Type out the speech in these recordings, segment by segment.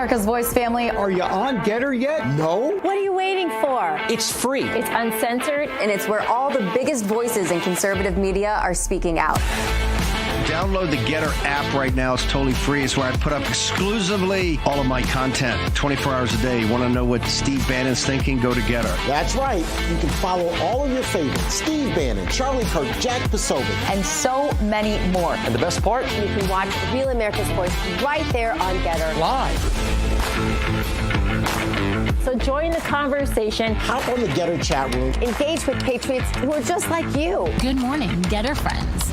America's Voice family. Are you on Gettr yet? No? What are you waiting for? It's free. It's uncensored. And it's where all the biggest voices in conservative media are speaking out. Download the Gettr app right now. It's totally free. It's where I put up exclusively all of my content 24 hours a day. You want to know what Steve Bannon's thinking? Go to Gettr. That's right. You can follow all of your favorites. Steve Bannon, Charlie Kirk, Jack Posobiec. And so many more. And the best part? You can watch Real America's Voice right there on Gettr. Live. So join the conversation. Hop on the Gettr chat room. Engage with patriots who are just like you. Good morning, Gettr friends.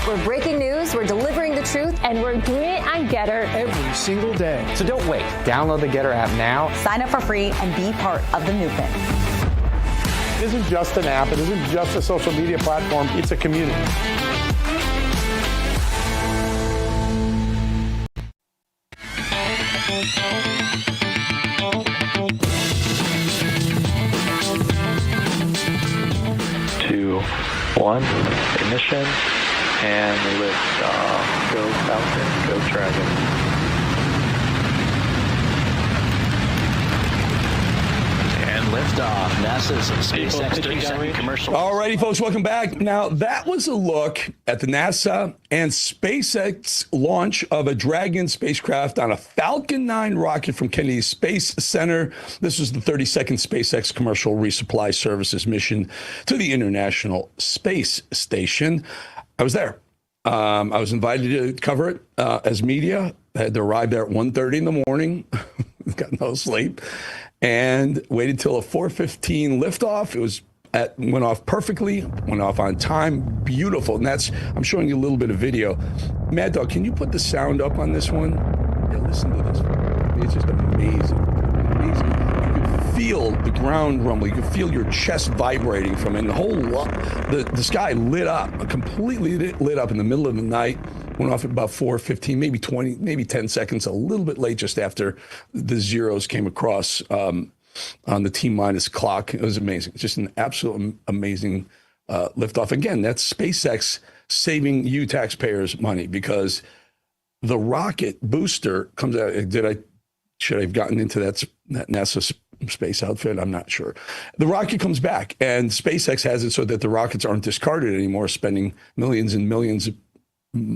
We're breaking news, we're delivering the truth, And we're doing it on Gettr Every single day. So don't wait. Download the Gettr app now. Sign up for free and be part of the movement. It isn't just an app. It isn't just a social media platform. It's a community. Two, one, ignition, and lift off. Go Falcon, go Dragon. Liftoff. NASA's SpaceX 30-second commercial. All righty, folks, welcome back. Now, that was a look at the NASA and SpaceX launch of a Dragon spacecraft on a Falcon 9 rocket from Kennedy Space Center. This was the 32nd SpaceX commercial resupply services mission to the International Space Station. I was there. I was invited to cover it as media. I had to arrive there at 1:30 in the morning. Got no sleep. And waited till a 4:15 liftoff. Went off perfectly, went off on time, beautiful. And I'm showing you a little bit of video. Mad Dog, can you put the sound up on this one? Yeah, listen to this. It's just amazing, amazing. You can feel the ground rumble. You can feel your chest vibrating from it. And the sky lit up, completely lit up in the middle of the night. Went off at about 4:15, maybe 20, maybe 10 seconds, a little bit late just after the zeros came across on the T-minus clock. It was amazing. Just an absolute amazing liftoff. Again, that's SpaceX saving you taxpayers money because the rocket booster comes out. Should I have gotten into that NASA space outfit? I'm not sure. The rocket comes back, and SpaceX has it so that the rockets aren't discarded anymore, spending millions and millions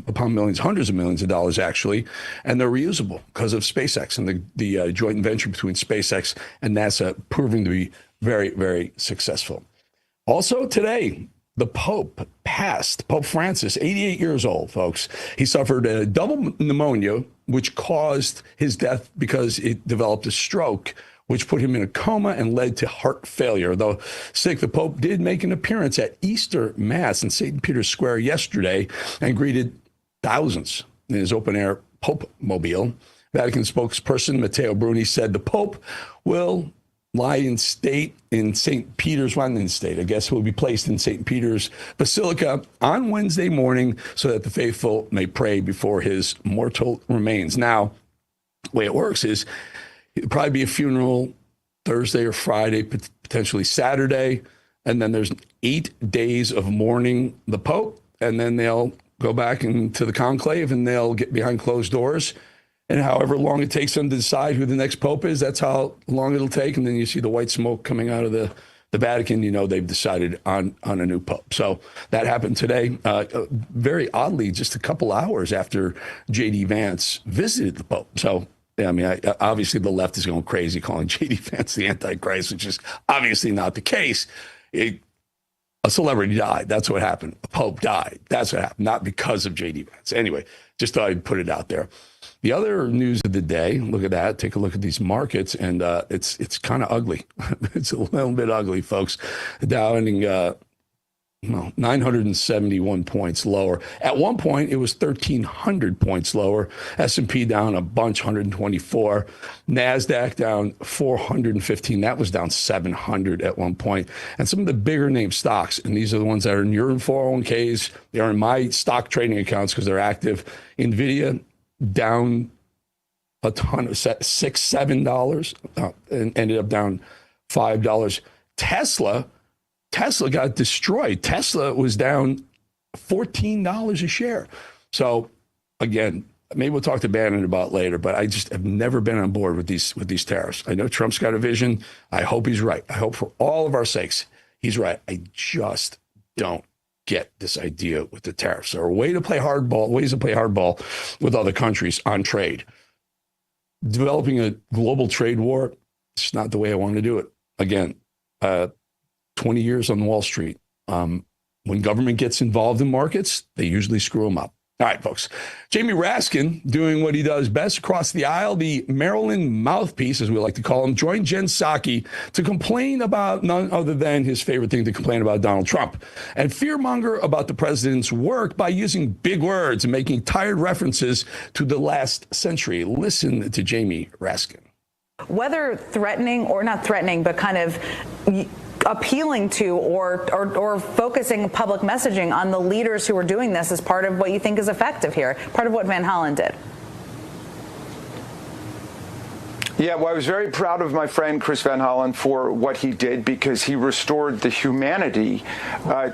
upon millions, hundreds of millions of dollars, actually, and they're reusable because of SpaceX and the joint venture between SpaceX and NASA proving to be very, very successful. Also today, the Pope passed. Pope Francis, 88 years old, folks. He suffered a double pneumonia, which caused his death because it developed a stroke, which put him in a coma and led to heart failure. Though sick, the Pope did make an appearance at Easter Mass in St. Peter's Square yesterday and greeted thousands in his open-air Pope-mobile. Vatican spokesperson Matteo Bruni said the Pope will lie in state in St. Peter's, I guess will be placed in St. Peter's Basilica on Wednesday morning so that the faithful may pray before his mortal remains. Now, the way it works is it'll probably be a funeral Thursday or Friday, potentially Saturday. And then there's 8 days of mourning the Pope. And then they'll go back into the conclave and they'll get behind closed doors. And however long it takes them to decide who the next Pope is, that's how long it'll take. And then you see the white smoke coming out of the Vatican. You know they've decided on a new Pope. So that happened today. Very oddly, just a couple hours after J.D. Vance visited the Pope. So I mean, obviously the left is going crazy calling J.D. Vance the Antichrist, which is obviously not the case. A celebrity died. That's what happened. A Pope died. That's what happened, not because of J.D. Vance. Anyway, just thought I'd put it out there. The other news of the day, look at that. Take a look at these markets, and it's kind of ugly. It's a little bit ugly, folks. The Dow ending 971 points lower. At one point, it was 1,300 points lower. S&P down a bunch, 124. NASDAQ down 415. That was down 700 at one point. And some of the bigger name stocks, and these are the ones that are in your 401ks, they are in my stock trading accounts because they're active. NVIDIA down a ton, $6-7, and ended up down $5. Tesla got destroyed. Tesla was down $14 a share. So again, maybe we'll talk to Bannon about later, but I just have never been on board with these tariffs. I know Trump's got a vision. I hope he's right. I hope for all of our sakes he's right. I just don't get this idea with the tariffs. There are ways to play hardball with other countries on trade. Developing a global trade war, it's not the way I want to do it. Again, 20 years on Wall Street. When government gets involved in markets, they usually screw them up. All right, folks. Jamie Raskin, doing what he does best across the aisle, the Maryland mouthpiece, as we like to call him, joined Jen Psaki to complain about none other than his favorite thing to complain about, Donald Trump, and fearmonger about the president's work by using big words and making tired references to the last century. Listen to Jamie Raskin. Whether threatening or not threatening, but kind of appealing to or focusing public messaging on the leaders who are doing this is part of what you think is effective here, part of what Van Hollen did. Yeah, well, I was very proud of my friend Chris Van Hollen for what he did, because he restored the humanity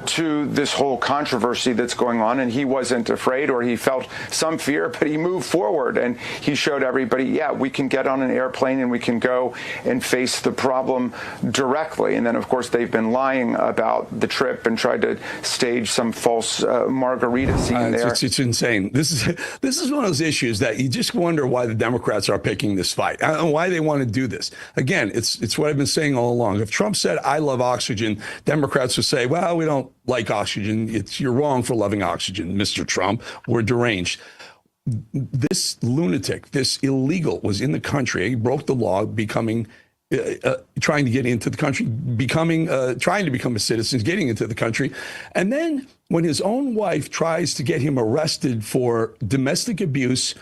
to this whole controversy that's going on, and he wasn't afraid, or he felt some fear, but he moved forward and he showed everybody, yeah, we can get on an airplane and we can go and face the problem directly. And then, of course, they've been lying about the trip and tried to stage some false margarita scene there. It's insane. This is one of those issues that you just wonder why the Democrats are picking this fight. I don't know why they want to do this. Again, it's what I've been saying all along. If Trump said, I love oxygen, Democrats would say, well, we don't like oxygen. You're wrong for loving oxygen, Mr. Trump. We're deranged. This lunatic, this illegal was in the country. He broke the law, becoming trying to get into the country, trying to become a citizen, getting into the country. And then when his own wife tries to get him arrested for domestic abuse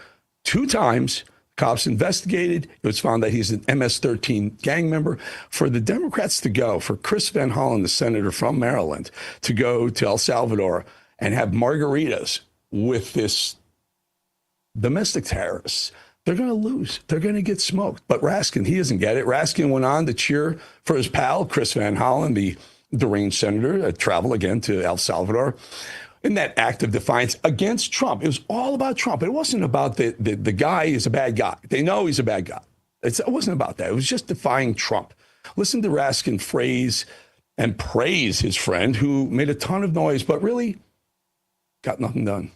2 times, cops investigated. It was found that he's an MS-13 gang member. For the Democrats to go, for Chris Van Hollen, the senator from Maryland, to go to El Salvador and have margaritas with this domestic terrorist, they're going to lose. They're going to get smoked. But Raskin, he doesn't get it. Raskin went on to cheer for his pal, Chris Van Hollen, the deranged senator, travel again to El Salvador, in that act of defiance against Trump. It was all about Trump. It wasn't about the guy is a bad guy. They know he's a bad guy. It wasn't about that. It was just defying Trump. Listen to Raskin phrase and praise his friend who made a ton of noise, but really got nothing done.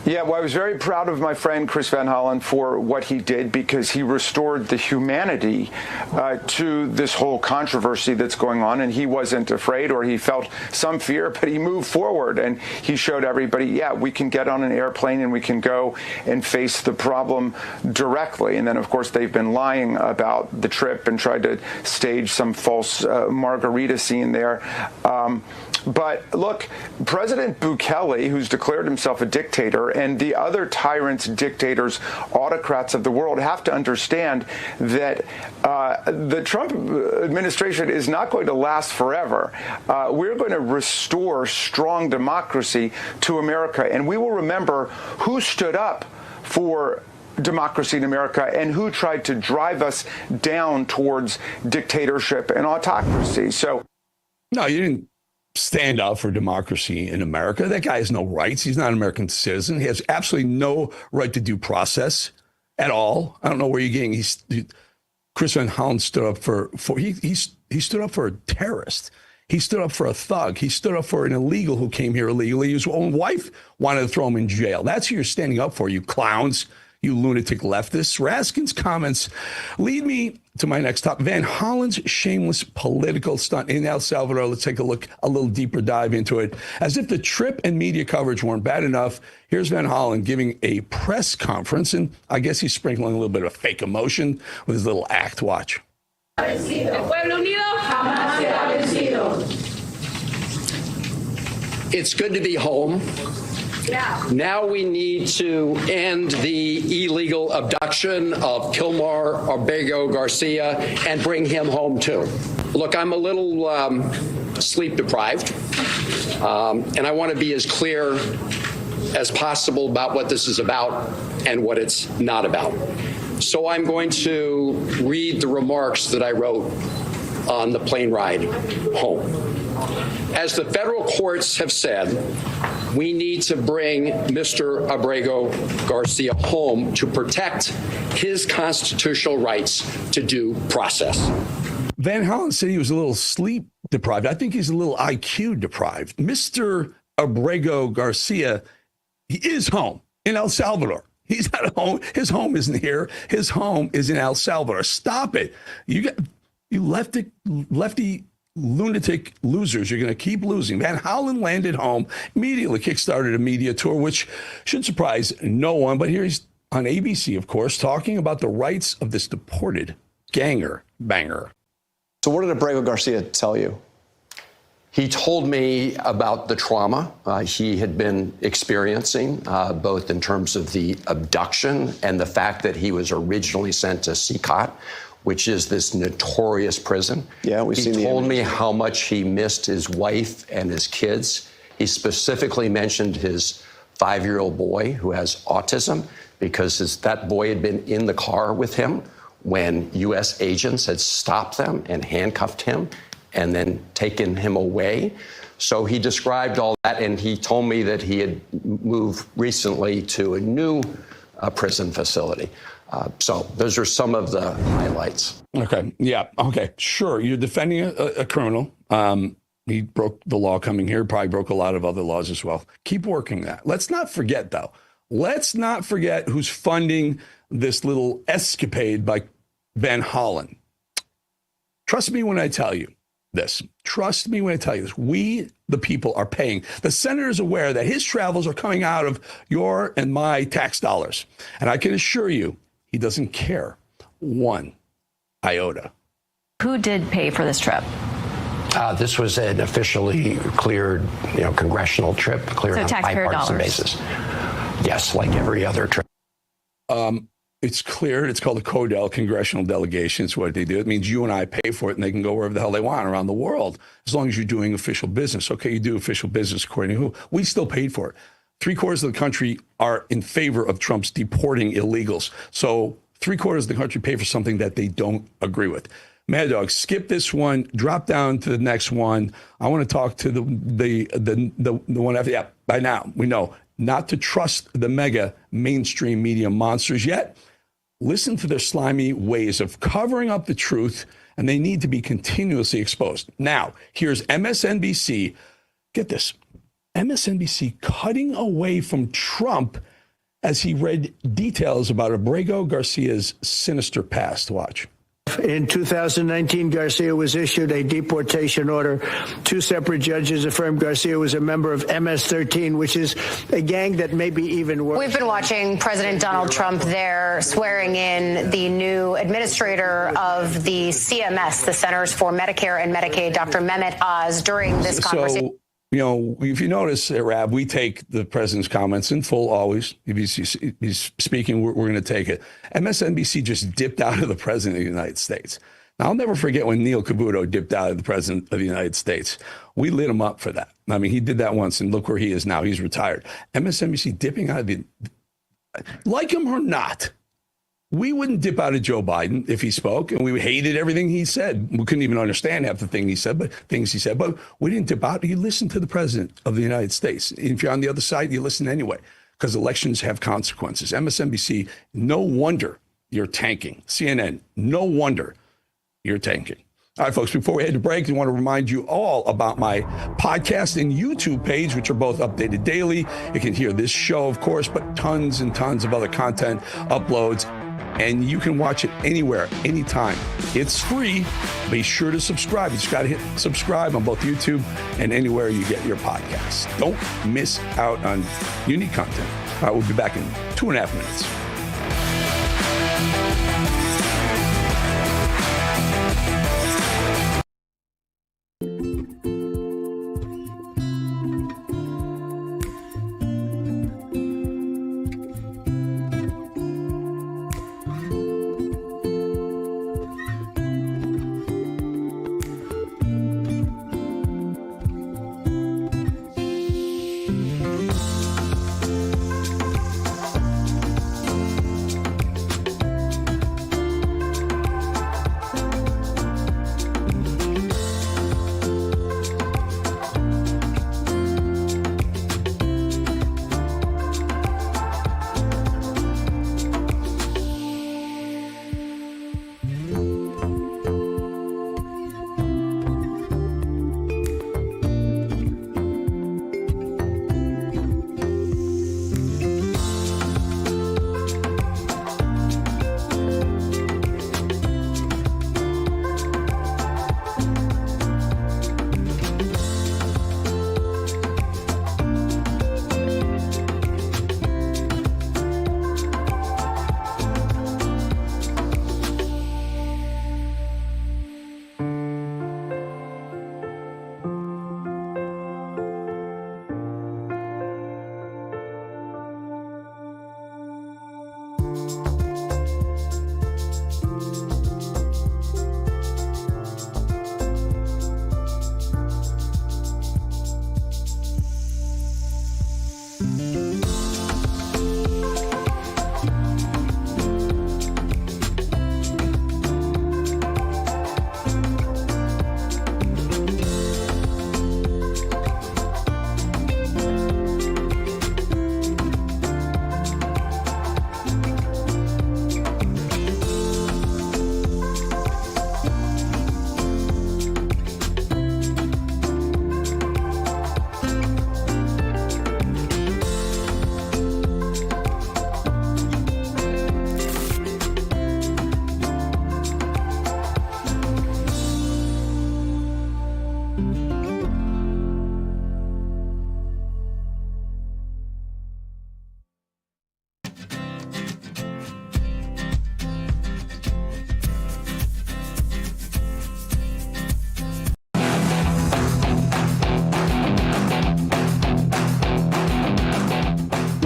Yeah, well, I was very proud of my friend Chris Van Hollen for what he did, because he restored the humanity to this whole controversy that's going on, and he wasn't afraid, or he felt some fear, but he moved forward and he showed everybody, yeah, we can get on an airplane and we can go and face the problem directly. And then, of course, they've been lying about the trip and tried to stage some false margarita scene there. But look, President Bukele, who's declared himself a dictator, and the other tyrants, dictators, autocrats of the world have to understand that the Trump administration is not going to last forever. We're going to restore strong democracy to America, and we will remember who stood up for democracy in America and who tried to drive us down towards dictatorship and autocracy. So, no, you didn't stand up for democracy in America. That guy has no rights. He's not an American citizen. He has absolutely no right to due process at all. I don't know where you're getting. Chris Van Hollen stood up for he stood up for a terrorist. He stood up for a thug. He stood up for an illegal who came here illegally. His own wife wanted to throw him in jail. That's who you're standing up for, you clowns, you lunatic leftists. Raskin's comments lead me to my next topic. Van Hollen's shameless political stunt in El Salvador. Let's take a look, a little deeper dive into it. As if the trip and media coverage weren't bad enough, here's Van Hollen giving a press conference, and I guess he's sprinkling a little bit of fake emotion with his little act. Watch. It's good to be home. Yeah. Now we need to end the illegal abduction of Kilmar Arbego Garcia and bring him home too. Look, I'm a little sleep deprived, and I want to be as clear as possible about what this is about and what it's not about. So I'm going to read the remarks that I wrote on the plane ride home. As the federal courts have said, we need to bring Mr. Abrego Garcia home to protect his constitutional rights to due process. Van Hollen said he was a little sleep deprived. I think he's a little IQ deprived. Mr. Abrego Garcia, he is home in El Salvador. He's not home. His home isn't here. His home is in El Salvador. Stop it. You lefty lunatic losers. You're going to keep losing. Van Hollen landed home, immediately kickstarted a media tour, which should surprise no one. But here he's on ABC, of course, talking about the rights of this deported banger. So what did Abrego Garcia tell you? He told me about the trauma he had been experiencing, both in terms of the abduction and the fact that he was originally sent to CCOT, which is this notorious prison. Yeah, we've seen the He told me images. how much he missed his wife and his kids. He specifically mentioned his 5-year-old boy who has autism because that boy had been in the car with him when U.S. agents had stopped them and handcuffed him and then taken him away. So he described all that, and he told me that he had moved recently to a new prison facility. So those are some of the highlights. Okay. Yeah. Okay. Sure. You're defending a criminal. He broke the law coming here, probably broke a lot of other laws as well. Keep working that. Let's not forget, though. Let's not forget who's funding this little escapade by Van Hollen. Trust me when I tell you this. Trust me when I tell you this. We, the people, are paying. The senator is aware that his travels are coming out of your and my tax dollars. And I can assure you, he doesn't care one iota. Who did pay for this trip? This was an officially cleared, congressional trip, cleared on a bipartisan basis. Yes, like every other trip. It's cleared. It's called a CODEL, congressional delegation. It's what they do. It means you and I pay for it, and they can go wherever the hell they want around the world, as long as you're doing official business. Okay, you do official business according to who? We still paid for it. 3/4 of the country are in favor of Trump's deporting illegals. So 3/4 of the country pay for something that they don't agree with. Mad Dog, skip this one, drop down to the next one. I want to talk to the one after. Yeah, by now we know not to trust the mega mainstream media monsters yet. Listen to their slimy ways of covering up the truth, and they need to be continuously exposed. Now, here's MSNBC. Get this. MSNBC cutting away from Trump as he read details about Abrego Garcia's sinister past. Watch. In 2019, Garcia was issued a deportation order. 2 separate judges affirmed Garcia was a member of MS-13, which is a gang that may be even worse. We've been watching President Donald Trump there swearing in the new administrator of the CMS, the Centers for Medicare and Medicaid, Dr. Mehmet Oz, during this conversation. So, if you notice, Rab, we take the president's comments in full always. If he's speaking, we're going to take it. MSNBC just dipped out of the president of the United States. Now, I'll never forget when Neil Cavuto dipped out of the president of the United States. We lit him up for that. I mean, he did that once, and look where he is now. He's retired. MSNBC dipping out of the... Like him or not, we wouldn't dip out of Joe Biden if he spoke, and we hated everything he said. We couldn't even understand half the things he said, but we didn't dip out. You listen to the president of the United States. If you're on the other side, you listen anyway, because elections have consequences. MSNBC, no wonder you're tanking. CNN, no wonder you're tanking. All right, folks, before we head to break, I want to remind you all about my podcast and YouTube page, which are both updated daily. You can hear this show, of course, but tons and tons of other content uploads. And you can watch it anywhere, anytime. It's free. Be sure to subscribe. You just got to hit subscribe on both YouTube and anywhere you get your podcasts. Don't miss out on unique content. All right, we'll be back in 2.5 minutes.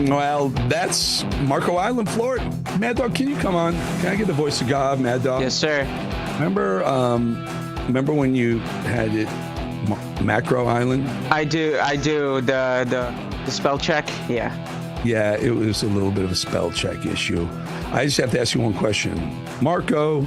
Well, that's Marco Island, Florida. Mad Dog, can you come on? Can I get the voice of God, Mad Dog? Yes, sir. Remember when you had it, Macro Island? I do. The spell check. Yeah. Yeah, it was a little bit of a spell check issue. I just have to ask you one question. Marco.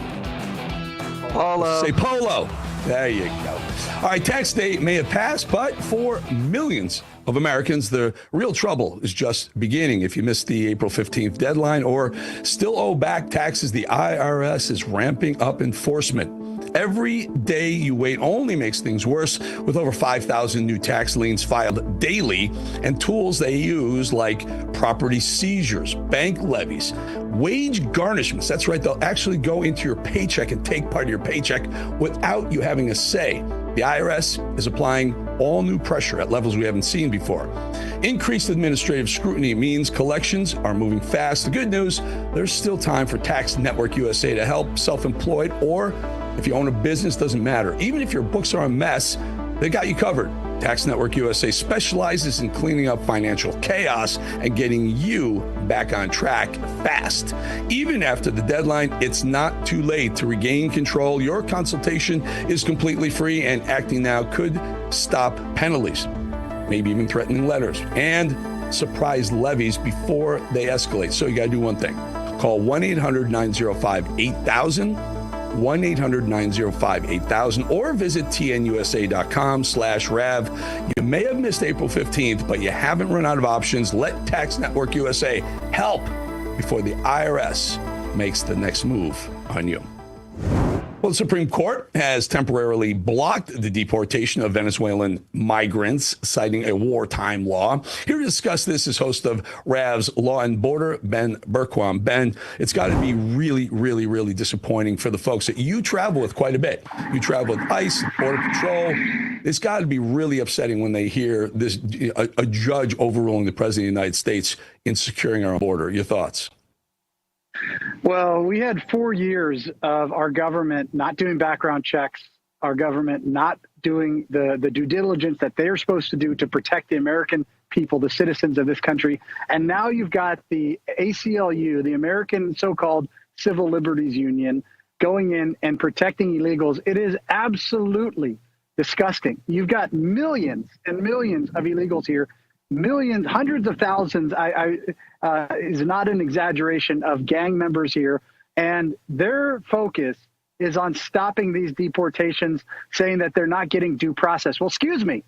Polo. Say Polo. There you go. All right, tax day may have passed, but for millions of Americans, the real trouble is just beginning. If you missed the April 15th deadline or still owe back taxes, the IRS is ramping up enforcement. Every day you wait only makes things worse, with over 5,000 new tax liens filed daily and tools they use like property seizures, bank levies, wage garnishments. That's right, they'll actually go into your paycheck and take part of your paycheck without you having a say. The IRS is applying all new pressure at levels we haven't seen before. Increased administrative scrutiny means collections are moving fast. The good news, there's still time for Tax Network USA to help self-employed, or if you own a business, doesn't matter. Even if your books are a mess, they got you covered. Tax Network USA specializes in cleaning up financial chaos and getting you back on track fast. Even after the deadline, it's not too late to regain control. Your consultation is completely free, and acting now could stop penalties, maybe even threatening letters, and surprise levies before they escalate. So you got to do one thing. Call 1-800-905-8000. 1-800-905-8000 or visit tnusa.com/RAV. You may have missed April 15th, but you haven't run out of options. Let Tax Network USA help before the IRS makes the next move on you. Well, the Supreme Court has temporarily blocked the deportation of Venezuelan migrants, citing a wartime law. Here to discuss this is host of RAV's Law and Border, Ben Berquam. Ben, it's got to be really, really, really disappointing for the folks that you travel with quite a bit. You travel with ICE, Border Patrol. It's got to be really upsetting when they hear this, a judge overruling the President of the United States in securing our border. Your thoughts? Well, we had 4 years of our government not doing background checks, our government not doing the due diligence that they're supposed to do to protect the American people, the citizens of this country. And now you've got the ACLU, the American so-called Civil Liberties Union, going in and protecting illegals. It is absolutely disgusting. You've got millions and millions of illegals here. Millions, hundreds of thousands, is not an exaggeration, of gang members here. And their focus is on stopping these deportations, saying that they're not getting due process. Well, excuse me.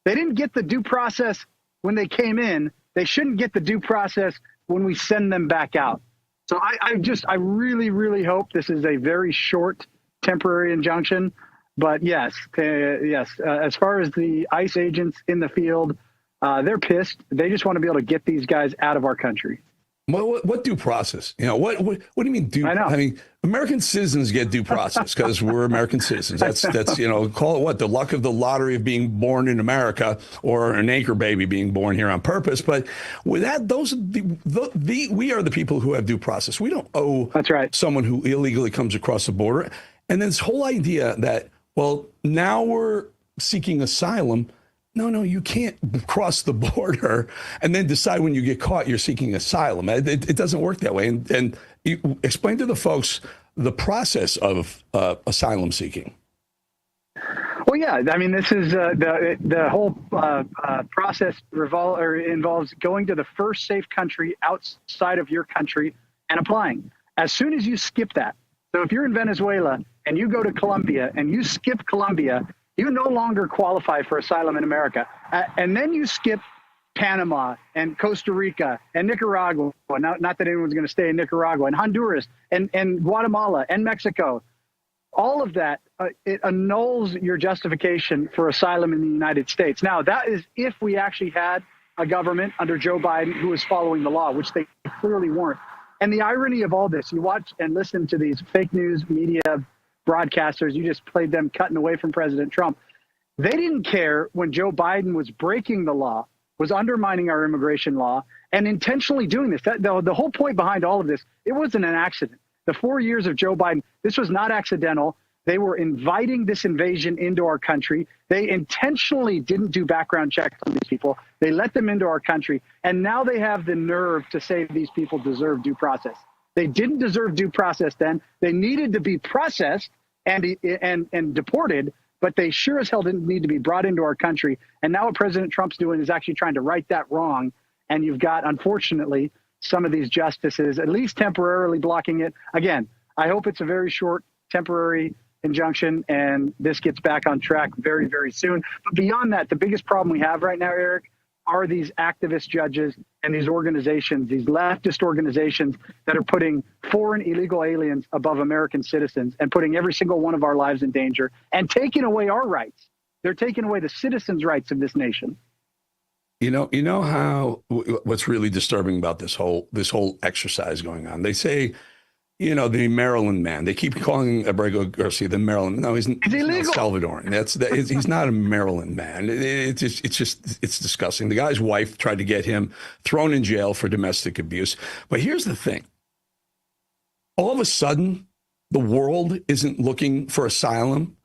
They didn't get the due process when they came in. They shouldn't get the due process when we send them back out. So I really, really hope this is a very short temporary injunction. But yes, as far as the ICE agents in the field, they're pissed. They just want to be able to get these guys out of our country. What due process? You know, what do you mean due? I mean, American citizens get due process because we're American citizens. That's call it what, the luck of the lottery of being born in America, or an anchor baby being born here on purpose. But with that, we are the people who have due process. We don't owe someone who illegally comes across the border. And then this whole idea that, well, now we're seeking asylum. No, you can't cross the border and then decide when you get caught you're seeking asylum. It doesn't work that way. And you explain to the folks the process of asylum seeking. Well, yeah, I mean, this is the whole process involves going to the first safe country outside of your country and applying. As soon as you skip that, so if you're in Venezuela and you go to Colombia and you skip Colombia, you no longer qualify for asylum in America. And then you skip Panama and Costa Rica and Nicaragua. Not that anyone's going to stay in Nicaragua, and Honduras and Guatemala and Mexico. All of that, it annuls your justification for asylum in the United States. Now, that is if we actually had a government under Joe Biden who was following the law, which they clearly weren't. And the irony of all this, you watch and listen to these fake news media broadcasters, you just played them cutting away from President Trump. They didn't care when Joe Biden was breaking the law, was undermining our immigration law, and intentionally doing this. The whole point behind all of this, it wasn't an accident. The 4 years of Joe Biden, this was not accidental. They were inviting this invasion into our country. They intentionally didn't do background checks on these people. They let them into our country. And now they have the nerve to say these people deserve due process. They didn't deserve due process then. They needed to be processed and deported, but they sure as hell didn't need to be brought into our country. And now what President Trump's doing is actually trying to right that wrong. And you've got, unfortunately, some of these justices at least temporarily blocking it. Again, I hope it's a very short temporary injunction and this gets back on track very, very soon. But beyond that, the biggest problem we have right now, Eric, are these activist judges and these organizations, these leftist organizations that are putting foreign illegal aliens above American citizens and putting every single one of our lives in danger and taking away our rights. They're taking away the citizens' rights of this nation. You know how what's really disturbing about this whole exercise going on? They say, you know, the Maryland man. They keep calling Abrego Garcia the Maryland. No, he's illegal. Salvadoran. He's not a Maryland man. It's disgusting. The guy's wife tried to get him thrown in jail for domestic abuse. But here's the thing. All of a sudden, the world isn't looking for asylum.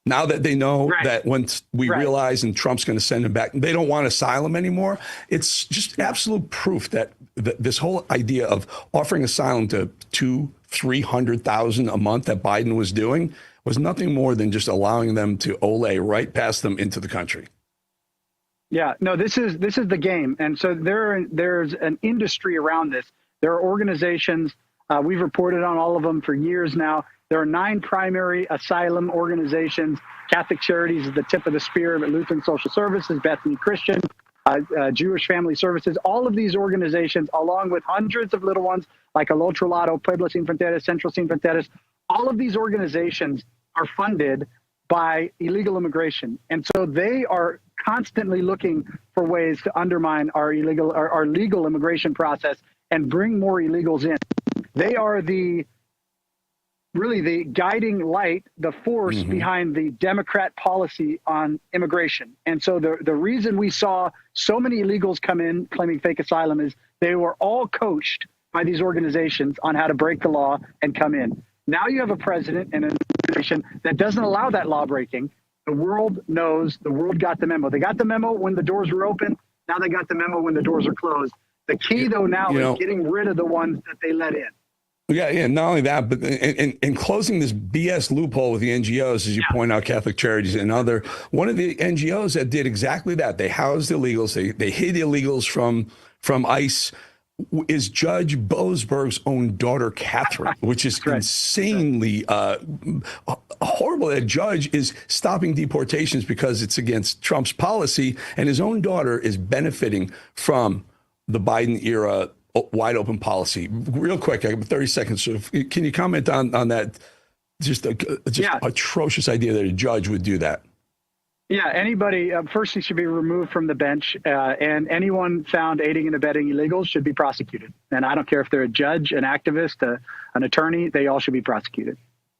Now that they know that once we realize and Trump's going to send him back, they don't want asylum anymore. It's just absolute proof that this whole idea of offering asylum to 200,000-300,000 a month that Biden was doing was nothing more than just allowing them to right past them into the country. Yeah, no, this is the game. And so there's an industry around this. There are organizations, we've reported on all of them for years now. There are 9 primary asylum organizations. Catholic Charities is the tip of the spear, but Lutheran Social Services, Bethany Christian, Jewish Family Services, all of these organizations, along with hundreds of little ones like El Otro Lado, Pueblo Sin Fronteras, Central Sin Fronteras, all of these organizations are funded by illegal immigration. And so they are constantly looking for ways to undermine our legal immigration process and bring more illegals in. They are really the guiding light, the force behind the Democrat policy on immigration. And so the reason we saw so many illegals come in claiming fake asylum is they were all coached by these organizations on how to break the law and come in. Now you have a president and an administration that doesn't allow that law breaking. The world knows, the world got the memo. They got the memo when the doors were open. Now they got the memo when the doors are closed. The key, though, now is getting rid of the ones that they let in. Yeah. Not only that, but in closing this BS loophole with the NGOs, as you point out, Catholic Charities and other, one of the NGOs that did exactly that, they housed illegals, they hid illegals from ICE, is Judge Boasberg's own daughter, Catherine, which is insanely horrible. That judge is stopping deportations because it's against Trump's policy, and his own daughter is benefiting from the Biden era wide open policy. Real quick, I have 30 seconds. So can you comment on that? Just atrocious idea that a judge would do that. Yeah, anybody, first he should be removed from the bench, and anyone found aiding and abetting illegals should be prosecuted. And I don't care if they're a judge, an activist, an attorney, they all should be prosecuted.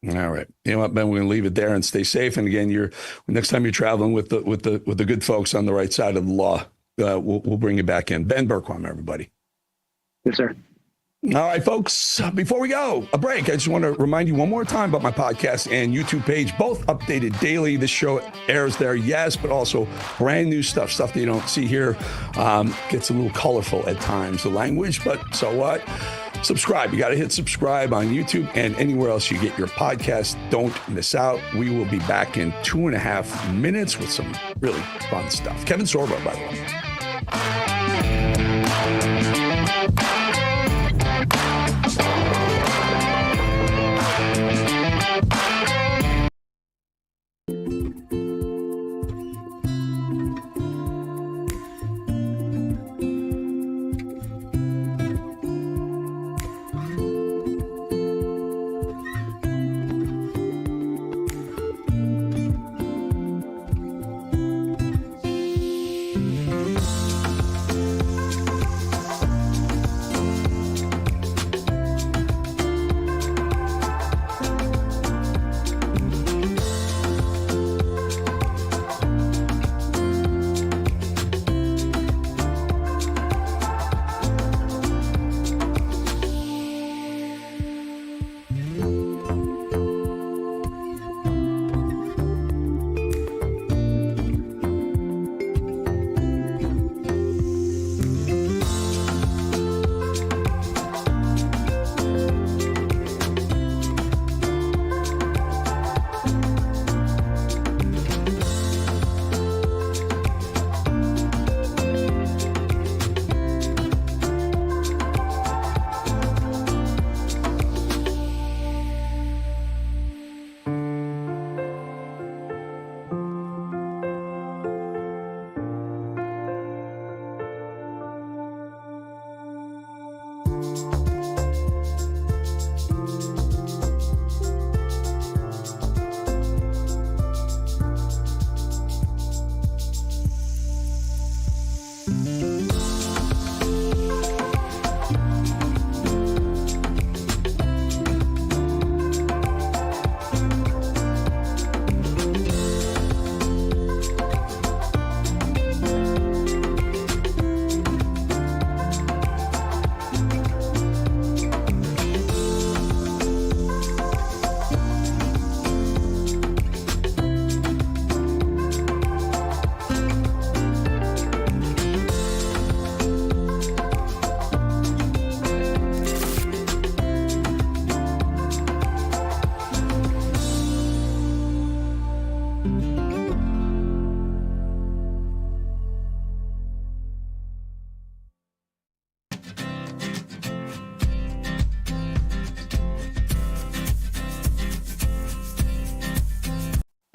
All right. You know what, Ben, we're going to leave it there and stay safe. And again, next time you're traveling with the good folks on the right side of the law, we'll bring you back in. Ben Bergquam, everybody. Yes, sir. All right, folks, before we go, a break, I just want to remind you one more time about my podcast and YouTube page, both updated daily. This show airs there, yes, but also brand new stuff that you don't see here. Gets a little colorful at times, the language, but so what? Subscribe. You got to hit subscribe on YouTube and anywhere else you get your podcast. Don't miss out. We will be back in 2.5 minutes with some really fun stuff. Kevin Sorbo, by the way.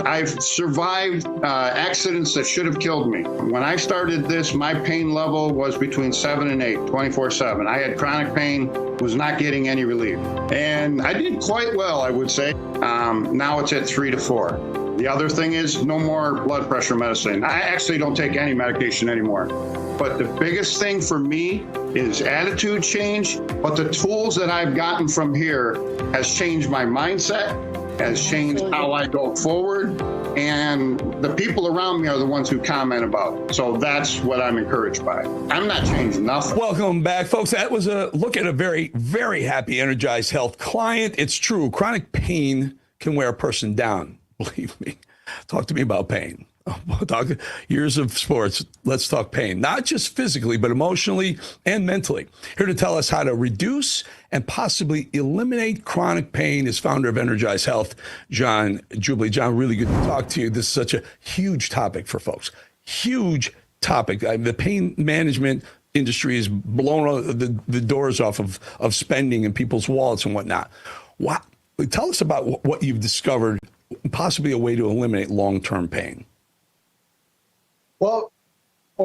I've survived accidents that should have killed me. When I started this, my pain level was between 7 and 8, 24/7. I had chronic pain, was not getting any relief. And I did quite well, I would say. Now it's at 3 to 4. The other thing is no more blood pressure medicine. I actually don't take any medication anymore. But the biggest thing for me is attitude change. But the tools that I've gotten from here has changed my mindset, has changed how I go forward. And the people around me are the ones who comment about it. So that's what I'm encouraged by. I'm not changing nothing. Welcome back, folks. That was a look at a very, very happy, energized health client. It's true. Chronic pain can wear a person down. Believe me. Talk to me about pain. Talk years of sports. Let's talk pain, not just physically, but emotionally and mentally. Here to tell us how to reduce and possibly eliminate chronic pain is founder of Energize Health, John Jubilee. John, really good to talk to you. This is such a huge topic for folks. Huge topic. The pain management industry is blowing the doors off of spending in people's wallets and whatnot. Tell us about what you've discovered, possibly a way to eliminate long-term pain. Well,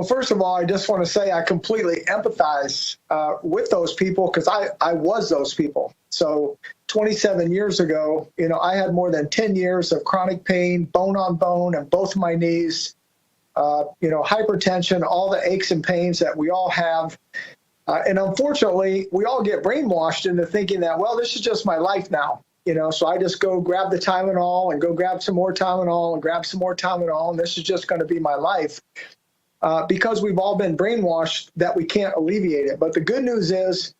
first of all, I just want to say I completely empathize with those people because I was those people. So 27 years ago, I had more than 10 years of chronic pain, bone on bone, and both my knees, hypertension, all the aches and pains that we all have. And unfortunately, we all get brainwashed into thinking that, well, this is just my life now. So I just go grab the Tylenol and go grab some more Tylenol and grab some more Tylenol, and this is just going to be my life because we've all been brainwashed that we can't alleviate it. But the good news is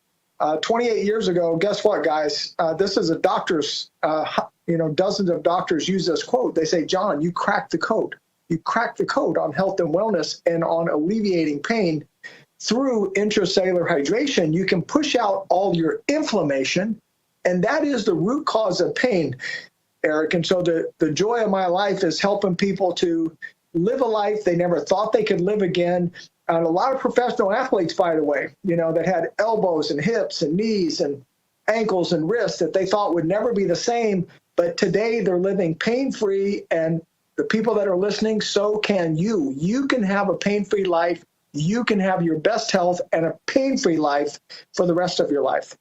28 years ago, guess what, guys? This is a doctor's, dozens of doctors use this quote. They say, John, you cracked the code. You cracked the code on health and wellness and on alleviating pain. Through intracellular hydration, you can push out all your inflammation. And that is the root cause of pain, Eric. And so the joy of my life is helping people to live a life they never thought they could live again. And a lot of professional athletes, by the way, that had elbows and hips and knees and ankles and wrists that they thought would never be the same. But today they're living pain-free. And the people that are listening, so can you. You can have a pain-free life. You can have your best health and a pain-free life for the rest of your life.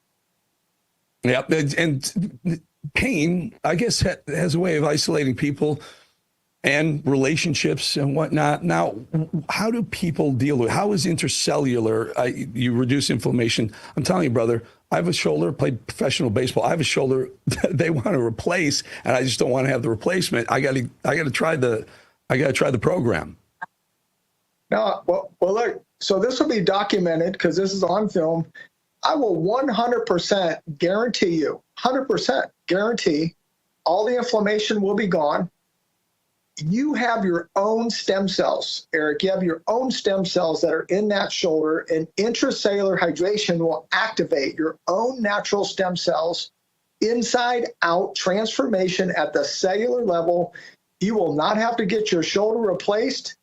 Yeah, and pain, I guess, has a way of isolating people and relationships and whatnot. Now, how do people deal with it? How is intercellular, you reduce inflammation? I'm telling you, brother, I have a shoulder, played professional baseball. I have a shoulder they want to replace, and I just don't want to have the replacement. I got to try the program. No, well, look, so this will be documented because this is on film. I will 100% guarantee you, 100% guarantee all the inflammation will be gone. You have your own stem cells, Eric. You have your own stem cells that are in that shoulder, and intracellular hydration will activate your own natural stem cells, inside out transformation at the cellular level. You will not have to get your shoulder replaced.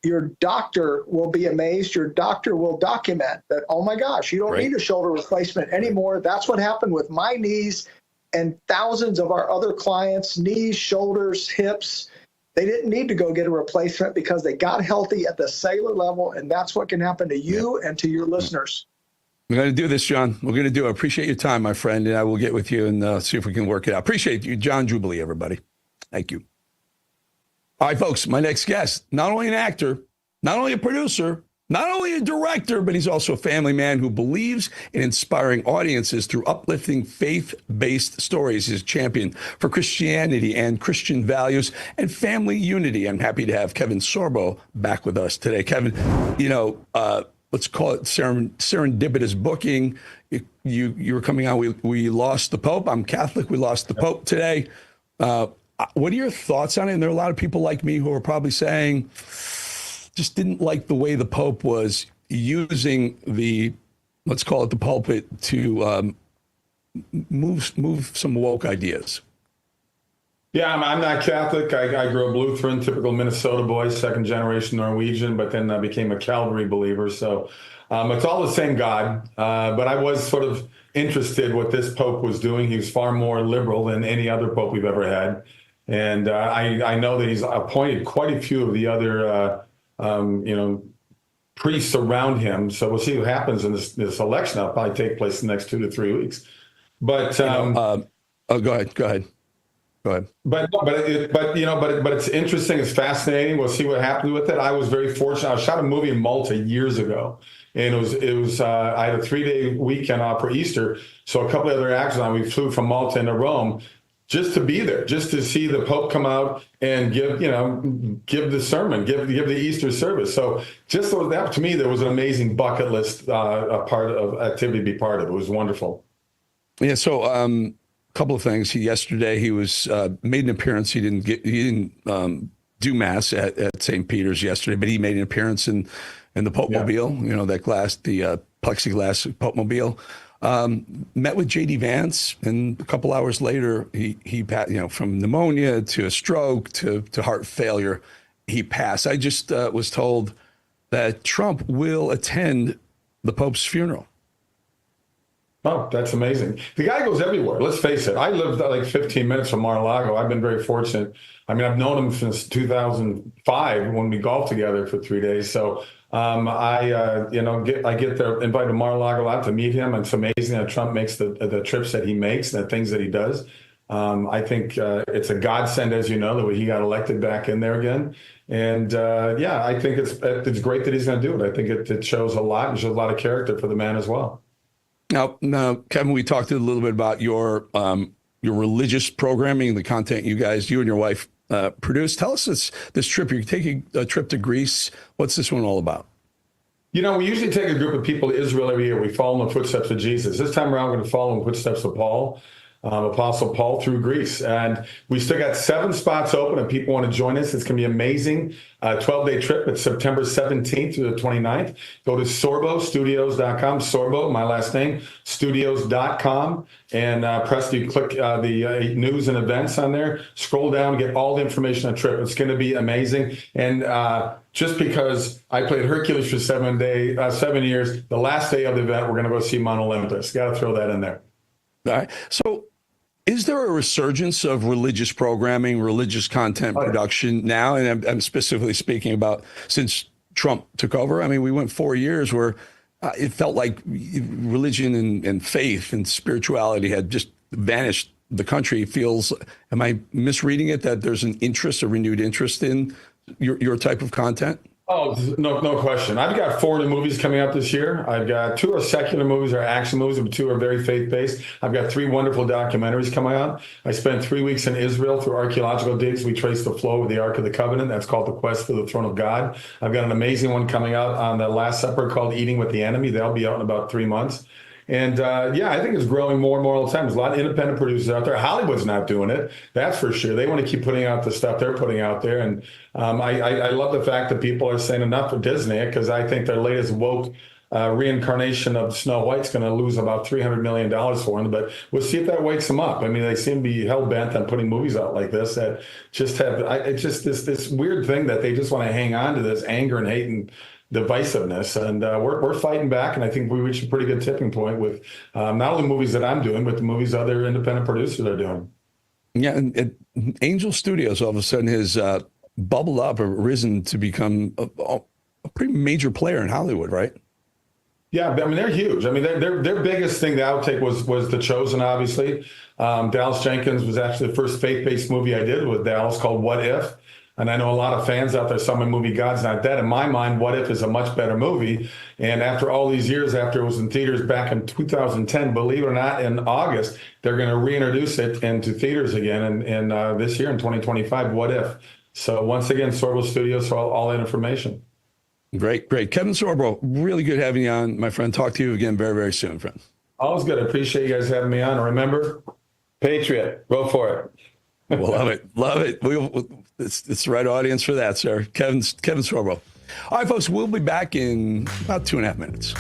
Your doctor will be amazed. Your doctor will document that, oh my gosh, you don't need a shoulder replacement anymore. That's what happened with my knees and thousands of our other clients, knees, shoulders, hips. They didn't need to go get a replacement because they got healthy at the cellular level, and that's what can happen to you and to your listeners. We're going to do this, John. We're going to do it. I appreciate your time, my friend, and I will get with you and see if we can work it out. Appreciate you, John Jubilee, everybody. Thank you. All right, folks, my next guest, not only an actor, not only a producer, not only a director, but he's also a family man who believes in inspiring audiences through uplifting faith-based stories. He's a champion for Christianity and Christian values and family unity. I'm happy to have Kevin Sorbo back with us today. Kevin, let's call it serendipitous booking. You were coming on. We lost the Pope. I'm Catholic. We lost the Pope today. What are your thoughts on it? And there are a lot of people like me who are probably saying, just didn't like the way the Pope was using let's call it the pulpit to move some woke ideas. Yeah, I'm not Catholic. I grew up Lutheran, typical Minnesota boy, second generation Norwegian, but then I became a Calvary believer. So it's all the same God. But I was sort of interested what this Pope was doing. He was far more liberal than any other Pope we've ever had. And I know that he's appointed quite a few of the other, priests around him. So we'll see what happens in this election. That'll probably take place in the next 2 to 3 weeks. But go ahead. But it's interesting. It's fascinating. We'll see what happens with it. I was very fortunate. I shot a movie in Malta years ago, and it was I had a 3-day weekend off for Easter. So a couple of other actors and we flew from Malta into Rome just to be there, just to see the Pope come out and give the sermon, give the Easter service. So just that, to me, there was an amazing bucket list, a part of activity to be part of. It was wonderful. Yeah. So a couple of things. Yesterday he was made an appearance. He didn't do mass at St. Peter's yesterday, but he made an appearance in the Pope Mobile. That the plexiglass Pope Mobile. Met with J.D. Vance, and a couple hours later, he from pneumonia to a stroke to heart failure, he passed. I just was told that Trump will attend the Pope's funeral. Oh, that's amazing. The guy goes everywhere. Let's face it. I lived like 15 minutes from Mar-a-Lago. I've been very fortunate. I mean, I've known him since 2005 when we golfed together for 3 days. So I get there, invited to Mar-a-Lago out to meet him. And it's amazing that Trump makes the trips that he makes and the things that he does. I think it's a godsend, as you know, that he got elected back in there again. And I think it's great that he's going to do it. I think it shows a lot and shows a lot of character for the man as well. Now, Kevin, we talked a little bit about your religious programming, the content you and your wife produced. Tell us this trip. You're taking a trip to Greece. What's this one all about? We usually take a group of people to Israel every year. We follow in the footsteps of Jesus. This time around, we're going to follow in the footsteps of Paul. Apostle Paul through Greece. And we still got 7 spots open if people want to join us. It's going to be amazing. 12-day trip. It's September 17th through the 29th. Go to sorbostudios.com. Sorbo, my last name, studios.com. And click the news and events on there. Scroll down and get all the information on the trip. It's going to be amazing. And just because I played Hercules for 7 years, the last day of the event, we're going to go see Mount Olympus. Got to throw that in there. All right. So is there a resurgence of religious programming, religious content production now? And I'm specifically speaking about since Trump took over. I mean, we went 4 years where it felt like religion and faith and spirituality had just vanished. The country feels, am I misreading it, that there's an interest, a renewed interest in your type of content? Oh, no question. I've got 4 new movies coming out this year. I've got 2 are secular movies or action movies, and 2 are very faith-based. I've got 3 wonderful documentaries coming out. I spent 3 weeks in Israel through archaeological digs. We traced the flow of the Ark of the Covenant. That's called The Quest for the Throne of God. I've got an amazing one coming out on the Last Supper called Eating with the Enemy. They'll be out in about 3 months. And I think it's growing more and more all the time. There's a lot of independent producers out there. Hollywood's not doing it, that's for sure. They want to keep putting out the stuff they're putting out there. And I love the fact that people are saying enough for Disney, because I think their latest woke reincarnation of Snow White's going to lose about $300 million for them. But we'll see if that wakes them up. I mean, they seem to be hell-bent on putting movies out like this that just have it's just this weird thing that they just want to hang on to this anger and hate and divisiveness, and we're fighting back, and I think we reached a pretty good tipping point with not only movies that I'm doing, but the movies other independent producers are doing. Yeah, and Angel Studios all of a sudden has bubbled up or risen to become a pretty major player in Hollywood, right? Yeah, I mean, they're huge. I mean, their biggest thing, the outtake was The Chosen, obviously. Dallas Jenkins was actually the first faith-based movie I did with Dallas called What If? And I know a lot of fans out there, some movie God's Not Dead. In my mind, What If is a much better movie. And after all these years, after it was in theaters back in 2010, believe it or not, in August, they're going to reintroduce it into theaters again in this year in 2025, What If? So once again, Sorbo Studios for all that information. Great. Kevin Sorbo, really good having you on, my friend. Talk to you again very, very soon, friend. Always good. I appreciate you guys having me on. And remember, Patriot, go for it. We'll love it. It's the right audience for that, sir. Kevin Sorbo. All right, folks, we'll be back in about 2.5 minutes.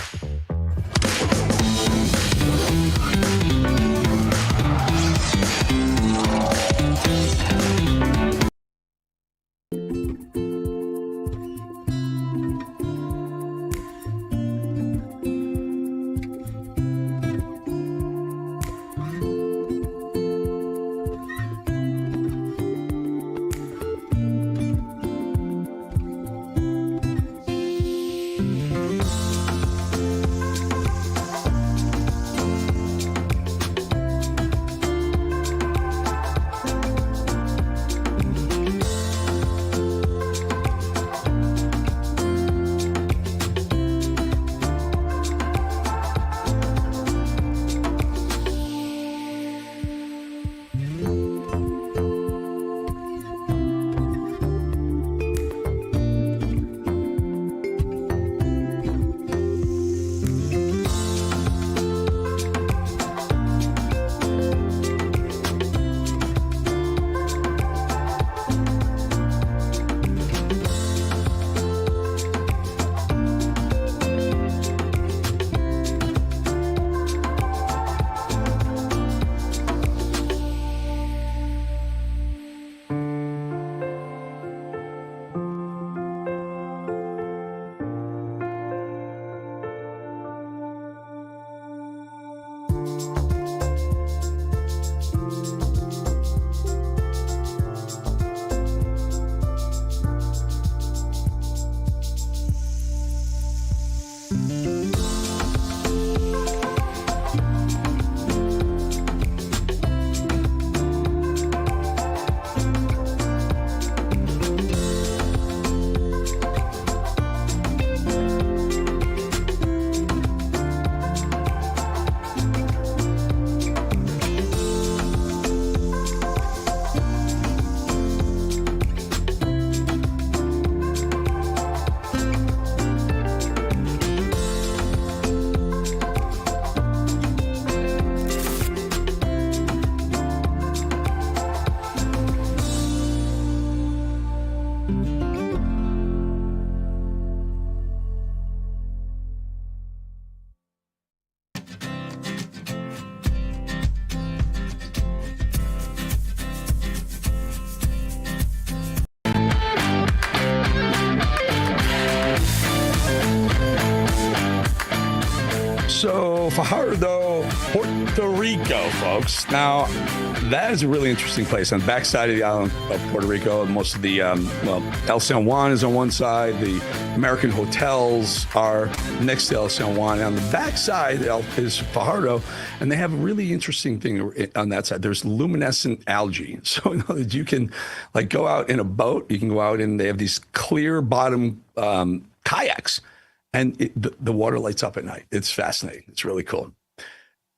Fajardo, Puerto Rico, folks. Now, that is a really interesting place. On the backside of the island of Puerto Rico, most of the, El San Juan is on one side. The American hotels are next to El San Juan. On the backside is Fajardo, and they have a really interesting thing on that side. There's luminescent algae. So you can like go out in a boat. You can go out and they have these clear bottom kayaks, and the water lights up at night. It's fascinating. It's really cool.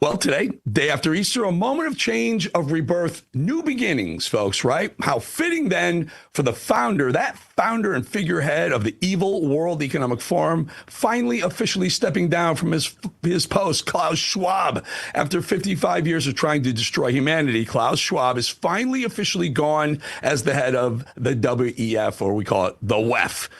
Well, today, day after Easter, a moment of change, of rebirth, new beginnings, folks, right? How fitting then for the founder, that founder and figurehead of the evil World Economic Forum, finally officially stepping down from his post, Klaus Schwab. After 55 years of trying to destroy humanity, Klaus Schwab is finally officially gone as the head of the WEF, or we call it the WEF.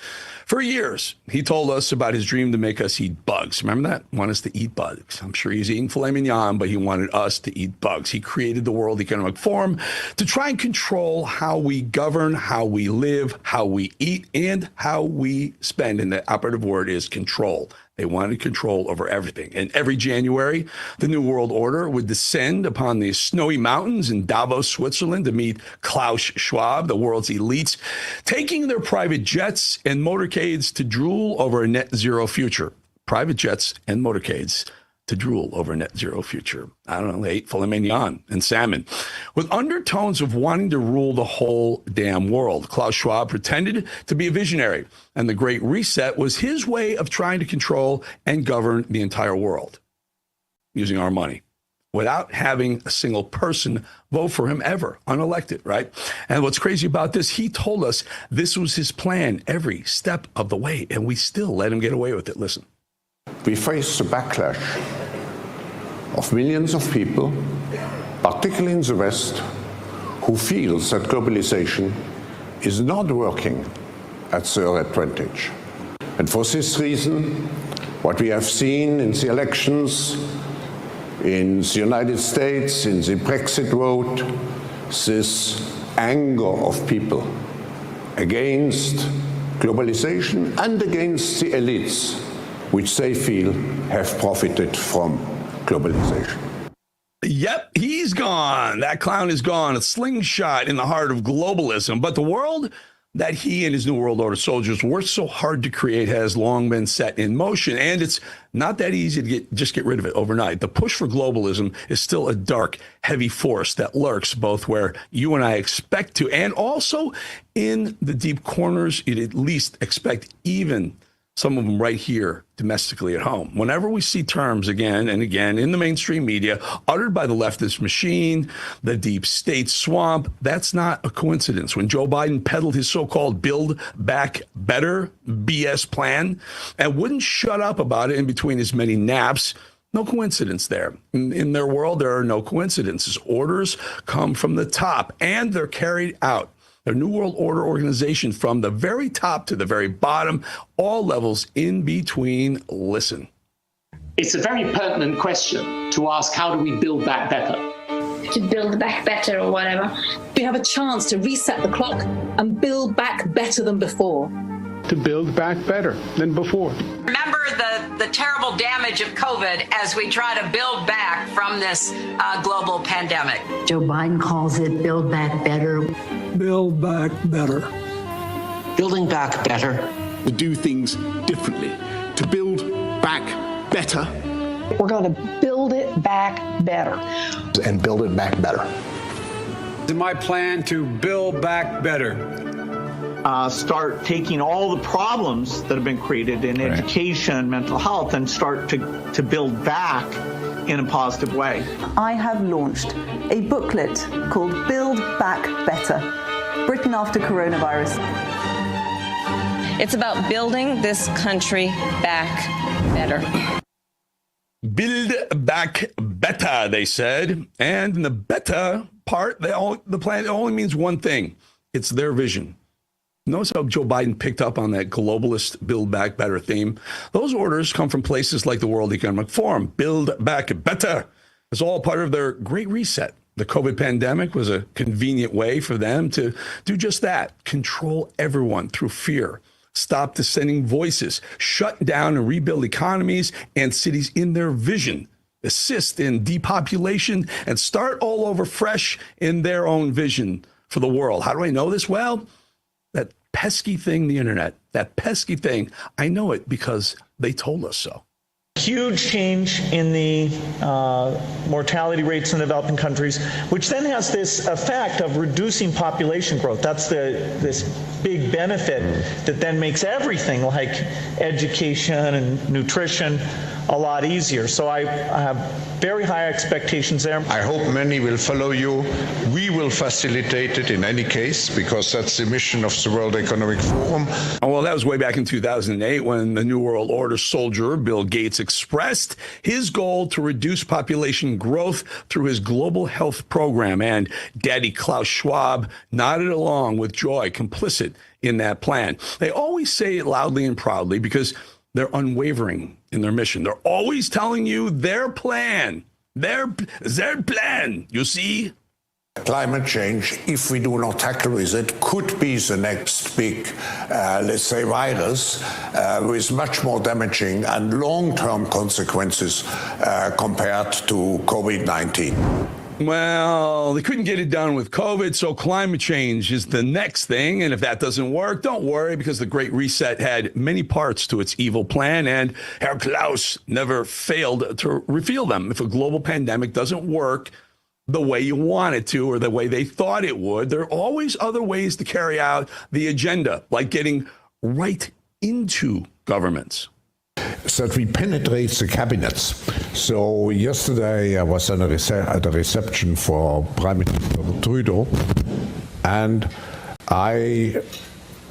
For years, he told us about his dream to make us eat bugs. Remember that? Want us to eat bugs. I'm sure he's eating filet mignon, but he wanted us to eat bugs. He created the World Economic Forum to try and control how we govern, how we live, how we eat, and how we spend. And the operative word is control. They wanted control over everything. And every January, the New World Order would descend upon the snowy mountains in Davos, Switzerland, to meet Klaus Schwab, the world's elites, taking their private jets and motorcades to drool over a net zero future. Private jets and motorcades to drool over a net zero future. I don't know, they ate filet mignon and salmon. With undertones of wanting to rule the whole damn world, Klaus Schwab pretended to be a visionary, and the Great Reset was his way of trying to control and govern the entire world using our money, without having a single person vote for him ever, unelected, right? And what's crazy about this, he told us this was his plan every step of the way, and we still let him get away with it. Listen. We face the backlash of millions of people, particularly in the West, who feels that globalization is not working at their advantage. And for this reason, what we have seen in the elections in the United States, in the Brexit vote, this anger of people against globalization and against the elites, which they feel have profited from globalization. Yep, he's gone. That clown is gone. A slingshot in the heart of globalism. But the world that he and his New World Order soldiers worked so hard to create has long been set in motion. And it's not that easy to just get rid of it overnight. The push for globalism is still a dark, heavy force that lurks both where you and I expect to, and also in the deep corners you'd at least expect, even some of them right here domestically at home. Whenever we see terms again and again in the mainstream media uttered by the leftist machine, the deep state swamp, that's not a coincidence. When Joe Biden peddled his so-called Build Back Better BS plan and wouldn't shut up about it in between his many naps, no coincidence there. In their world, there are no coincidences. Orders come from the top and they're carried out. Their New World Order organization from the very top to the very bottom, all levels in between. Listen. It's a very pertinent question to ask, how do we build back better? To build back better or whatever. We have a chance to reset the clock and build back better than before. To build back better than before. Remember the terrible damage of COVID as we try to build back from this global pandemic. Joe Biden calls it Build Back Better. Build back better. Building back better. To do things differently. To build back better. We're going to build it back better. And build it back better. It's my plan to build back better. Start taking all the problems that have been created in education, mental health, and start to build back in a positive way. I have launched a booklet called Build Back Better, Britain After Coronavirus. It's about building this country back better. Build back better, they said. And in the better part, the plan only means one thing. It's their vision. Notice how Joe Biden picked up on that globalist Build Back Better theme. Those orders come from places like the World Economic Forum. Build back better. It's all part of their Great Reset. The COVID pandemic was a convenient way for them to do just that. Control everyone through fear. Stop dissenting voices. Shut down and rebuild economies and cities in their vision. assist in depopulation, and start all over fresh in their own vision for the world. How do I know this? Well, that pesky thing, the internet, that pesky thing, I know it because they told us so. Huge change in the mortality rates in developing countries, which then has this effect of reducing population growth. That's this big benefit that then makes everything like education and nutrition a lot easier. So I have very high expectations there. I hope many will follow you. We will facilitate it in any case, because that's the mission of the World Economic Forum. Well, that was way back in 2008 when the New World Order soldier Bill Gates expressed his goal to reduce population growth through his global health program. And Daddy Klaus Schwab nodded along with joy, complicit in that plan. They always say it loudly and proudly because they're unwavering in their mission. They're always telling you their plan, their plan, you see? Climate change, if we do not tackle with it, could be the next big, let's say, virus with much more damaging and long-term consequences compared to COVID-19. Well, they couldn't get it done with COVID, so climate change is the next thing. And if that doesn't work, don't worry, because the Great Reset had many parts to its evil plan, and Herr Klaus never failed to reveal them. If a global pandemic doesn't work the way you want it to or the way they thought it would, there are always other ways to carry out the agenda, like getting right into governments. That we penetrate the cabinets. So yesterday I was at a reception for Prime Minister Trudeau, and I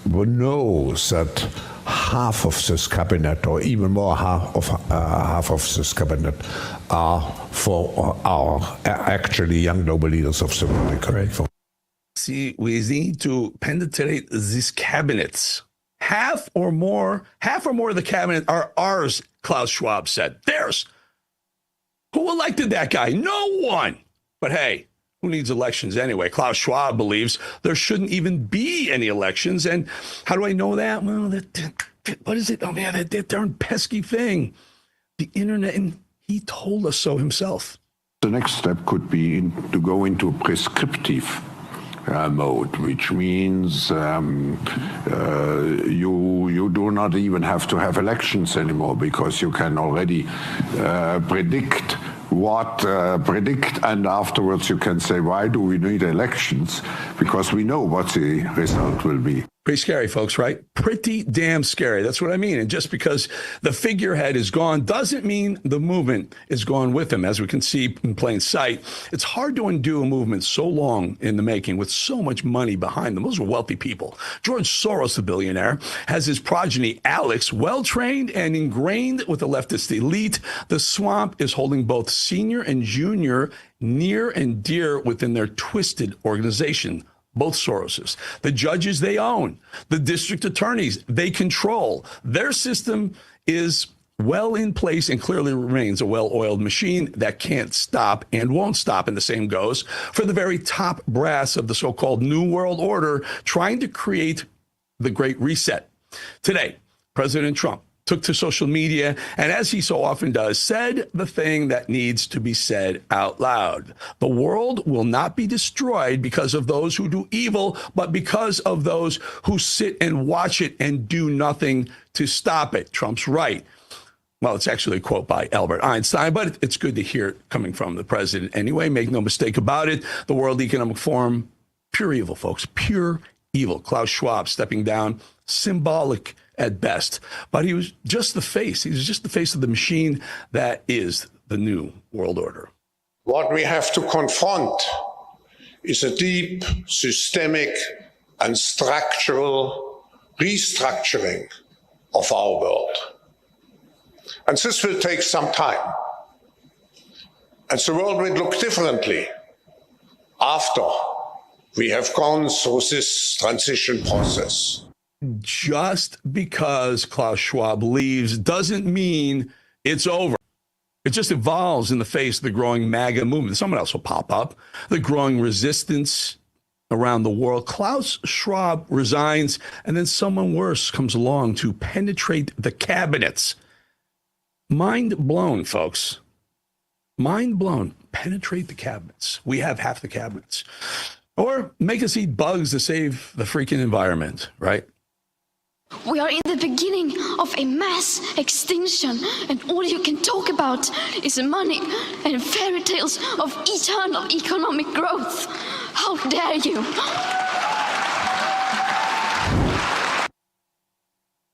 know that half of this cabinet, or even more, half of this cabinet, are actually young global leaders of the World Economic Forum. See, we need to penetrate these cabinets. Half or more of the cabinet are ours, Klaus Schwab said. Theirs. Who elected that guy? No one. But hey, who needs elections anyway? Klaus Schwab believes there shouldn't even be any elections. And how do I know that? Well, what is it? Oh, man, that darn pesky thing. The internet, and he told us so himself. The next step could be to go into prescriptive mode, which means you do not even have to have elections anymore, because you can already predict, and afterwards you can say, why do we need elections? Because we know what the result will be. Pretty scary, folks, right? Pretty damn scary. That's what I mean. And just because the figurehead is gone doesn't mean the movement is gone with him. As we can see in plain sight, it's hard to undo a movement so long in the making with so much money behind them. Those are wealthy people. George Soros, the billionaire, has his progeny, Alex, well-trained and ingrained with the leftist elite. The swamp is holding both senior and junior near and dear within their twisted organization. Both Soroses, the judges they own, the district attorneys they control. Their system is well in place and clearly remains a well-oiled machine that can't stop and won't stop. And the same goes for the very top brass of the so-called New World Order trying to create the Great Reset. Today, President Trump took to social media and, as he so often does, said the thing that needs to be said out loud. The world will not be destroyed because of those who do evil, but because of those who sit and watch it and do nothing to stop it. Trump's right. Well, it's actually a quote by Albert Einstein, but it's good to hear it coming from the president anyway. Make no mistake about it. The World Economic Forum, pure evil, folks, pure evil. Klaus Schwab stepping down, symbolic at best, but he was just the face. He was just the face of the machine that is the New World Order. What we have to confront is a deep, systemic, and structural restructuring of our world. And this will take some time. And the world will look differently after we have gone through this transition process. Just because Klaus Schwab leaves doesn't mean it's over. It just evolves in the face of the growing MAGA movement. Someone else will pop up. The growing resistance around the world. Klaus Schwab resigns, and then someone worse comes along to penetrate the cabinets. Mind blown, folks. Mind blown. Penetrate the cabinets. We have half the cabinets. Or make us eat bugs to save the freaking environment, right? We are in the beginning of a mass extinction, and all you can talk about is money and fairy tales of eternal economic growth. How dare you?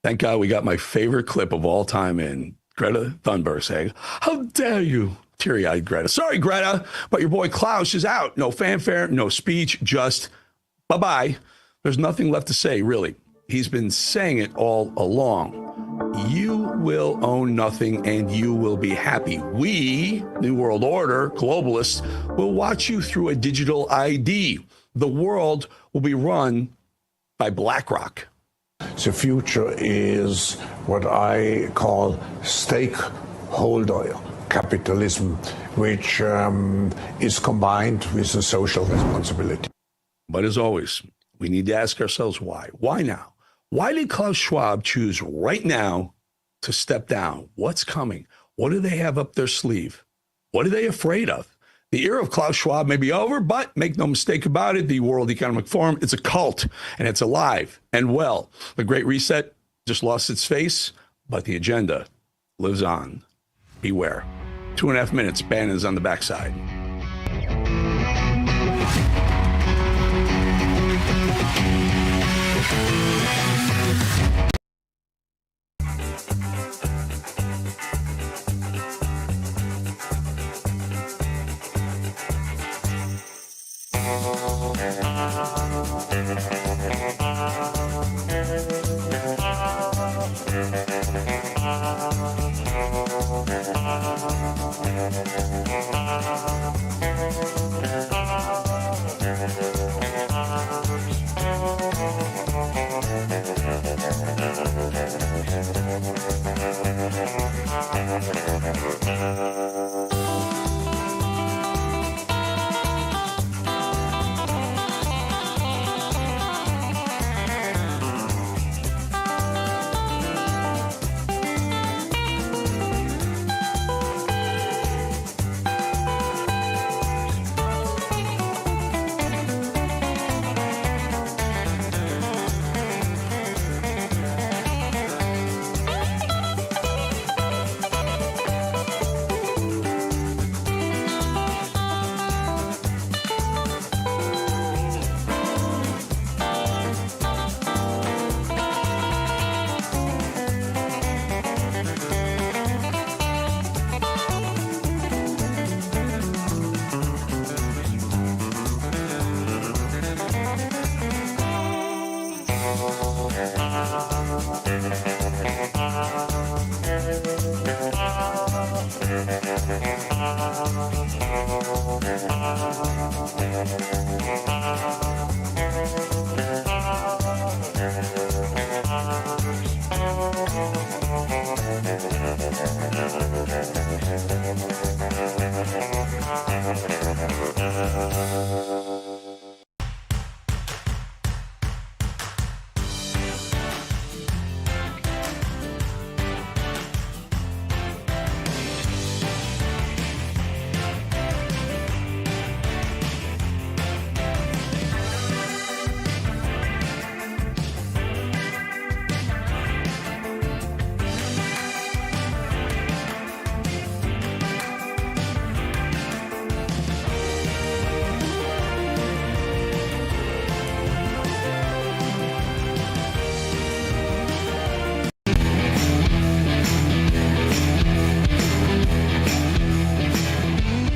Thank God we got my favorite clip of all time in Greta Thunberg saying, "How dare you?" Teary-eyed Greta. Sorry, Greta, but your boy Klaus is out. No fanfare, no speech, just bye-bye. There's nothing left to say, really. He's been saying it all along. You will own nothing and you will be happy. We, New World Order, globalists, will watch you through a digital ID. The world will be run by BlackRock. The future is what I call stakeholder capitalism, which is combined with a social responsibility. But as always, we need to ask ourselves why. Why now? Why did Klaus Schwab choose right now to step down? What's coming? What do they have up their sleeve? What are they afraid of? The era of Klaus Schwab may be over, but make no mistake about it, the World Economic Forum, it's a cult, and it's alive and well. The Great Reset just lost its face, but the agenda lives on. Beware. 2.5 minutes, Bannon's on the backside.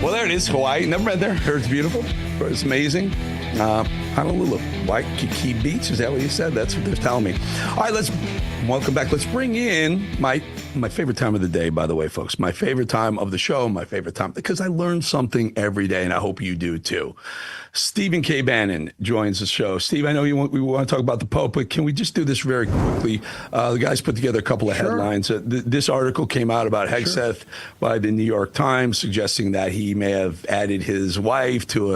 Well, there it is, Hawaii. Never been there. Heard it's beautiful. It's amazing. Honolulu, Waikiki Beach. Is that what you said? That's what they're telling me. All right, welcome back. Let's bring in my favorite time of the day, by the way, folks. My favorite time of the show, my favorite time, because I learn something every day, and I hope you do too. Stephen K. Bannon joins the show. Steve, I know we want to talk about the Pope, but can we just do this very quickly? The guys put together a couple of headlines. This article came out about Hegseth by the New York Times, suggesting that he may have added his wife to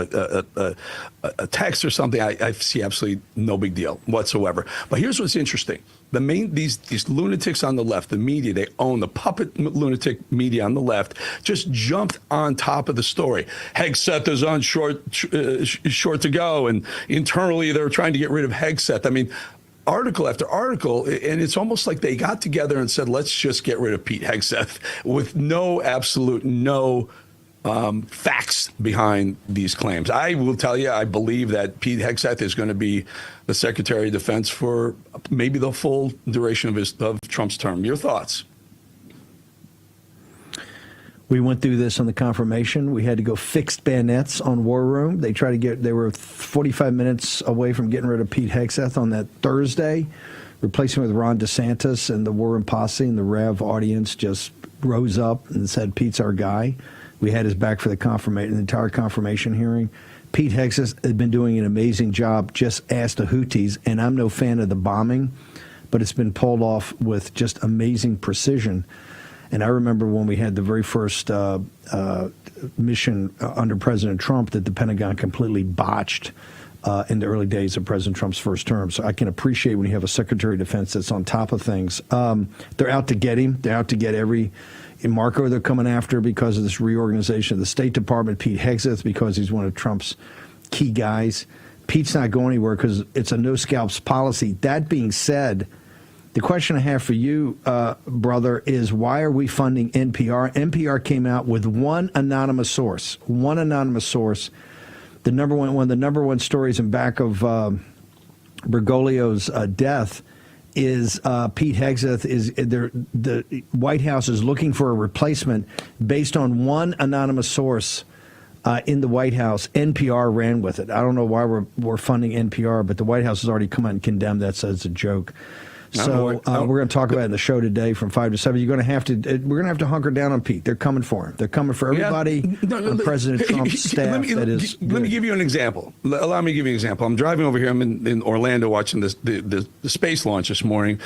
a text or something. something I see absolutely no big deal whatsoever. But here's what's interesting. These lunatics on the left, the media, they own the puppet lunatic media on the left, just jumped on top of the story. Hegseth is on short to go, and internally they're trying to get rid of Hegseth. I mean, article after article, and it's almost like they got together and said, let's just get rid of Pete Hegseth with no facts behind these claims. I will tell you, I believe that Pete Hegseth is going to be the Secretary of Defense for maybe the full duration of Trump's term. Your thoughts? We went through this on the confirmation. We had to go fixed bayonets on War Room. They were 45 minutes away from getting rid of Pete Hegseth on that Thursday, replacing him with Ron DeSantis, and the War Room posse and the Rev audience just rose up and said, Pete's our guy. We had his back for the entire confirmation hearing. Pete Hegseth has been doing an amazing job. Just ask the Houthis, and I'm no fan of the bombing, but it's been pulled off with just amazing precision. And I remember when we had the very first mission under President Trump that the Pentagon completely botched in the early days of President Trump's first term. So I can appreciate when you have a Secretary of Defense that's on top of things. They're out to get him. They're out to get every Marco they're coming after because of this reorganization of the State Department. Pete Hegseth because he's one of Trump's key guys. Pete's not going anywhere because it's a no-scalps policy. That being said, the question I have for you, brother, is why are we funding NPR? NPR came out with one anonymous source. One anonymous source. One of the number one stories in back of Bergoglio's death is Pete Hegseth. The White House is looking for a replacement based on one anonymous source in the White House. NPR ran with it. I don't know why we're funding NPR, but the White House has already come out and condemned that, says it's a joke. So we're going to talk about it in the show today from 5 to 7. We're going to have to hunker down on Pete. They're coming for him. They're coming for everybody on President Trump's staff. Let me give you an example. Allow me to give you an example. I'm driving over here. I'm in Orlando watching the space launch this morning,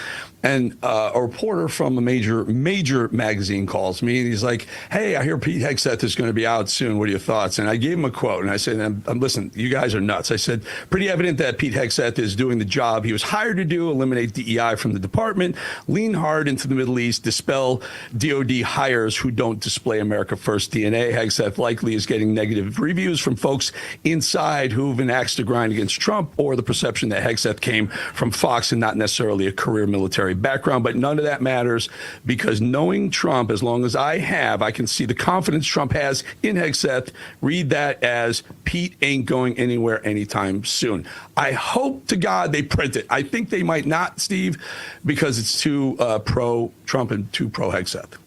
and a reporter from a major magazine calls me, and he's like, "Hey, I hear Pete Hegseth is going to be out soon. What are your thoughts?" And I gave him a quote, and I said, "Listen, you guys are nuts." I said, "Pretty evident that Pete Hegseth is doing the job he was hired to do: eliminate DEI from the department, lean hard into the Middle East, dispel DOD hires who don't display America First DNA. Hegseth likely is getting negative reviews from folks inside who've been axed to grind against Trump, or the perception that Hegseth came from Fox and not necessarily a career military background. But none of that matters, because knowing Trump, as long as I have, I can see the confidence Trump has in Hegseth. Read that as Pete ain't going anywhere anytime soon." I hope to God they print it. I think they might not, Steve, because it's too pro-Trump and too pro-Hegseth.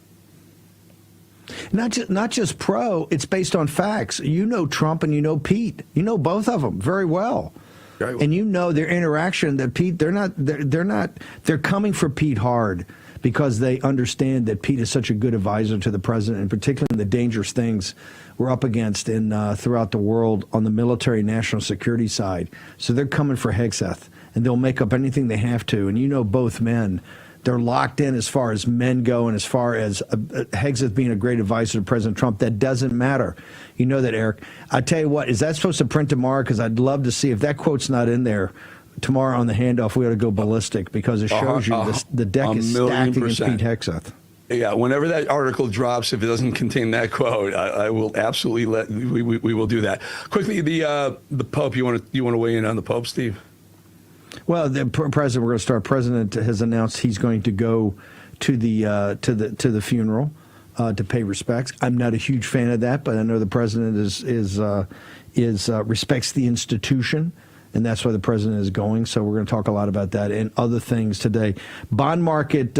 Not just pro, it's based on facts. You know Trump and you know Pete. You know both of them very well. And you know their interaction, that Pete, they're coming for Pete hard because they understand that Pete is such a good advisor to the president, and particularly the dangerous things we're up against throughout the world on the military national security side. So they're coming for Hegseth, and they'll make up anything they have to. And you know both men, they're locked in as far as men go, and as far as Hegseth being a great advisor to President Trump, that doesn't matter. You know that, Eric. I tell you what, is that supposed to print tomorrow? Because I'd love to see if that quote's not in there. Tomorrow on the handoff, we ought to go ballistic, because it shows you the deck is stacked against Pete Hegseth. Yeah, whenever that article drops, if it doesn't contain that quote, I will absolutely we will do that. Quickly, the Pope. You want to weigh in on the Pope, Steve? Well, the president. We're going to start. President has announced he's going to go to the funeral to pay respects. I'm not a huge fan of that, but I know the president respects the institution, and that's why the president is going. So we're going to talk a lot about that and other things today. Bond market's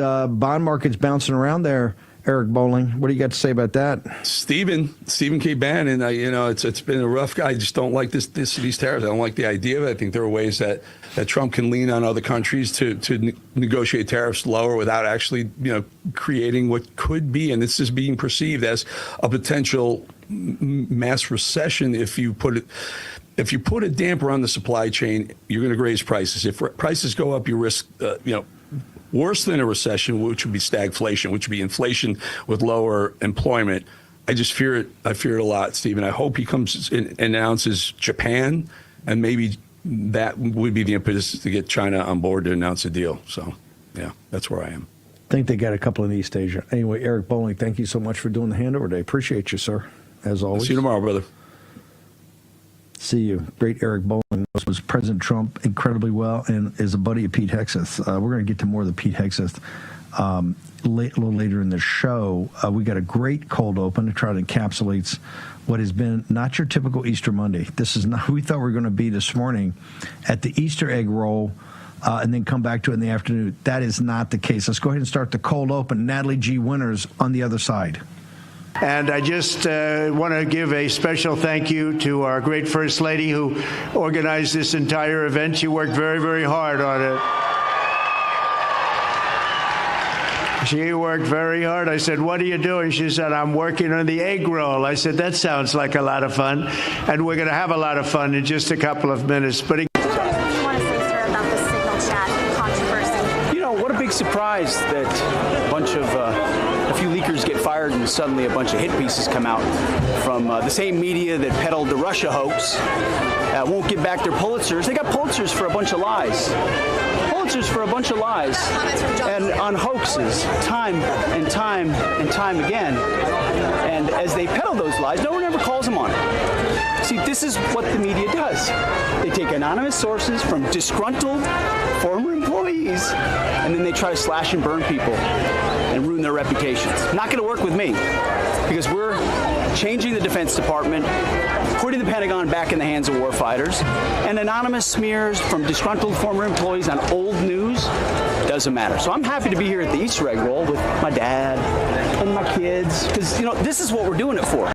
bouncing around there. Eric Bowling, what do you got to say about that? Stephen K. Bannon, it's been a rough guy. I just don't like these tariffs. I don't like the idea of it. I think there are ways that Trump can lean on other countries to negotiate tariffs lower without actually, creating what could be, and this is being perceived as a potential mass recession. If you put a damper on the supply chain, you're going to raise prices. If prices go up, you risk, worse than a recession, which would be stagflation, which would be inflation with lower employment. I just fear it. I fear it a lot, Stephen. I hope he comes and announces Japan and maybe that would be the impetus to get China on board to announce a deal. So, yeah, that's where I am. I think they got a couple in East Asia. Anyway, Eric Bolling, thank you so much for doing the handover today. Appreciate you, sir, as always. I'll see you tomorrow, brother. See you. Great Eric Bolling knows President Trump incredibly well and is a buddy of Pete Hegseth. We're going to get to more of the Pete Hegseth a little later in the show. We got a great cold open to try to encapsulate what has been not your typical Easter Monday. This is not, we thought we were going to be this morning at the Easter egg roll and then come back to it in the afternoon. That is not the case. Let's go ahead and start the cold open. Natalie G. Winters on the other side. And I just want to give a special thank you to our great First Lady who organized this entire event. She worked very, very hard on it. She worked very hard. I said, what are you doing? She said, I'm working on the egg roll. I said, that sounds like a lot of fun. And we're going to have a lot of fun in just a couple of minutes. But what a big surprise that a bunch of a few leakers get fired and suddenly a bunch of hit pieces come out from the same media that peddled the Russia hoax. Won't give back their Pulitzers. They got Pulitzers for a bunch of lies. Pulitzers for a bunch of lies and on hoaxes time and time and time again. And as they peddle those lies, no one ever calls them on it. See, this is what the media does. They take anonymous sources from disgruntled former employees, and then they try to slash and burn people and ruin their reputations. Not going to work with me, because we're changing the Defense Department, putting the Pentagon back in the hands of warfighters, and anonymous smears from disgruntled former employees on old news doesn't matter. So I'm happy to be here at the Easter egg roll with my dad and my kids, because, this is what we're doing it for.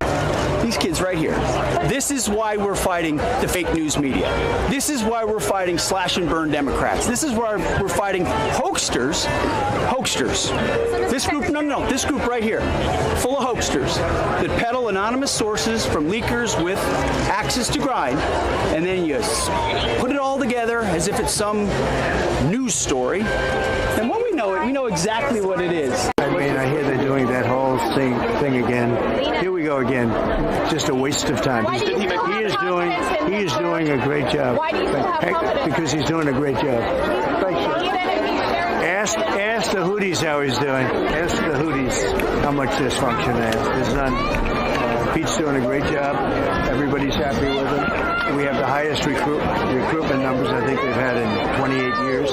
These kids right here. This is why we're fighting the fake news media. This is why we're fighting slash and burn Democrats. This is why we're fighting hoaxsters. This group, this group right here, full of hoaxsters that peddle anonymous sources from leakers with axes to grind, and then you put it all together as if it's some news story. And when we know it, we know exactly what it is. I mean, I hear they're doing that whole thing again. Here we go again. Just a waste of time. He is doing a great job. Why do you still have confidence? Because he's doing a great job. Ask the Houthis how he's doing. Ask the Houthis how much dysfunction they have. There's none. Pete's doing a great job. Everybody's happy with him. We have the highest recruitment numbers I think we've had in 28 years.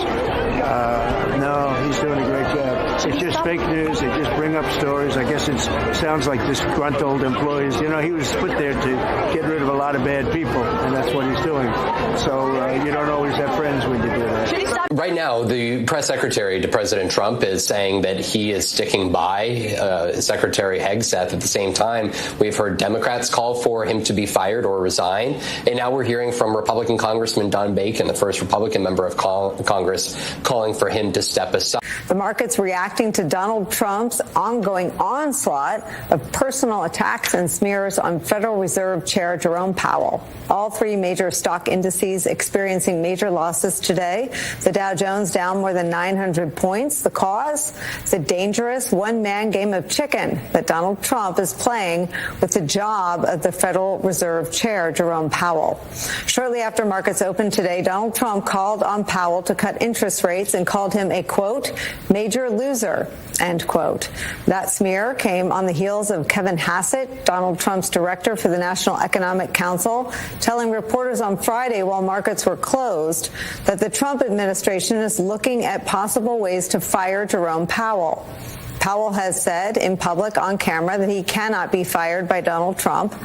No, he's doing a great job. It's just fake news. They just bring up stories. I guess it sounds like disgruntled employees. He was put there to get rid of a lot of bad people, and that's what he's doing. So you don't always have friends when you do that. Right now, the press secretary to President Trump is saying that he is sticking by Secretary Hegseth. At the same time, we've heard Democrats call for him to be fired or resign. And now we're hearing from Republican Congressman Don Bacon, the first Republican member of Congress, calling for him to step aside. The market's reacting to Donald Trump's ongoing onslaught of personal attacks and smears on Federal Reserve Chair Jerome Powell. All three major stock indices experiencing major losses today. The Dow Jones down more than 900 points. The cause? The dangerous one-man game of chicken that Donald Trump is playing with the job of the Federal Reserve Chair Jerome Powell. Shortly after markets opened today, Donald Trump called on Powell to cut interest rates and called him a, quote, major loser, end quote. That smear came on the heels of Kevin Hassett, Donald Trump's director for the National Economic Council, telling reporters on Friday while markets were closed that the Trump administration is looking at possible ways to fire Jerome Powell. Powell has said in public on camera that he cannot be fired by Donald Trump.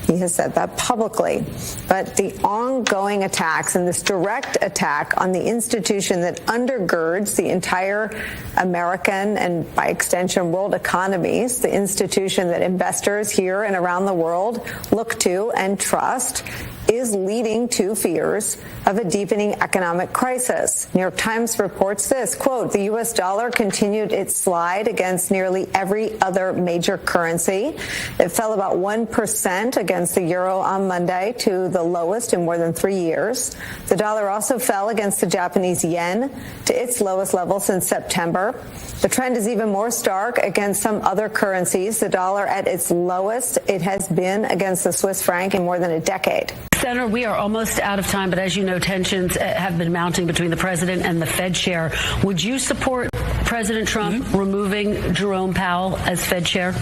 He has said that publicly. But the ongoing attacks and this direct attack on the institution that undergirds the entire American and, by extension, world economies, the institution that investors here and around the world look to and trust, is leading to fears of a deepening economic crisis. New York Times reports this, quote, the U.S. dollar continued its slide against nearly every other major currency. It fell about 1% against the euro on Monday to the lowest in more than 3 years. The dollar also fell against the Japanese yen to its lowest level since September. The trend is even more stark against some other currencies. The dollar at its lowest it has been against the Swiss franc in more than a decade. Senator, we are almost out of time, but as you know, tensions have been mounting between the president and the Fed chair. Would you support President Trump removing Jerome Powell as Fed chair?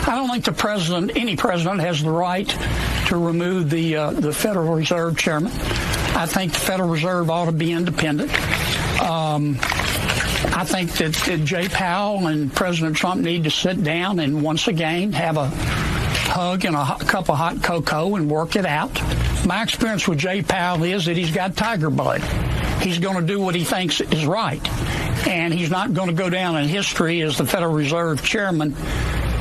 I don't think any president has the right to remove the Federal Reserve chairman. I think the Federal Reserve ought to be independent. I think that Jay Powell and President Trump need to sit down and once again have a hug and a cup of hot cocoa and work it out. My experience with Jay Powell is that he's got tiger blood. He's going to do what he thinks is right. And he's not going to go down in history as the Federal Reserve chairman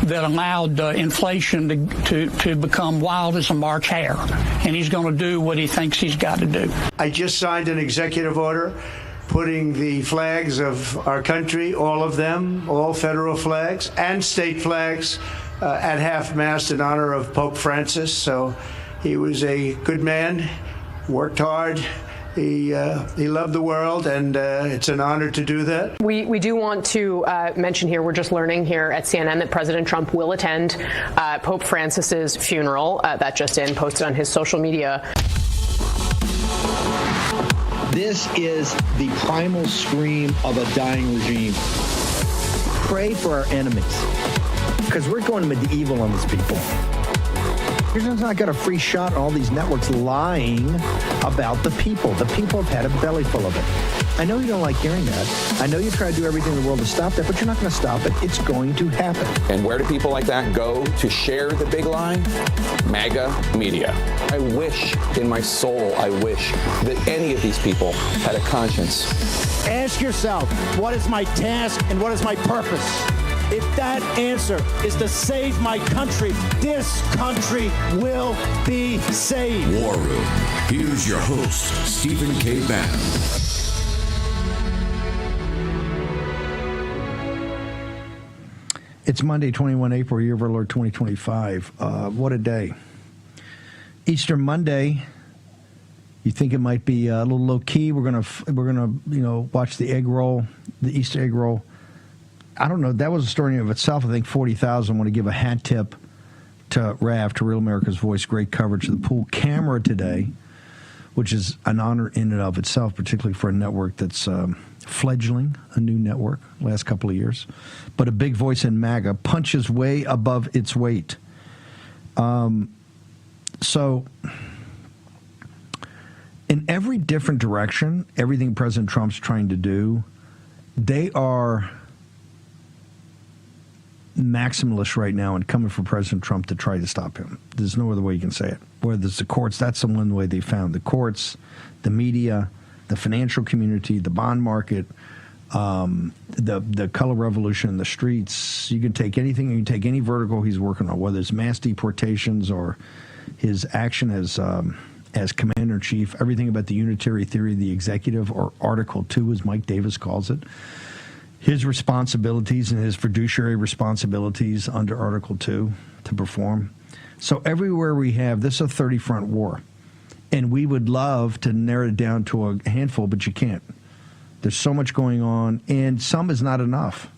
that allowed inflation to become wild as a March hare. And he's going to do what he thinks he's got to do. I just signed an executive order putting the flags of our country, all of them, all federal flags and state flags, at half-mast in honor of Pope Francis. So he was a good man, worked hard. He loved the world, and it's an honor to do that. We do want to mention here, we're just learning here at CNN that President Trump will attend Pope Francis's funeral. That just posted on his social media. This is the primal scream of a dying regime. Pray for our enemies, because we're going medieval on these people. You're not got a free shot on all these networks lying about the people. The people have had a belly full of it. I know you don't like hearing that. I know you try to do everything in the world to stop that, but you're not going to stop it. It's going to happen. And where do people like that go to share the big lie? MAGA media. I wish in my soul, I wish that any of these people had a conscience. Ask yourself, what is my task and what is my purpose? If that answer is to save my country, this country will be saved. War Room. Here's your host, Stephen K. Bannon. It's Monday, 21 April, year of our Lord 2025. What a day. Easter Monday. You think it might be a little low key? We're gonna watch the egg roll, the Easter egg roll. I don't know. That was a story in of itself. I think 40,000 want to give a hat tip to RAV, to Real America's Voice. Great coverage of the pool camera today, which is an honor in and of itself, particularly for a network that's fledgling, a new network, last couple of years. But a big voice in MAGA punches way above its weight. So in every different direction, everything President Trump's trying to do, they are maximalist right now and coming for President Trump to try to stop him. There's no other way you can say it. Whether it's the courts, that's the one way they found. The courts, the media, the financial community, the bond market, the color revolution in the streets. You can take anything, you can take any vertical he's working on, whether it's mass deportations or his action as commander-in-chief, everything about the unitary theory of the executive, or Article 2, as Mike Davis calls it. His responsibilities and his fiduciary responsibilities under Article 2 to perform. So everywhere we have, this is a 30-front war. And we would love to narrow it down to a handful, but you can't. There's so much going on, and some is not enough.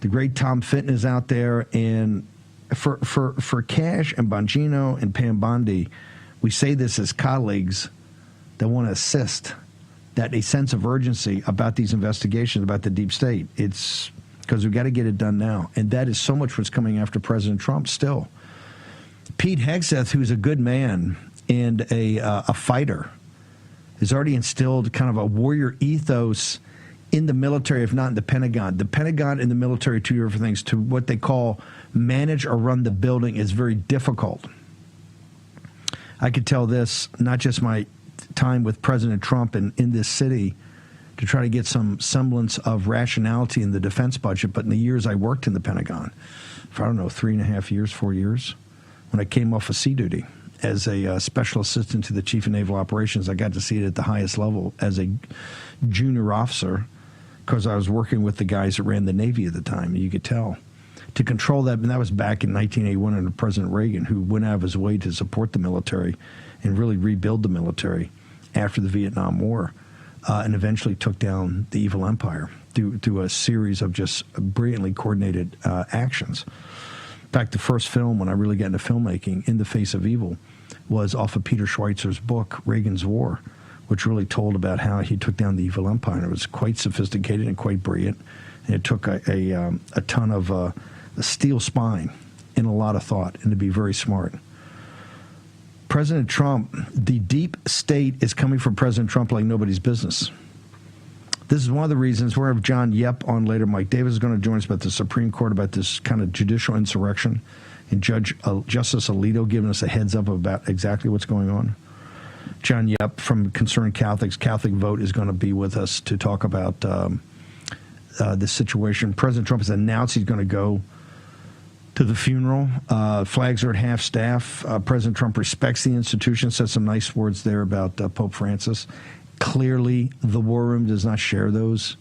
The great Tom Fitton is out there, and for Cash and Bongino and Pam Bondi, we say this as colleagues that want to assist, that a sense of urgency about these investigations, about the deep state. It's because we've got to get it done now. And that is so much what's coming after President Trump still. Pete Hegseth, who's a good man and a fighter, has already instilled kind of a warrior ethos in the military, if not in the Pentagon. The Pentagon and the military, two different things. To what they call manage or run the building is very difficult. I could tell this, not just my time with President Trump in this city to try to get some semblance of rationality in the defense budget, but in the years I worked in the Pentagon, for, I don't know, 3.5 years, 4 years, when I came off of sea duty as a special assistant to the Chief of Naval Operations, I got to see it at the highest level as a junior officer because I was working with the guys that ran the Navy at the time, and you could tell. To control that, and that was back in 1981 under President Reagan, who went out of his way to support the military and really rebuild the military after the Vietnam War, and eventually took down the evil empire through a series of just brilliantly coordinated actions. In fact, the first film when I really got into filmmaking, In the Face of Evil, was off of Peter Schweitzer's book, Reagan's War, which really told about how he took down the evil empire. And it was quite sophisticated and quite brilliant. And it took a ton of a steel spine and a lot of thought, and to be very smart. President Trump, the deep state is coming from President Trump like nobody's business. This is one of the reasons we're going to have John Yep on later. Mike Davis is going to join us about the Supreme Court, about this kind of judicial insurrection, and Justice Alito giving us a heads up about exactly what's going on. John Yep from Concerned Catholics, Catholic Vote, is going to be with us to talk about this situation. President Trump has announced he's going to go to the funeral. Flags are at half-staff. President Trump respects the institution, said some nice words there about Pope Francis. Clearly, the War Room does not share those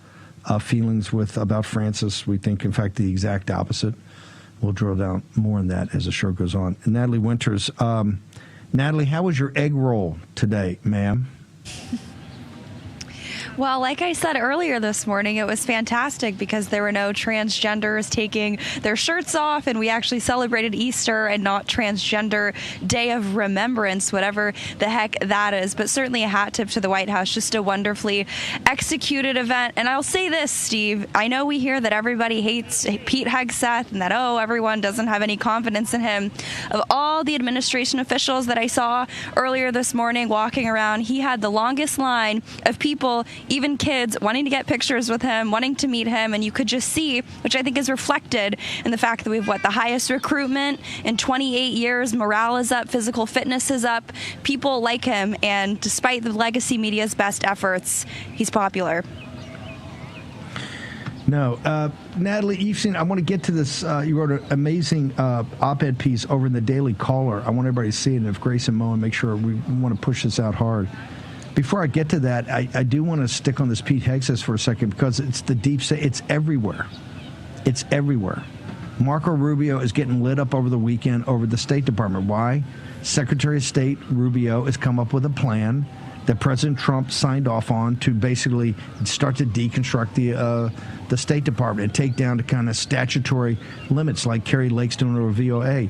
feelings about Francis. We think, in fact, the exact opposite. We'll drill down more on that as the show goes on. And Natalie Winters. Natalie, how was your egg roll today, ma'am? Well, like I said earlier this morning, it was fantastic because there were no transgenders taking their shirts off, and we actually celebrated Easter and not Transgender Day of Remembrance, whatever the heck that is. But certainly a hat tip to the White House. Just a wonderfully executed event. And I'll say this, Steve, I know we hear that everybody hates Pete Hegseth and that, everyone doesn't have any confidence in him. Of all the administration officials that I saw earlier this morning walking around, he had the longest line of people, even kids, wanting to get pictures with him, wanting to meet him, and you could just see, which I think is reflected in the fact that we have, the highest recruitment in 28 years, morale is up, physical fitness is up, people like him, and despite the legacy media's best efforts, he's popular. No. Natalie, you've seen, I want to get to this, you wrote an amazing op-ed piece over in the Daily Caller. I want everybody to see it, and if Grace and Mo, and make sure we want to push this out hard. Before I get to that, I do want to stick on this Pete Hegseth for a second, because it's the deep state. It's everywhere. It's everywhere. Marco Rubio is getting lit up over the weekend over the State Department. Why? Secretary of State Rubio has come up with a plan that President Trump signed off on to basically start to deconstruct the State Department and take down the kind of statutory limits like Carrie Lake's doing over VOA.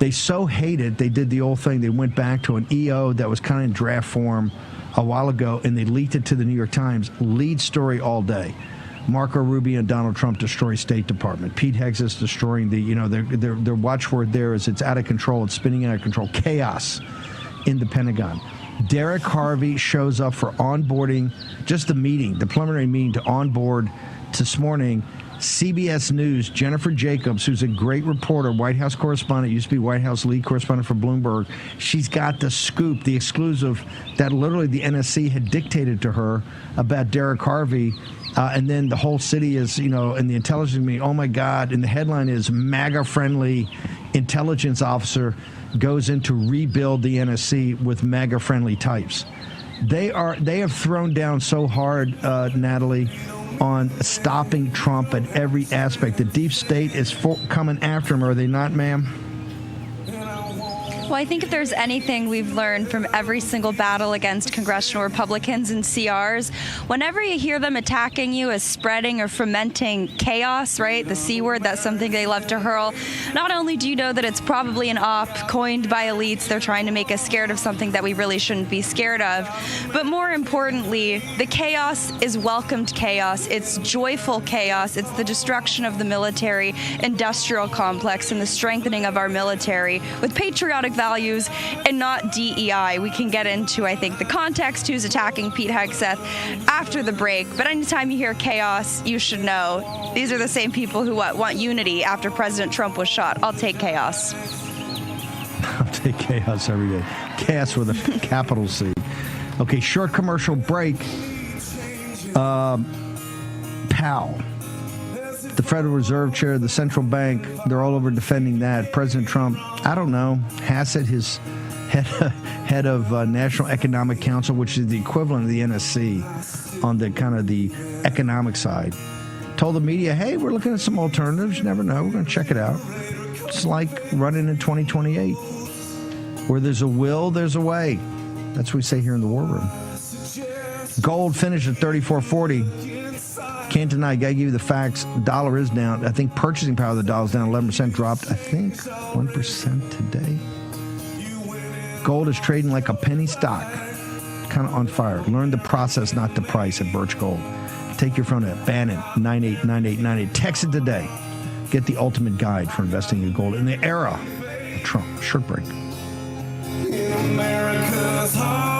They so hate it, they did the old thing. They went back to an EO that was kind of in draft form a while ago, and they leaked it to the New York Times. Lead story all day. Marco Rubio and Donald Trump destroy State Department. Pete Hegseth destroying their watchword there is it's out of control. It's spinning out of control. Chaos in the Pentagon. Derek Harvey shows up for onboarding, just the meeting, the preliminary meeting to onboard this morning. CBS News, Jennifer Jacobs, who's a great reporter, White House correspondent, used to be White House lead correspondent for Bloomberg. She's got the scoop, the exclusive that literally the NSC had dictated to her about Derek Harvey. And then the whole city is, in the intelligence community, oh my God. And the headline is MAGA-friendly intelligence officer goes in to rebuild the NSC with MAGA-friendly types. They have thrown down so hard, Natalie, on stopping Trump at every aspect. The deep state is coming after him, are they not, ma'am? Well, I think if there's anything we've learned from every single battle against congressional Republicans and CRs, whenever you hear them attacking you as spreading or fomenting chaos, right, the C word, that's something they love to hurl, not only do you know that it's probably an op coined by elites, they're trying to make us scared of something that we really shouldn't be scared of, but more importantly, the chaos is welcomed chaos. It's joyful chaos. It's the destruction of the military industrial complex and the strengthening of our military with patriotic values and not DEI. We can get into, I think, the context, who's attacking Pete Hegseth after the break. But anytime you hear chaos, you should know these are the same people who want unity after President Trump was shot. I'll take chaos. I'll take chaos every day. Chaos with a capital C. Okay, short commercial break. Powell, the Federal Reserve Chair, the central bank, they're all over defending that. President Trump, I don't know, Hassett, his head of National Economic Council, which is the equivalent of the NSC on the kind of the economic side, told the media, hey, we're looking at some alternatives. You never know. We're going to check it out. It's like running in 2028. Where there's a will, there's a way. That's what we say here in the War Room. Gold finished at $34.40. Can't deny. Got to give you the facts. Dollar is down. I think purchasing power of the dollar is down 11%. Dropped, I think, 1% today. Gold is trading like a penny stock. Kind of on fire. Learn the process, not the price at Birch Gold. Take your phone at Bannon 989898. Text it today. Get the ultimate guide for investing in gold in the era of Trump. Short break. In America's heart.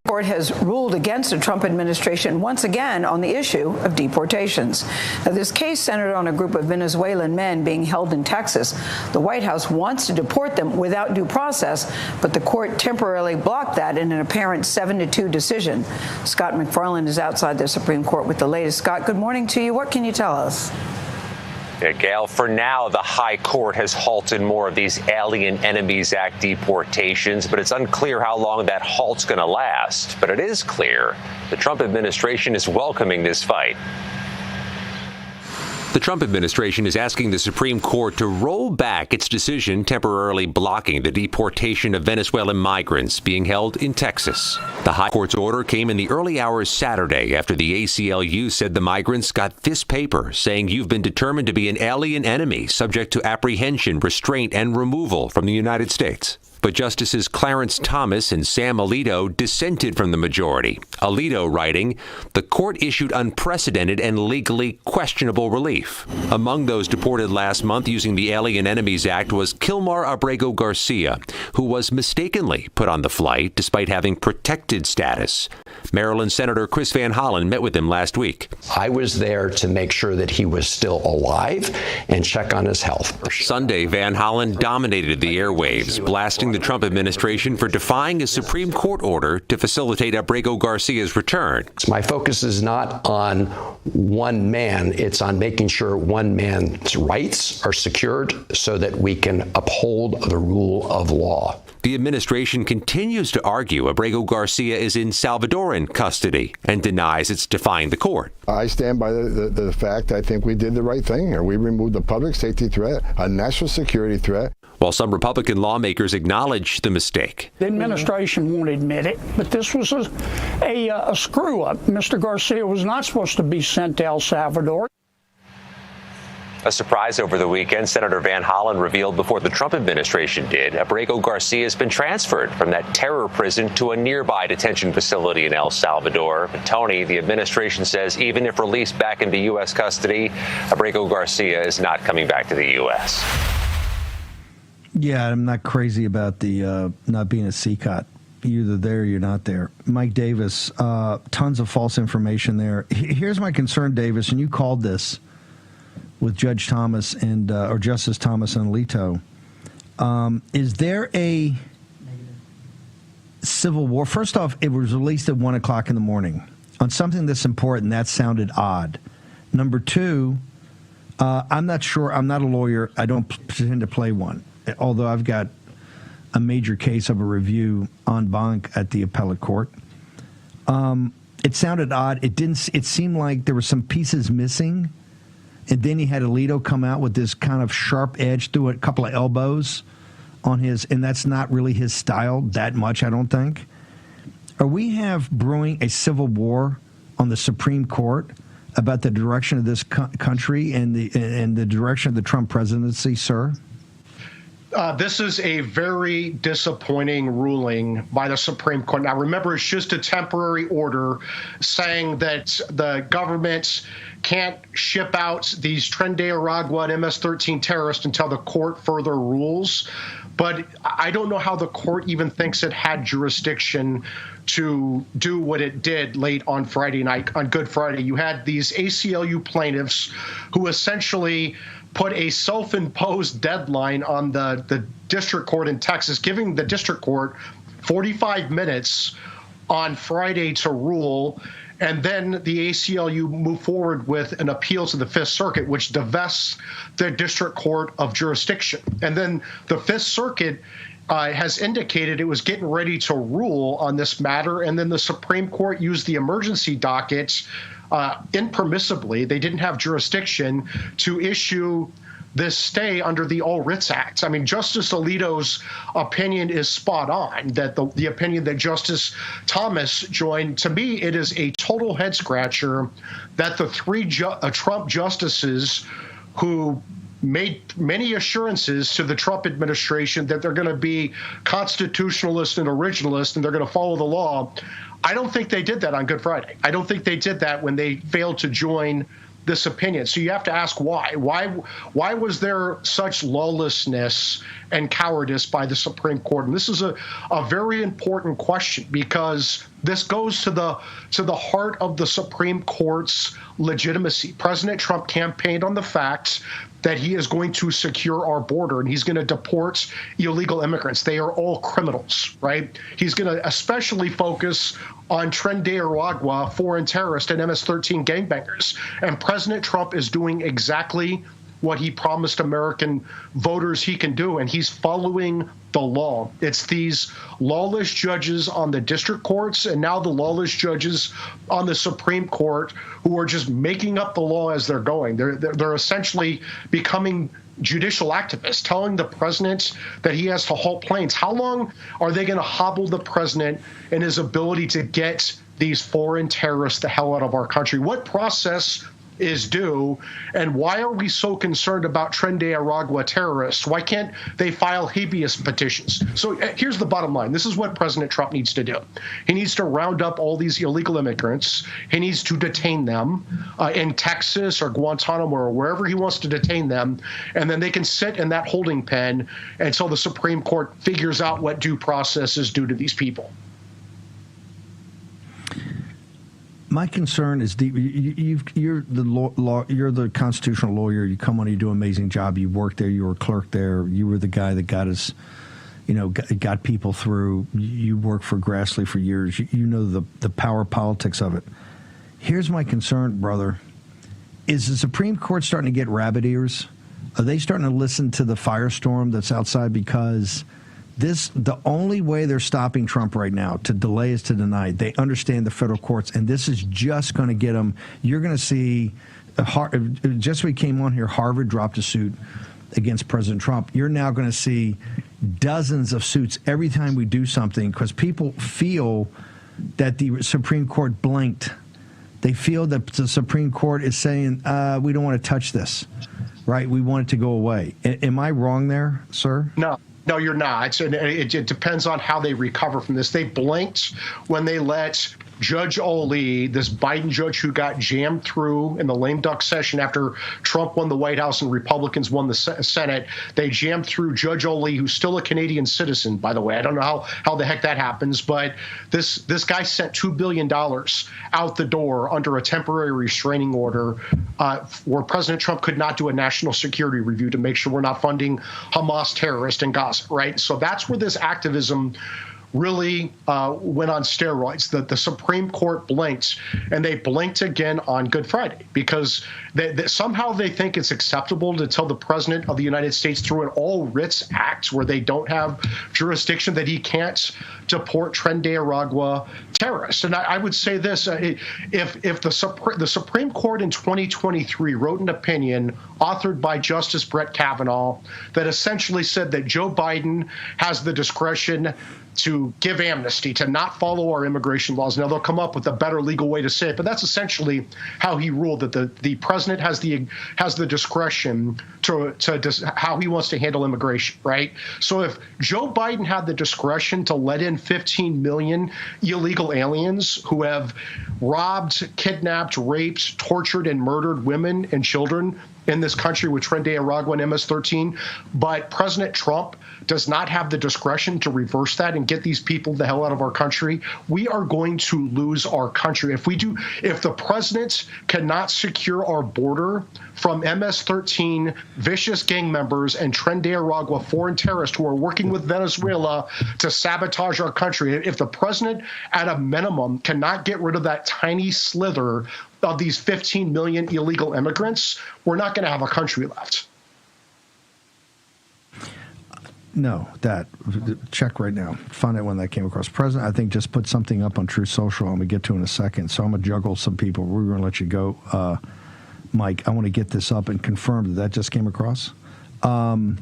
Court has ruled against the Trump administration once again on the issue of deportations. Now, this case centered on a group of Venezuelan men being held in Texas. The White House wants to deport them without due process, but the court temporarily blocked that in an apparent 7-2 decision. Scott McFarland is outside the Supreme Court with the latest. Scott, good morning to you. What can you tell us? Yeah, Gail, for now, the High Court has halted more of these Alien Enemies Act deportations, but it's unclear how long that halt's going to last. But it is clear the Trump administration is welcoming this fight. The Trump administration is asking the Supreme Court to roll back its decision temporarily blocking the deportation of Venezuelan migrants being held in Texas. The High Court's order came in the early hours Saturday after the ACLU said the migrants got this paper saying you've been determined to be an alien enemy subject to apprehension, restraint, and removal from the United States. But Justices Clarence Thomas and Sam Alito dissented from the majority. Alito writing, the court issued unprecedented and legally questionable relief. Among those deported last month using the Alien Enemies Act was Kilmar Abrego Garcia, who was mistakenly put on the flight despite having protected status. Maryland Senator Chris Van Hollen met with him last week. I was there to make sure that he was still alive and check on his health. Sunday, Van Hollen dominated the airwaves, blasting the Trump administration for defying a Supreme Court order to facilitate Abrego Garcia's return. My focus is not on one man. It's on making sure one man's rights are secured so that we can uphold the rule of law. The administration continues to argue Abrego Garcia is in Salvadoran custody and denies it's defying the court. I stand by the fact I think we did the right thing here. We removed a public safety threat, a national security threat. While some Republican lawmakers acknowledge the mistake. The administration won't admit it, but this was a screw-up. Mr. Garcia was not supposed to be sent to El Salvador. A surprise over the weekend, Senator Van Hollen revealed before the Trump administration did, Abrego Garcia has been transferred from that terror prison to a nearby detention facility in El Salvador. But Tony, the administration says even if released back into U.S. custody, Abrego Garcia is not coming back to the U.S. Yeah, I'm not crazy about the not being a CCOT. You're either there or you're not there. Mike Davis, tons of false information there. Here's my concern, Davis, and you called this with Judge Thomas and or Justice Thomas and Alito. Is there a civil war? First off, it was released at 1 o'clock in the morning on something that's important. That sounded odd. Number two, I'm not sure. I'm not a lawyer. I don't pretend to play one, although I've got a major case of a review en banc at the appellate court. It sounded odd. It didn't. It seemed like there were some pieces missing. And then he had Alito come out with this kind of sharp edge through a couple of elbows on his, and that's not really his style that much, I don't think. Are we brewing a civil war on the Supreme Court about the direction of this country and the direction of the Trump presidency, sir? This is a very disappointing ruling by the Supreme Court. Now, remember, it's just a temporary order saying that the government can't ship out these Tren de Aragua and MS-13 terrorists until the court further rules. But I don't know how the court even thinks it had jurisdiction to do what it did late on Friday night, on Good Friday. You had these ACLU plaintiffs who essentially put a self-imposed deadline on the district court in Texas, giving the district court 45 minutes on Friday to rule. And then the ACLU moved forward with an appeal to the Fifth Circuit, which divests the district court of jurisdiction. And then the Fifth Circuit has indicated it was getting ready to rule on this matter. And then the Supreme Court used the emergency docket impermissibly. They didn't have jurisdiction to issue this stay under the All Writs Act. I mean, Justice Alito's opinion is spot on, that the opinion that Justice Thomas joined, to me, it is a total head scratcher that the three Trump justices who made many assurances to the Trump administration that they're going to be constitutionalist and originalist and they're going to follow the law. I don't think they did that on Good Friday. I don't think they did that when they failed to join this opinion. So you have to ask why. Why was there such lawlessness and cowardice by the Supreme Court? And this is a very important question, because this goes to the heart of the Supreme Court's legitimacy. President Trump campaigned on the fact that he is going to secure our border and he's going to deport illegal immigrants. They are all criminals, right? He's going to especially focus on Tren de Aragua, foreign terrorists, and MS-13 gangbangers. And President Trump is doing exactly what he promised American voters he can do, and he's following the law. It's these lawless judges on the district courts and now the lawless judges on the Supreme Court who are just making up the law as they're going. They're essentially becoming judicial activists, telling the president that he has to halt planes. How long are they going to hobble the president in his ability to get these foreign terrorists the hell out of our country? What process is due, and why are we so concerned about Tren de Aragua terrorists? Why can't they file habeas petitions? So here's the bottom line. This is what President Trump needs to do. He needs to round up all these illegal immigrants. He needs to detain them in Texas or Guantanamo or wherever he wants to detain them, and then they can sit in that holding pen until the Supreme Court figures out what due process is due to these people. My concern is you're the constitutional lawyer. You come on, you do an amazing job. You worked there. You were a clerk there. You were the guy that got us got people through. You worked for Grassley for years. You know the power politics of it. Here's my concern, brother. Is the Supreme Court starting to get rabbit ears? Are they starting to listen to the firestorm that's outside? Because the only way they're stopping Trump right now, to delay is to deny. They understand the federal courts, and this is just going to get them. You're going to see, just when we came on here, Harvard dropped a suit against President Trump. You're now going to see dozens of suits every time we do something, because people feel that the Supreme Court blinked. They feel that the Supreme Court is saying, we don't want to touch this, right? We want it to go away. Am I wrong there, sir? No, you're not. It depends on how they recover from this. They blinked when they let Judge Oli, this Biden judge who got jammed through in the lame duck session after Trump won the White House and Republicans won the Senate. They jammed through Judge Oli, who's still a Canadian citizen, by the way. I don't know how the heck that happens, but this guy sent $2 billion out the door under a temporary restraining order where President Trump could not do a national security review to make sure we're not funding Hamas terrorists in Gaza, right? So that's where this activism really went on steroids. The Supreme Court blinked, and they blinked again on Good Friday because somehow they think it's acceptable to tell the President of the United States through an all writs act where they don't have jurisdiction that he can't deport Tren de Aragua terrorists. And I would say this, if the Supreme Court in 2023 wrote an opinion authored by Justice Brett Kavanaugh that essentially said that Joe Biden has the discretion to give amnesty, to not follow our immigration laws. Now, they'll come up with a better legal way to say it, but that's essentially how he ruled, that the president has the discretion to how he wants to handle immigration, right? So if Joe Biden had the discretion to let in 15 million illegal aliens who have robbed, kidnapped, raped, tortured, and murdered women and children in this country with Tren de Aragua and MS-13, but President Trump does not have the discretion to reverse that and get these people the hell out of our country, we are going to lose our country. If the president cannot secure our border from MS-13 vicious gang members and Tren de Aragua foreign terrorists who are working with Venezuela to sabotage our country, if the president at a minimum cannot get rid of that tiny slither of these 15 million illegal immigrants, we're not going to have a country left. No, check right now. Find out when that came across. President, I think, just put something up on True Social. I'm going to get to in a second. So I'm going to juggle some people. We're going to let you go. Mike, I want to get this up and confirm that just came across. Mike,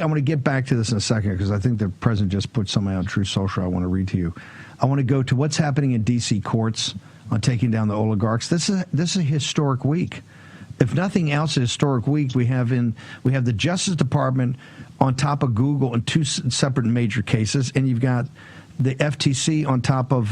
I want to get back to this in a second because I think the president just put something on True Social I want to read to you. I want to go to what's happening in D.C. courts on taking down the oligarchs. This is a historic week. If nothing else, a historic week. We have the Justice Department on top of Google in two separate major cases, and you've got the FTC on top of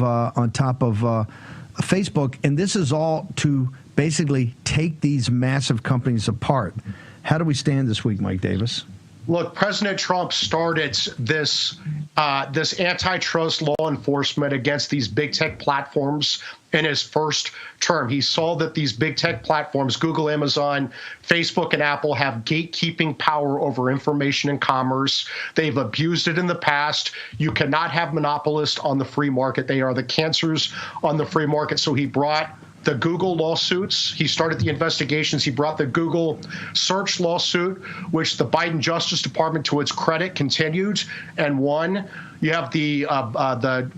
Facebook, and this is all to basically take these massive companies apart. How do we stand this week, Mike Davis? Look, President Trump started this antitrust law enforcement against these big tech platforms in his first term. He saw that these big tech platforms, Google, Amazon, Facebook, and Apple, have gatekeeping power over information and commerce. They've abused it in the past. You cannot have monopolists on the free market. They are the cancers on the free market. So he brought the Google lawsuits. He started the investigations. He brought the Google search lawsuit, which the Biden Justice Department, to its credit, continued and won. You have the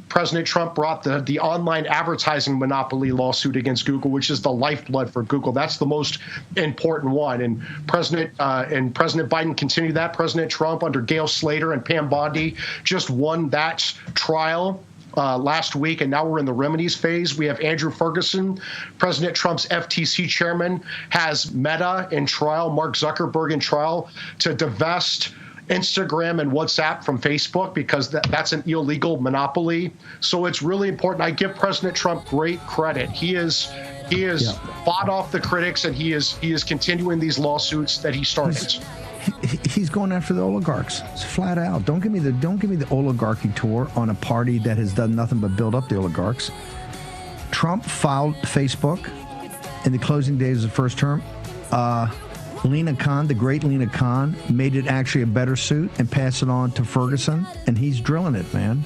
President Trump brought the online advertising monopoly lawsuit against Google, which is the lifeblood for Google. That's the most important one. And President Biden continued that. President Trump, under Gail Slater and Pam Bondi, just won that trial last week, and now we're in the remedies phase. We have Andrew Ferguson, President Trump's FTC chairman, has Meta in trial, Mark Zuckerberg in trial to divest Instagram and WhatsApp from Facebook because that's an illegal monopoly. So it's really important. I give President Trump great credit. He is fought off the critics, and he is continuing these lawsuits that he started. He's going after the oligarchs. It's flat out. Don't give me the oligarchy tour on a party that has done nothing but build up the oligarchs. Trump filed Facebook in the closing days of the first term Lena Khan, the great Lena Khan, made it actually a better suit and passed it on to Ferguson, and he's drilling it, man.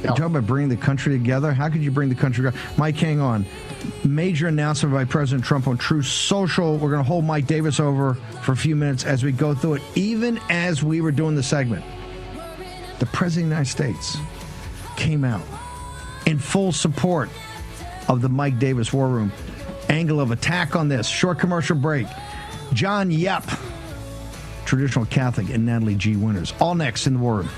You talk about bringing the country together. How could you bring the country together? Mike, hang on. Major announcement by President Trump on Truth Social. We're going to hold Mike Davis over for a few minutes as we go through it. Even as we were doing the segment, the President of the United States came out in full support of the Mike Davis War Room angle of attack on this. Short commercial break. John Yep, traditional Catholic, and Natalie G. Winters. All next in the War Room.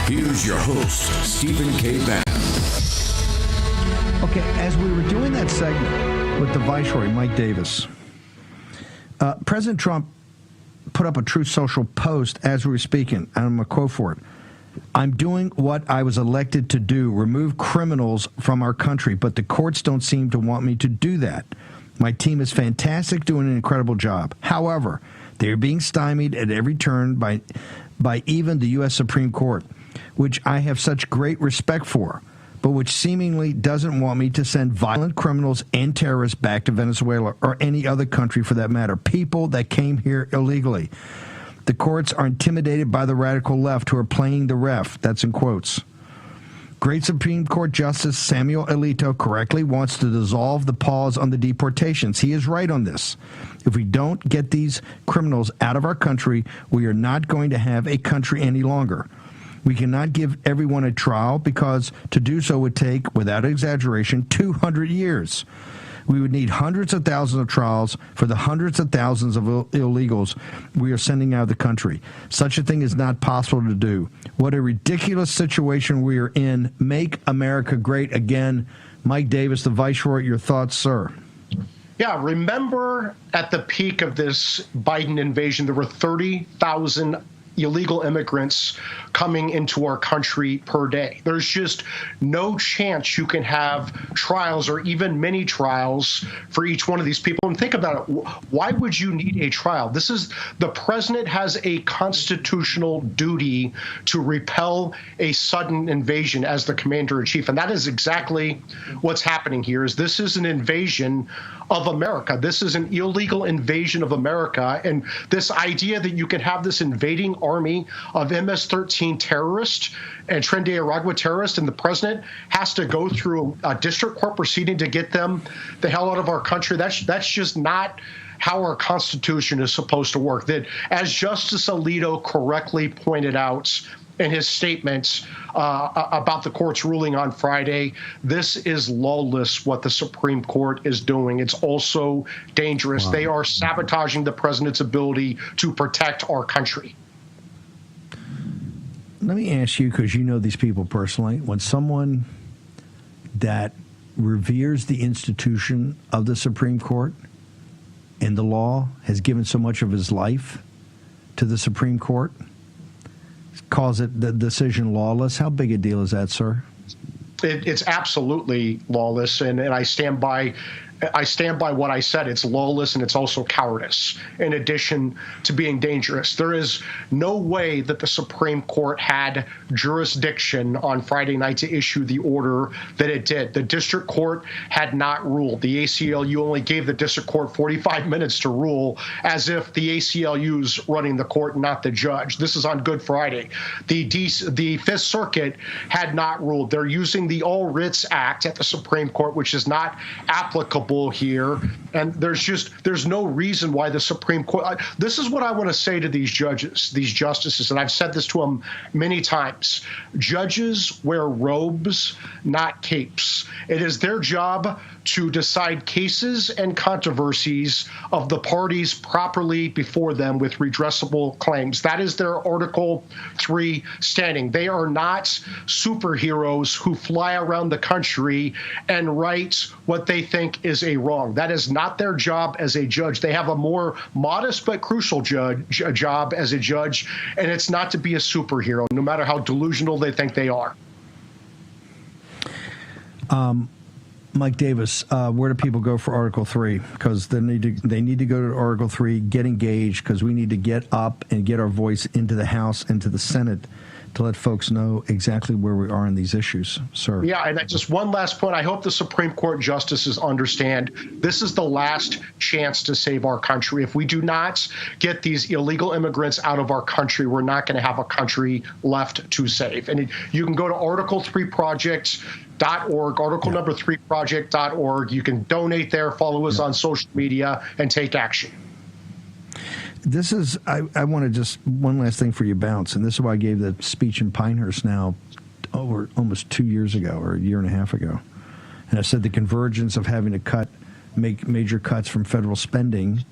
Here's your host, Stephen K. Bannon. Okay, as we were doing that segment with the Viceroy, Mike Davis, President Trump put up a Truth Social post as we were speaking, and I'm going to quote for it. "I'm doing what I was elected to do, remove criminals from our country, but the courts don't seem to want me to do that. My team is fantastic, doing an incredible job. However, they are being stymied at every turn by even the U.S. Supreme Court, which I have such great respect for, but which seemingly doesn't want me to send violent criminals and terrorists back to Venezuela or any other country for that matter, people that came here illegally. The courts are intimidated by the radical left who are playing the ref." That's in quotes. Great Supreme Court Justice Samuel Alito correctly wants to dissolve the pause on the deportations. He is right on this. If we don't get these criminals out of our country, we are not going to have a country any longer. We cannot give everyone a trial because to do so would take, without exaggeration, 200 years. We would need hundreds of thousands of trials for the hundreds of thousands of illegals we are sending out of the country. Such a thing is not possible to do. What a ridiculous situation we are in. Make America great again. Mike Davis, the Viceroy, your thoughts, sir? Yeah, remember at the peak of this Biden invasion, there were 30,000 illegal immigrants coming into our country per day. There's just no chance you can have trials or even mini trials for each one of these people. And think about it. Why would you need a trial? The president has a constitutional duty to repel a sudden invasion as the commander in chief. And that is exactly what's happening here. This is an invasion of America. This is an illegal invasion of America. And this idea that you can have this invading army of MS-13 terrorists and Tren de Aragua terrorists, and the president has to go through a district court proceeding to get them the hell out of our country. That's just not how our Constitution is supposed to work. That, as Justice Alito correctly pointed out in his statements about the court's ruling on Friday, this is lawless what the Supreme Court is doing. It's also dangerous. Wow. They are sabotaging the president's ability to protect our country. Let me ask you, because you know these people personally, when someone that reveres the institution of the Supreme Court and the law has given so much of his life to the Supreme Court, calls it the decision lawless, how big a deal is that, sir? It's absolutely lawless, and I stand by what I said. It's lawless, and it's also cowardice, in addition to being dangerous. There is no way that the Supreme Court had jurisdiction on Friday night to issue the order that it did. The district court had not ruled. The ACLU only gave the district court 45 minutes to rule, as if the ACLU's running the court, not the judge. This is on Good Friday. The Fifth Circuit had not ruled. They're using the All Writs Act at the Supreme Court, which is not applicable here, and there's no reason why the Supreme Court. This is what I want to say to these judges, these justices, and I've said this to them many times. Judges wear robes, not capes. It is their job to decide cases and controversies of the parties properly before them with redressable claims. That is their Article 3 standing. They are not superheroes who fly around the country and write what they think is a wrong. That is not their job as a judge. They have a more modest but crucial job as a judge, and it's not to be a superhero, no matter how delusional they think they are. Mike Davis, where do people go for Article 3? Because they need to go to Article 3, get engaged, because we need to get up and get our voice into the House and to the Senate to let folks know exactly where we are in these issues, sir. Yeah, and just one last point. I hope the Supreme Court justices understand this is the last chance to save our country. If we do not get these illegal immigrants out of our country, we're not going to have a country left to save. And you can go to Article3Project.org, article number 3project.org. You can donate there, follow us on social media, and take action. This is, I want to just, one last thing for you, Bounce, and this is why I gave the speech in Pinehurst now over almost 2 years ago or a year and a half ago. And I said the convergence of having to make major cuts from federal spending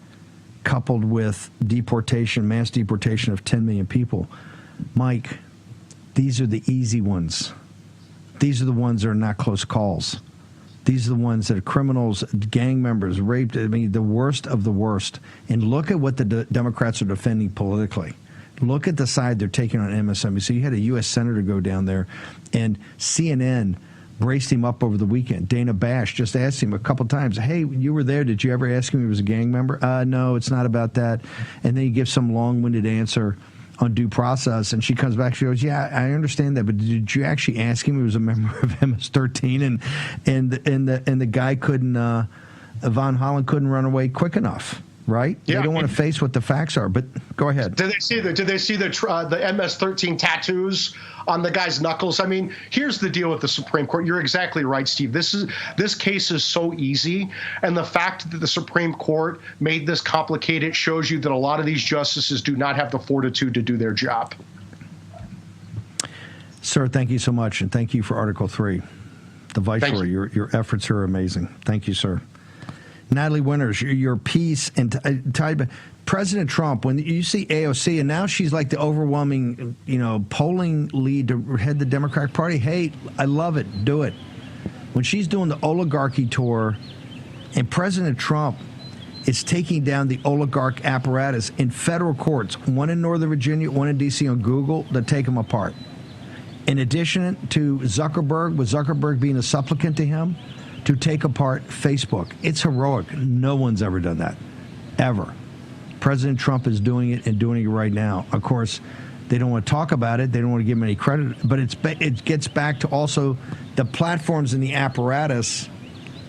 coupled with deportation, mass deportation of 10 million people. Mike, these are the easy ones. These are the ones that are not close calls. These are the ones that are criminals, gang members, raped. I mean, the worst of the worst. And look at what the Democrats are defending politically. Look at the side they're taking on MSNBC. You had a U.S. senator go down there, and CNN braced him up over the weekend. Dana Bash just asked him a couple times, hey, you were there. Did you ever ask him if he was a gang member? No, it's not about that. And then he gives some long-winded answer on due process, and she comes back, she goes, yeah, I understand that, but did you actually ask him if he was a member of MS-13? And the guy couldn't, Von Hollen couldn't run away quick enough, right? Yeah. They don't want to face what the facts are, but go ahead. Did they see the MS-13 tattoos on the guy's knuckles? I mean, here's the deal with the Supreme Court. You're exactly right, Steve. This case is so easy, and the fact that the Supreme Court made this complicated shows you that a lot of these justices do not have the fortitude to do their job. Sir, thank you so much, and thank you for Article 3. The Viceroy, your efforts are amazing. Thank you, sir. Natalie Winters, your piece and President Trump, when you see AOC, and now she's like the overwhelming, polling lead to head the Democratic Party. Hey, I love it. Do it. when she's doing the oligarchy tour, and President Trump is taking down the oligarch apparatus in federal courts, one in Northern Virginia, one in D.C. on Google, to take them apart. In addition to Zuckerberg, with Zuckerberg being a supplicant to him, to take apart Facebook. It's heroic. No one's ever done that, ever. President Trump is doing it and doing it right now. Of course, they don't want to talk about it. They don't want to give him any credit. But it gets back to also the platforms and the apparatus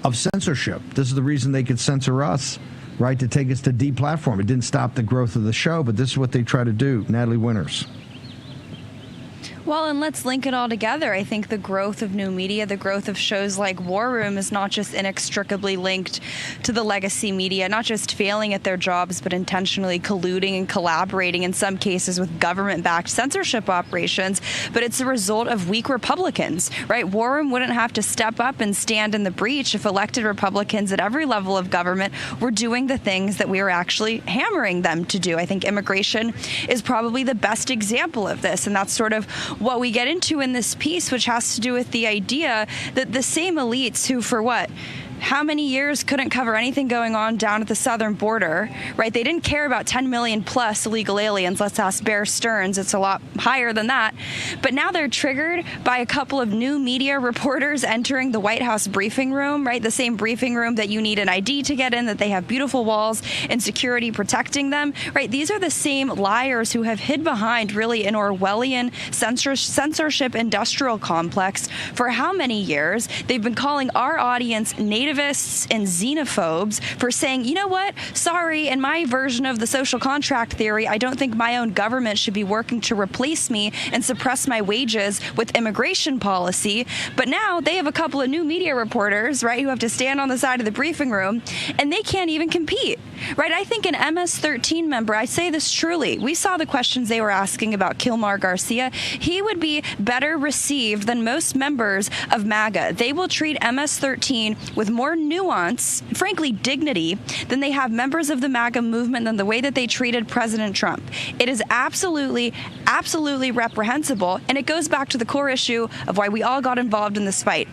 of censorship. This is the reason they could censor us, right, to take us to deplatform. It didn't stop the growth of the show, but this is what they try to do. Natalie Winters. Well, and let's link it all together. I think the growth of new media, the growth of shows like War Room is not just inextricably linked to the legacy media, not just failing at their jobs, but intentionally colluding and collaborating in some cases with government-backed censorship operations. But it's a result of weak Republicans, right? War Room wouldn't have to step up and stand in the breach if elected Republicans at every level of government were doing the things that we are actually hammering them to do. I think immigration is probably the best example of this, and that's sort of what we get into in this piece, which has to do with the idea that the same elites who, for how many years couldn't cover anything going on down at the southern border, right? They didn't care about 10 million plus illegal aliens. Let's ask Bear Stearns. It's a lot higher than that. But now they're triggered by a couple of new media reporters entering the White House briefing room, right? The same briefing room that you need an ID to get in, that they have beautiful walls and security protecting them, right? These are the same liars who have hid behind really an Orwellian censorship industrial complex for how many years? They've been calling our audience nativists and xenophobes for saying, you know what, sorry, in my version of the social contract theory, I don't think my own government should be working to replace me and suppress my wages with immigration policy. But now they have a couple of new media reporters, right, who have to stand on the side of the briefing room, and they can't even compete, right? I think an MS-13 member, I say this truly, we saw the questions they were asking about Kilmar Garcia. He would be better received than most members of MAGA. They will treat MS-13 with more nuance, frankly, dignity, than they have members of the MAGA movement, than the way that they treated President Trump. It is absolutely, absolutely reprehensible, and it goes back to the core issue of why we all got involved in this fight.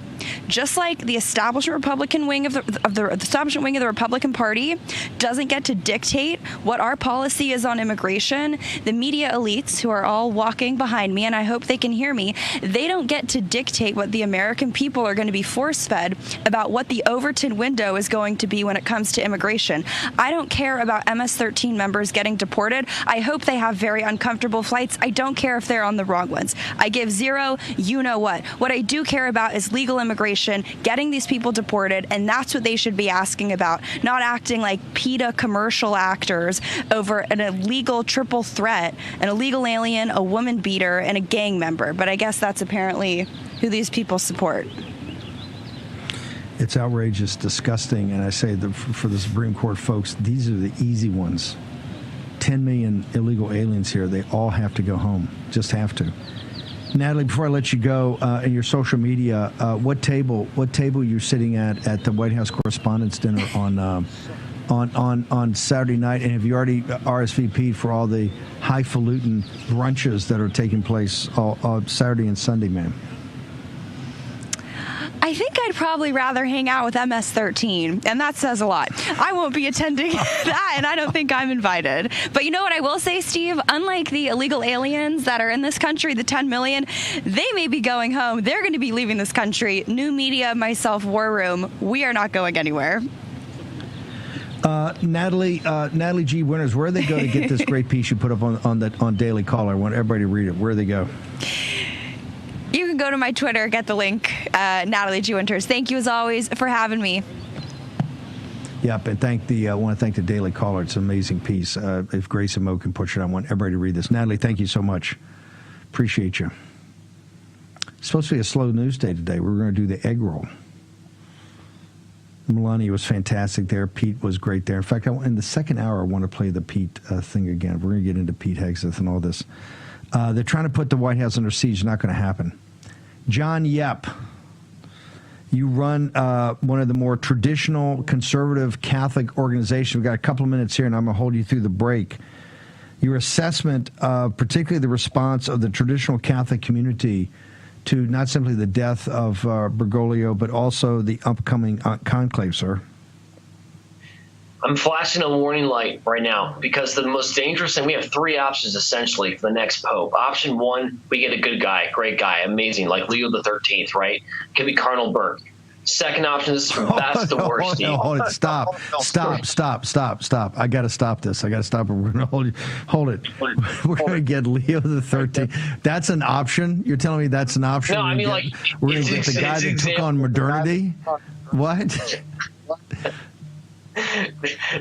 Just like the establishment Republican wing of the establishment wing of the Republican Party doesn't get to dictate what our policy is on immigration, the media elites who are all walking behind me, and I hope they can hear me, they don't get to dictate what the American people are going to be force-fed about what the Overton window is going to be when it comes to immigration. I don't care about MS-13 members getting deported. I hope they have very uncomfortable flights. I don't care if they're on the wrong ones. I give zero, you know what. What I do care about is legal immigration, getting these people deported, and that's what they should be asking about, not acting like PETA commercial actors over an illegal triple threat, an illegal alien, a woman beater, and a gang member. But I guess that's apparently who these people support. It's outrageous, disgusting, and I say for the Supreme Court folks, these are the easy ones. 10 million illegal aliens here. They all have to go home. Just have to. Natalie, before I let you go, in your social media, what table you're sitting at the White House Correspondents' Dinner on Saturday night, and have you already RSVP'd for all the highfalutin brunches that are taking place all Saturday and Sunday, ma'am? I think I'd probably rather hang out with MS-13, and that says a lot. I won't be attending that, and I don't think I'm invited. But you know what I will say, Steve? Unlike the illegal aliens that are in this country, the 10 million, they may be going home. They're going to be leaving this country. New media, myself, War Room, we are not going anywhere. Natalie G. Winters, where they go to get this great piece you put up on Daily Caller? I want everybody to read it. Where they go? You can go to my Twitter, get the link, Natalie G. Winters. Thank you, as always, for having me. Yep, and I want to thank the Daily Caller. It's an amazing piece. If Grace and Mo can push it, I want everybody to read this. Natalie, thank you so much. Appreciate you. It's supposed to be a slow news day today. We're going to do the egg roll. Melania was fantastic there. Pete was great there. In fact, in the second hour, I want to play the Pete thing again. We're going to get into Pete Hegseth and all this. They're trying to put the White House under siege. Not going to happen. John Yep, you run one of the more traditional conservative Catholic organizations. We've got a couple of minutes here, and I'm going to hold you through the break. Your assessment of particularly the response of the traditional Catholic community to not simply the death of Bergoglio, but also the upcoming conclave, sir? I'm flashing a warning light right now because the most dangerous thing, we have three options essentially for the next pope. Option one, we get a good guy, great guy, amazing, like Leo the 13th, right? Could be Cardinal Burke. Second option, that's the worst. Hold it. Stop. I got to stop this. I got to stop it. We're going to hold it. We're going to get Leo the 13th. That's an option? You're telling me that's an option? No, I mean, we're going to get the guy that took on modernity? What?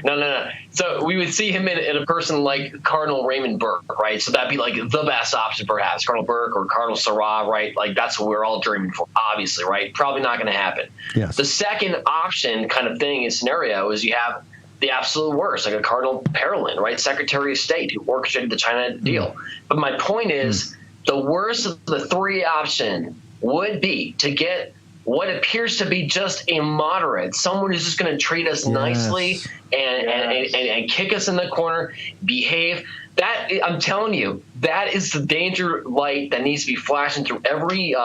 No. So we would see him in a person like Cardinal Raymond Burke, right? So that'd be like the best option, perhaps, Cardinal Burke or Cardinal Sarah, right? Like that's what we're all dreaming for, obviously, right? Probably not going to happen. Yes. The second option kind of thing and scenario is you have the absolute worst, like a Cardinal Parolin, right? Secretary of State who orchestrated the China deal. But my point is the worst of the three option would be to get what appears to be just a moderate, someone who's just going to treat us nicely and kick us in the corner, behave. That, I'm telling you, that is the danger light that needs to be flashing through every,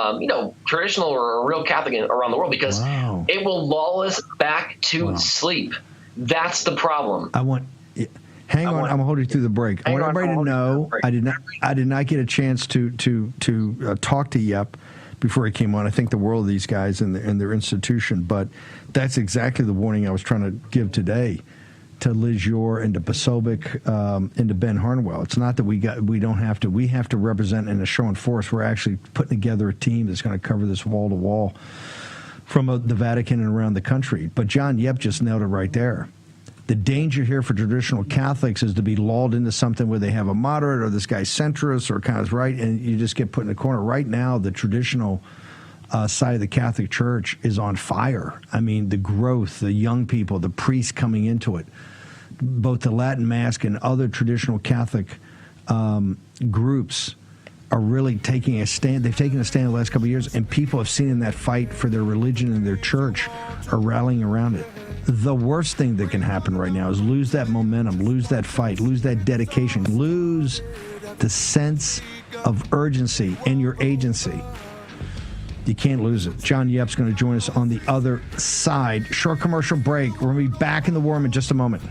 traditional or real Catholic around the world, because it will lull us back to sleep. That's the problem. Hang on, I'm holding you through the break. I want everybody to know I did not get a chance to talk to Yep before he came on. I think the world of these guys and their institution, but that's exactly the warning I was trying to give today to Liz Yore and to Posobiec and to Ben Harnwell. It's not that we have to represent in a show and force. We're actually putting together a team that's going to cover this wall to wall from the Vatican and around the country. But John Yep just nailed it right there. The danger here for traditional Catholics is to be lulled into something where they have a moderate or this guy's centrist or kind of right, and you just get put in a corner. Right now, the traditional side of the Catholic Church is on fire. I mean, the growth, the young people, the priests coming into it, both the Latin Mass and other traditional Catholic groups are really taking a stand. They've taken a stand in the last couple of years, and people have seen in that fight for their religion and their church are rallying around it. The worst thing that can happen right now is lose that momentum, lose that fight, lose that dedication, lose the sense of urgency and your agency. You can't lose it. John Yep's going to join us on the other side. Short commercial break. We're going to be back in the war room in just a moment.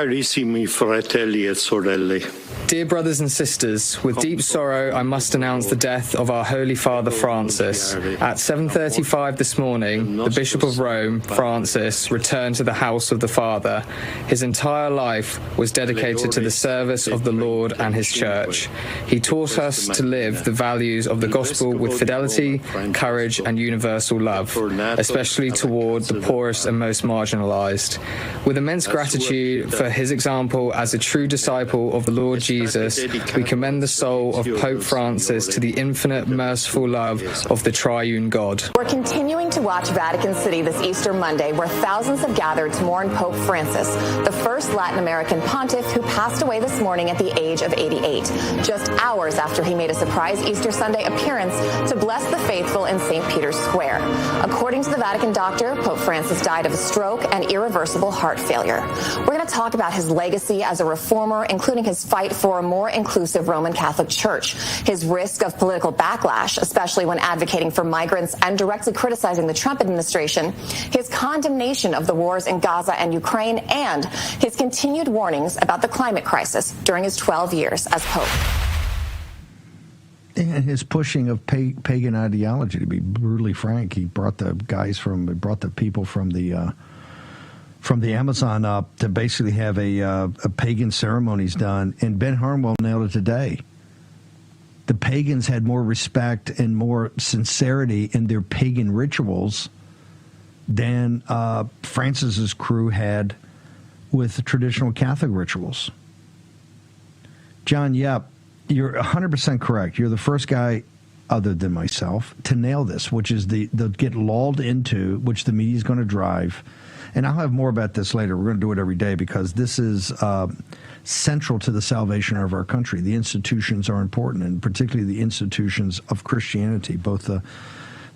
Carissimi fratelli e sorelle. Dear brothers and sisters, with deep sorrow, I must announce the death of our Holy Father Francis. At 7:35 this morning, the Bishop of Rome, Francis, returned to the house of the Father. His entire life was dedicated to the service of the Lord and his church. He taught us to live the values of the gospel with fidelity, courage, and universal love, especially toward the poorest and most marginalized. With immense gratitude for his example as a true disciple of the Lord Jesus, we commend the soul of Pope Francis to the infinite merciful love of the triune God. We're continuing to watch Vatican City this Easter Monday, where thousands have gathered to mourn Pope Francis, the first Latin American pontiff who passed away this morning at the age of 88, just hours after he made a surprise Easter Sunday appearance to bless the faithful in St. Peter's Square. According to the Vatican doctor, Pope Francis died of a stroke and irreversible heart failure. We're going to talk about his legacy as a reformer, including his fight for a more inclusive Roman Catholic Church, his risk of political backlash, especially when advocating for migrants and directly criticizing the Trump administration, his condemnation of the wars in Gaza and Ukraine, and his continued warnings about the climate crisis during his 12 years as Pope. And his pushing of pagan ideology, to be brutally frank. He brought the people from the Amazon up to basically have a pagan ceremonies done, and Ben Harmwell nailed it today. The pagans had more respect and more sincerity in their pagan rituals than Francis's crew had with traditional Catholic rituals. John, yep, you're 100% correct. You're the first guy, other than myself, to nail this, which is the get lulled into, which the media is going to drive. And I'll have more about this later. We're going to do it every day because this is central to the salvation of our country. The institutions are important, and particularly the institutions of Christianity, both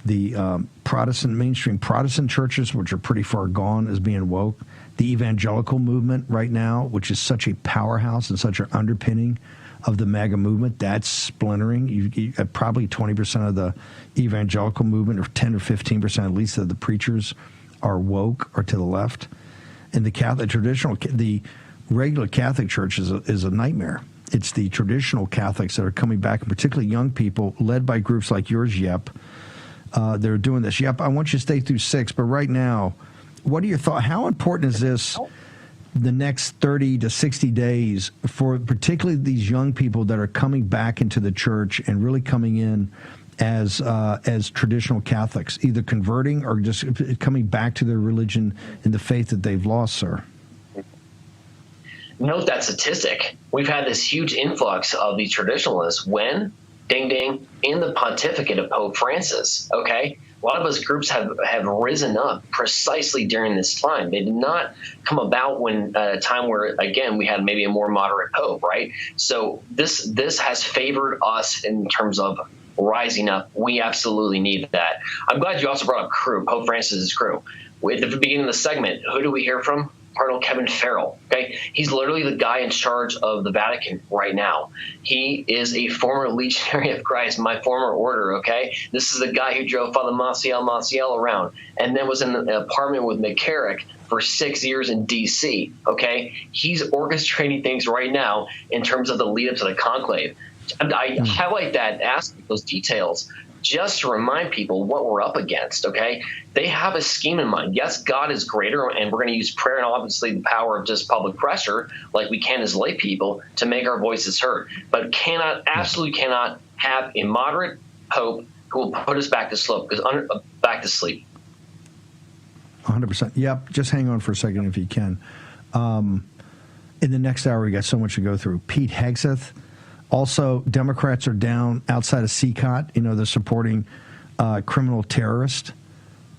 the Protestant, mainstream Protestant churches, which are pretty far gone as being woke, the evangelical movement right now, which is such a powerhouse and such an underpinning of the MAGA movement, that's splintering. You probably 20% of the evangelical movement, or 10 or 15% at least of the preachers, are woke or to the left. And the regular Catholic Church is a nightmare. It's the traditional Catholics that are coming back, and particularly young people, led by groups like yours, Yep. They're doing this. Yep, I want you to stay through 6, but right now, what are your thoughts? How important is this the next 30 to 60 days for particularly these young people that are coming back into the church and really coming in as traditional Catholics, either converting or just coming back to their religion and the faith that they've lost, sir? Note that statistic. We've had this huge influx of these traditionalists when, ding, ding, in the pontificate of Pope Francis, okay? A lot of us groups have risen up precisely during this time. They did not come about when a time where, again, we had maybe a more moderate pope, right? So this has favored us in terms of rising up. We absolutely need that. I'm glad you also brought up crew, Pope Francis's crew. At the beginning of the segment, who do we hear from? Cardinal Kevin Farrell. Okay, he's literally the guy in charge of the Vatican right now. He is a former legionary of Christ, my former order. Okay, this is the guy who drove Father Maciel around, and then was in an apartment with McCarrick for 6 years in D.C. Okay, he's orchestrating things right now in terms of the lead up to the conclave. And I highlight that aspect, those details, just to remind people what we're up against, okay? They have a scheme in mind. Yes, God is greater, and we're going to use prayer and obviously the power of just public pressure, like we can as lay people, to make our voices heard. But absolutely cannot have a moderate pope who will put us back to sleep. 100%. Yep. Just hang on for a second if you can. In the next hour, we got so much to go through. Pete Hegseth. Also, Democrats are down outside of CCOT. You know, they're supporting criminal terrorists.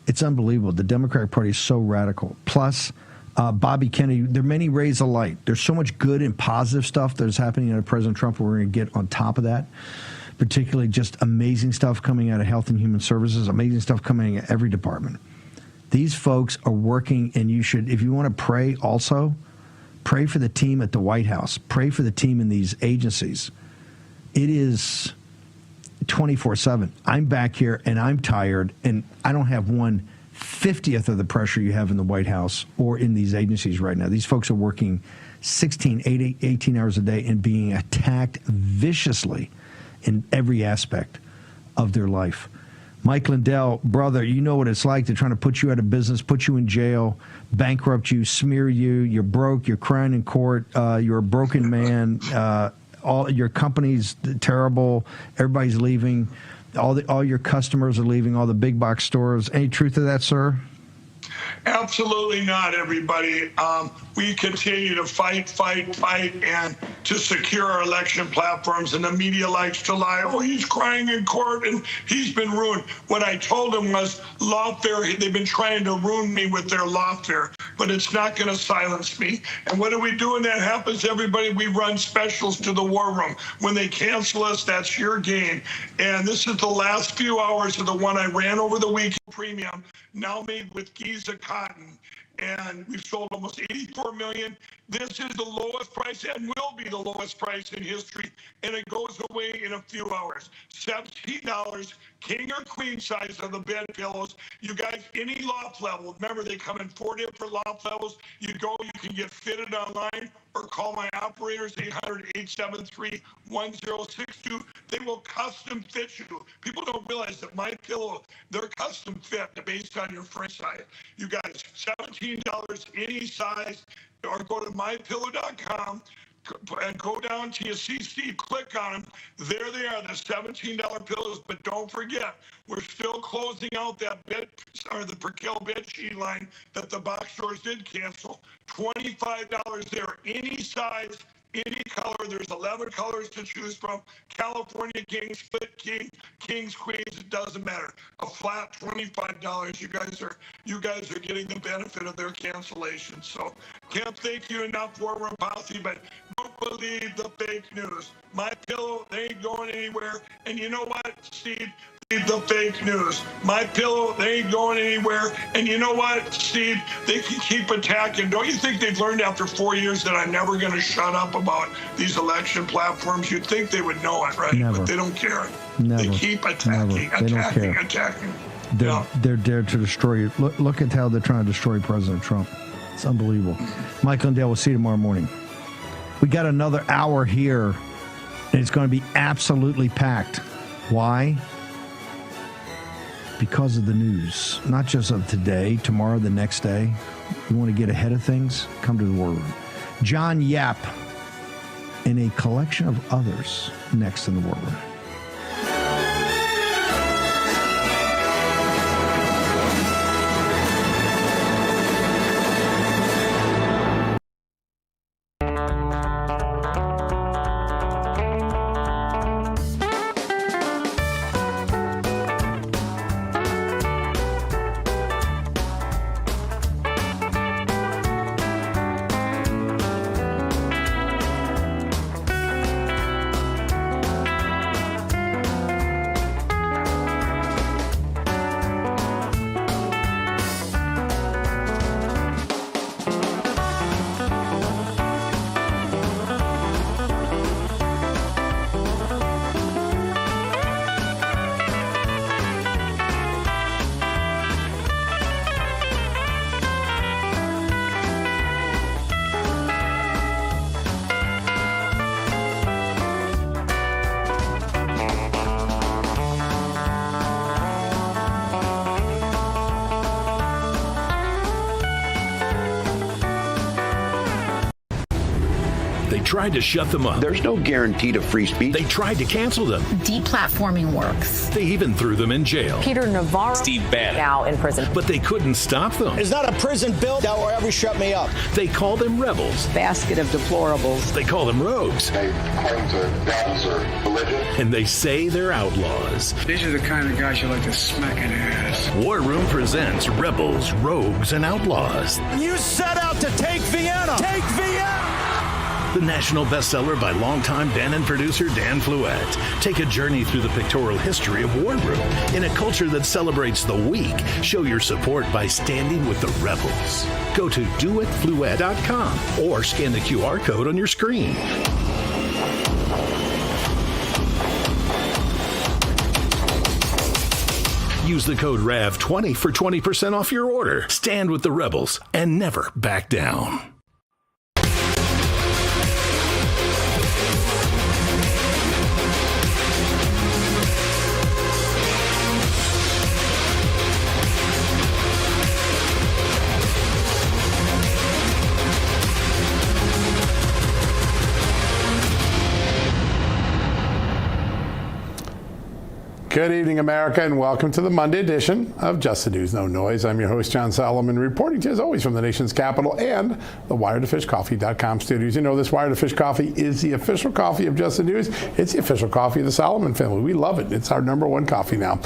It's unbelievable. The Democratic Party is so radical. Plus, Bobby Kennedy, there are many rays of light. There's so much good and positive stuff that's happening under President Trump. We're going to get on top of that. Particularly just amazing stuff coming out of Health and Human Services, amazing stuff coming out of every department. These folks are working, and you should, if you want to pray also, pray for the team at the White House. Pray for the team in these agencies. It is 24/7. I'm back here, and I'm tired, and I don't have 1/50th of the pressure you have in the White House or in these agencies right now. These folks are working 18 hours a day and being attacked viciously in every aspect of their life. Mike Lindell, brother, you know what it's like. They're trying to put you out of business, put you in jail, bankrupt you, smear you. You're broke. You're crying in court. You're a broken man. All your company's terrible. Everybody's leaving. All your customers are leaving. All the big box stores. Any truth to that, sir? Absolutely not, everybody. We continue to fight, and to secure our election platforms. And the media likes to lie. Oh, he's crying in court and he's been ruined. What I told him was lawfare. They've been trying to ruin me with their lawfare, but it's not going to silence me. And what do we do when that happens, everybody? We run specials to the war room. When they cancel us, that's your gain. And this is the last few hours of the one I ran over the weekend premium, now made with Giza cotton. And we've sold almost 84 million. This is the lowest price and will be the lowest price in history. And it goes away in a few hours. $17, king or queen size of the bed pillows. You guys, any loft level. Remember, they come in 4 different loft levels. You can get fitted online or call my operators, 800-873-1062. They will custom fit you. People don't realize that my pillow, they're custom fit based on your frame size. You guys, $17 any size, or go to mypillow.com and go down to you see Steve, click on them. There they are, the $17 pillows. But don't forget, we're still closing out that bed, or the Perkel bed sheet line that the box stores did cancel. $25 there, any size, any color. There's 11 colors to choose from. California king, split king, kings, queens, it doesn't matter. A flat $25. You guys are getting the benefit of their cancellation. So can't thank you enough for Rapathi, but don't believe the fake news. My pillow, they ain't going anywhere. And you know what, Steve? The fake news. My pillow, they ain't going anywhere. And you know what, Steve? They can keep attacking. Don't you think they've learned after 4 years that I'm never going to shut up about these election platforms? You'd think they would know it, right? Never. But they don't care. Never. They keep attacking, Never. They don't care. attacking. They're dared to destroy you. Look at how they're trying to destroy President Trump. It's unbelievable. Mike Lindell, we'll see you tomorrow morning. We got another hour here, and it's going to be absolutely packed. Why? Because of the news, not just of today, tomorrow, the next day. You want to get ahead of things? Come to the War Room. John Yap and a collection of others next in the War Room. Tried to shut them up. There's no guarantee to free speech. They tried to cancel them. Deplatforming works. They even threw them in jail. Peter Navarro, Steve Bannon, now in prison. But they couldn't stop them. It's not a prison bill that will ever shut me up. They call them rebels. Basket of deplorables. They call them rogues. They claim to values or religion. And they say they're outlaws. These are the kind of guys you like to smack in the ass. War Room presents Rebels, Rogues, and Outlaws. You set out to take Vienna. Take Vienna! The national bestseller by longtime Bannon producer Dan Fluette. Take a journey through the pictorial history of War Room in a culture that celebrates the weak. Show your support by standing with the rebels. Go to doitfluette.com or scan the QR code on your screen. Use the code RAV20 for 20% off your order. Stand with the rebels and never back down. Good evening, America, and welcome to the Monday edition of Just the News, No Noise. I'm your host, John Solomon, reporting to you, as always, from the nation's capital and the wiredtofishcoffee.com studios. You know, this Wired to Fish Coffee is the official coffee of Just the News. It's the official coffee of the Solomon family. We love it. It's our #1 coffee now.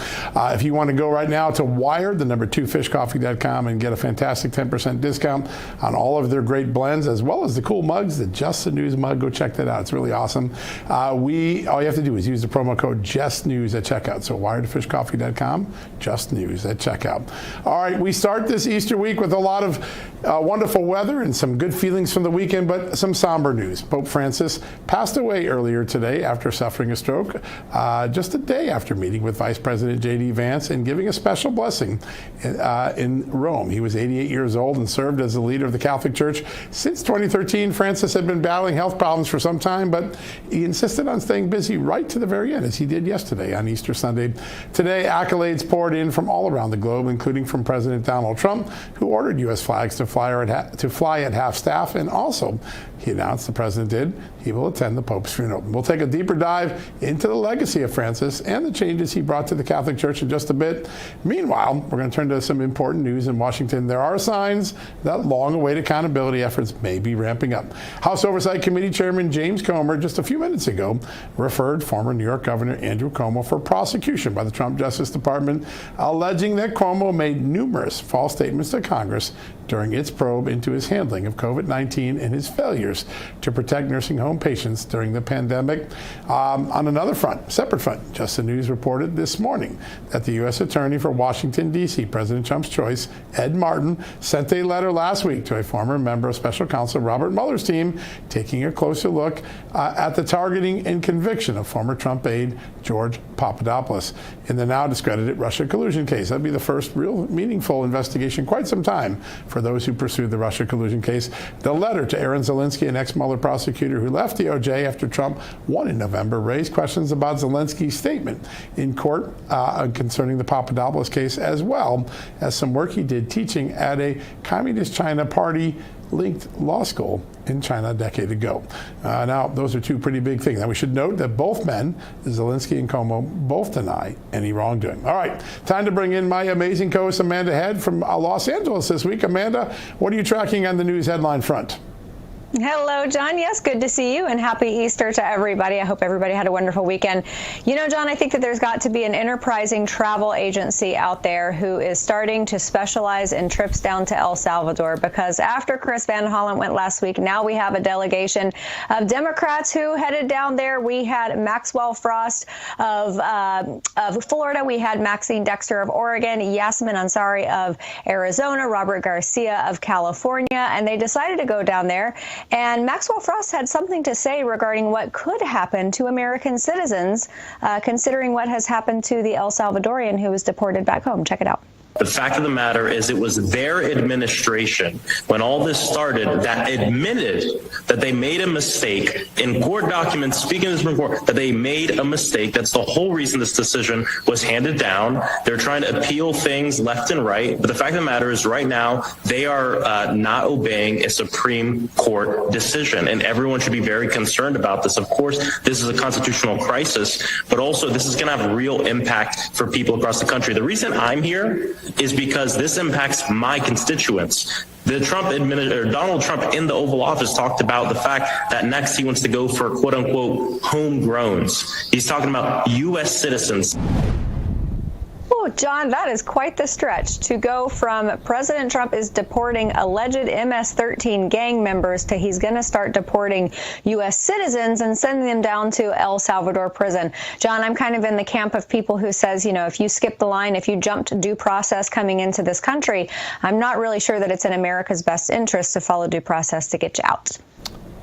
If you want to go right now to Wired, the #2fishcoffee.com, and get a fantastic 10% discount on all of their great blends, as well as the cool mugs, the Just the News mug, go check that out. It's really awesome. All you have to do is use the promo code JustNews at checkout. So wiredtofishcoffee.com, Just News at checkout. All right, we start this Easter week with a lot of wonderful weather and some good feelings from the weekend, but some somber news. Pope Francis passed away earlier today after suffering a stroke, just a day after meeting with Vice President J.D. Vance and giving a special blessing in Rome. He was 88 years old and served as the leader of the Catholic Church since 2013. Francis had been battling health problems for some time, but he insisted on staying busy right to the very end, as he did yesterday on Easter Sunday. Today, accolades poured in from all around the globe, including from President Donald Trump, who ordered U.S. flags to fly at half staff, and also he announced, the president did, he will attend the Pope's funeral. We'll take a deeper dive into the legacy of Francis and the changes he brought to the Catholic Church in just a bit. Meanwhile, we're going to turn to some important news in Washington. There are signs that long-awaited accountability efforts may be ramping up. House Oversight Committee Chairman James Comer, just a few minutes ago, referred former New York Governor Andrew Cuomo for prosecution by the Trump Justice Department, alleging that Cuomo made numerous false statements to Congress during its probe into his handling of COVID-19 and his failures to protect nursing home patients during the pandemic. On another front, separate front, Just the News reported this morning that the U.S. Attorney for Washington, D.C., President Trump's choice, Ed Martin, sent a letter last week to a former member of Special Counsel Robert Mueller's team, taking a closer look at the targeting and conviction of former Trump aide George Papadopoulos in the now discredited Russia collusion case. That'd be the first real meaningful investigation in quite some time for those who pursued the Russia collusion case. The letter to Aaron Zelensky, an ex-Mueller prosecutor who left DOJ after Trump won in November, raised questions about Zelensky's statement in court concerning the Papadopoulos case, as well as some work he did teaching at a Communist China Party-linked law school in China a decade ago. Now, those are two pretty big things. Now, we should note that both men, Zelensky and Cuomo, both deny any wrongdoing. All right, time to bring in my amazing co-host, Amanda Head from Los Angeles this week. Amanda, what are you tracking on the news headline front? Hello, John. Yes, good to see you, and happy Easter to everybody. I hope everybody had a wonderful weekend. You know, John, I think that there's got to be an enterprising travel agency out there who is starting to specialize in trips down to El Salvador, because after Chris Van Hollen went last week, now we have a delegation of Democrats who headed down there. We had Maxwell Frost of Florida. We had Maxine Dexter of Oregon, Yasmin Ansari of Arizona, Robert Garcia of California, and they decided to go down there. And Maxwell Frost had something to say regarding what could happen to American citizens, considering what has happened to the El Salvadorian who was deported back home. Check it out. The fact of the matter is it was their administration, when all this started, that admitted that they made a mistake in court documents, speaking to the Supreme Court, that they made a mistake. That's the whole reason this decision was handed down. They're trying to appeal things left and right. But the fact of the matter is right now, they are not obeying a Supreme Court decision. And everyone should be very concerned about this. Of course, this is a constitutional crisis, but also this is going to have real impact for people across the country. The reason I'm here is because this impacts my constituents. The Donald Trump in the Oval Office talked about the fact that next he wants to go for quote unquote homegrowns. He's talking about U.S. citizens. Oh, John, that is quite the stretch to go from President Trump is deporting alleged MS-13 gang members to he's going to start deporting U.S. citizens and sending them down to El Salvador prison. John, I'm kind of in the camp of people who says, you know, if you skip the line, if you jumped due process coming into this country, I'm not really sure that it's in America's best interest to follow due process to get you out.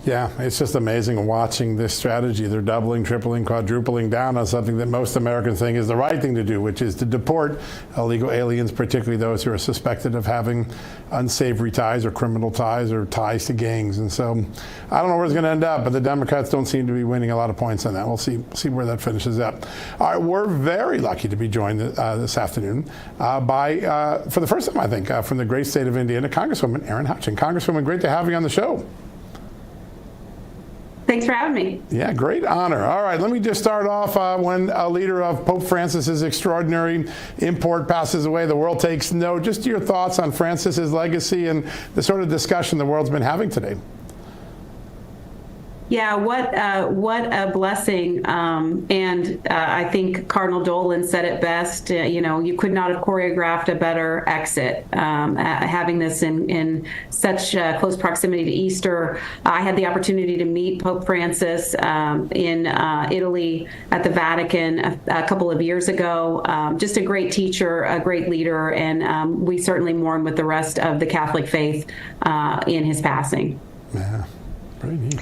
Yeah, it's just amazing watching this strategy. They're doubling, tripling, quadrupling down on something that most Americans think is the right thing to do, which is to deport illegal aliens, particularly those who are suspected of having unsavory ties or criminal ties or ties to gangs. And so I don't know where it's going to end up, but the Democrats don't seem to be winning a lot of points on that. We'll see where that finishes up. All right, we're very lucky to be joined this afternoon by, for the first time, I think, from the great state of Indiana, Congresswoman Erin Hutchinson. Congresswoman, great to have you on the show. Thanks for having me. Yeah, great honor. All right, let me just start off when a leader of Pope Francis's extraordinary import passes away, the world takes note. Just your thoughts on Francis's legacy and the sort of discussion the world's been having today. Yeah, what a blessing. I think Cardinal Dolan said it best. You could not have choreographed a better exit. Having this in such close proximity to Easter, I had the opportunity to meet Pope Francis in Italy at the Vatican a couple of years ago. Just a great teacher, a great leader, and we certainly mourn with the rest of the Catholic faith in his passing. Yeah, very neat.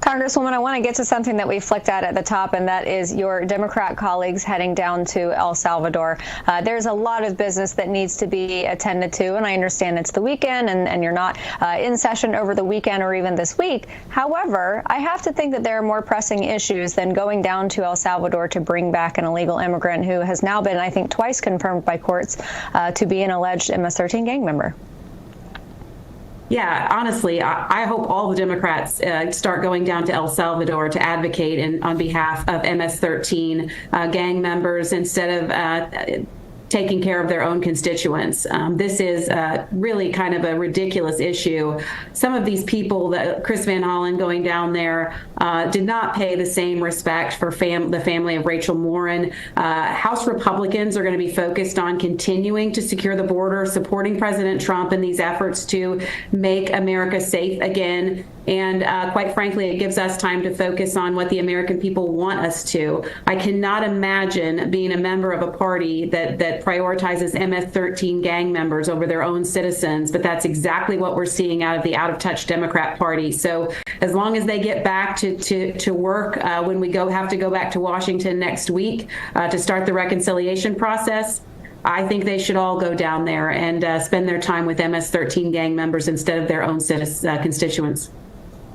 Congresswoman, I want to get to something that we flicked at the top, and that is your Democrat colleagues heading down to El Salvador. There's a lot of business that needs to be attended to, and I understand it's the weekend and you're not in session over the weekend or even this week. However, I have to think that there are more pressing issues than going down to El Salvador to bring back an illegal immigrant who has now been, I think, twice confirmed by courts to be an alleged MS-13 gang member. Yeah, honestly, I hope all the Democrats start going down to El Salvador to advocate on behalf of MS-13 gang members instead of taking care of their own constituents. This is really kind of a ridiculous issue. Some of these people, Chris Van Hollen going down there, did not pay the same respect for the family of Rachel Morin. House Republicans are going to be focused on continuing to secure the border, supporting President Trump in these efforts to make America safe again. And quite frankly, it gives us time to focus on what the American people want us to. I cannot imagine being a member of a party that prioritizes MS-13 gang members over their own citizens, but that's exactly what we're seeing out of the out-of-touch Democrat Party. So as long as they get back to work when we have to go back to Washington next week to start the reconciliation process, I think they should all go down there and spend their time with MS-13 gang members instead of their own constituents.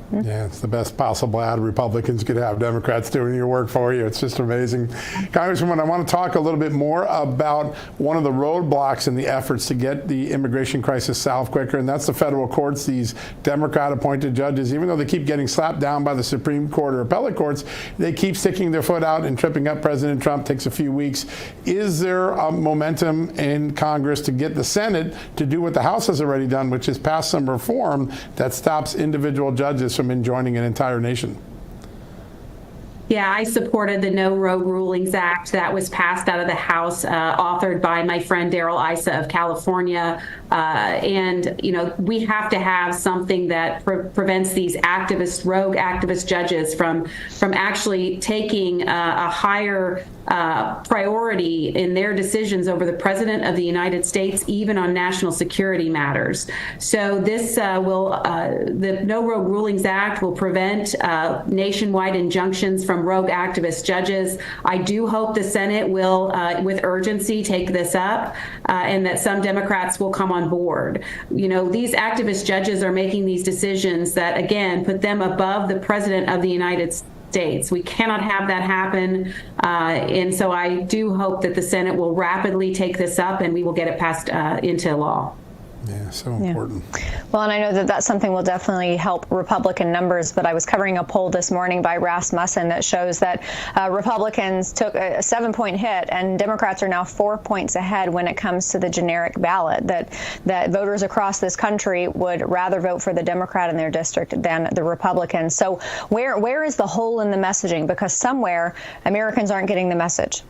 Yeah, it's the best possible ad Republicans could have. Democrats doing your work for you. It's just amazing. Congresswoman, I want to talk a little bit more about one of the roadblocks in the efforts to get the immigration crisis solved quicker, and that's the federal courts. These Democrat-appointed judges, even though they keep getting slapped down by the Supreme Court or appellate courts, they keep sticking their foot out and tripping up President Trump. Takes a few weeks. Is there a momentum in Congress to get the Senate to do what the House has already done, which is pass some reform that stops individual judges from enjoining an entire nation? Yeah, I supported the No Rogue Rulings Act that was passed out of the House, authored by my friend Darrell Issa of California. And, we have to have something that prevents these rogue activist judges from actually taking a higher priority in their decisions over the President of the United States, even on national security matters. So this the No Rogue Rulings Act will prevent nationwide injunctions from rogue activist judges. I do hope the Senate will, with urgency, take this up and that some Democrats will come on board. These activist judges are making these decisions that, again, put them above the President of the United States. We cannot have that happen. And so I do hope that the Senate will rapidly take this up and we will get it passed into law. Yeah, so important. Well, and I know that that's something will definitely help Republican numbers, but I was covering a poll this morning by Rasmussen that shows that Republicans took a 7-point hit and Democrats are now 4 points ahead when it comes to the generic ballot, that voters across this country would rather vote for the Democrat in their district than the Republican. So where is the hole in the messaging? Because somewhere Americans aren't getting the message.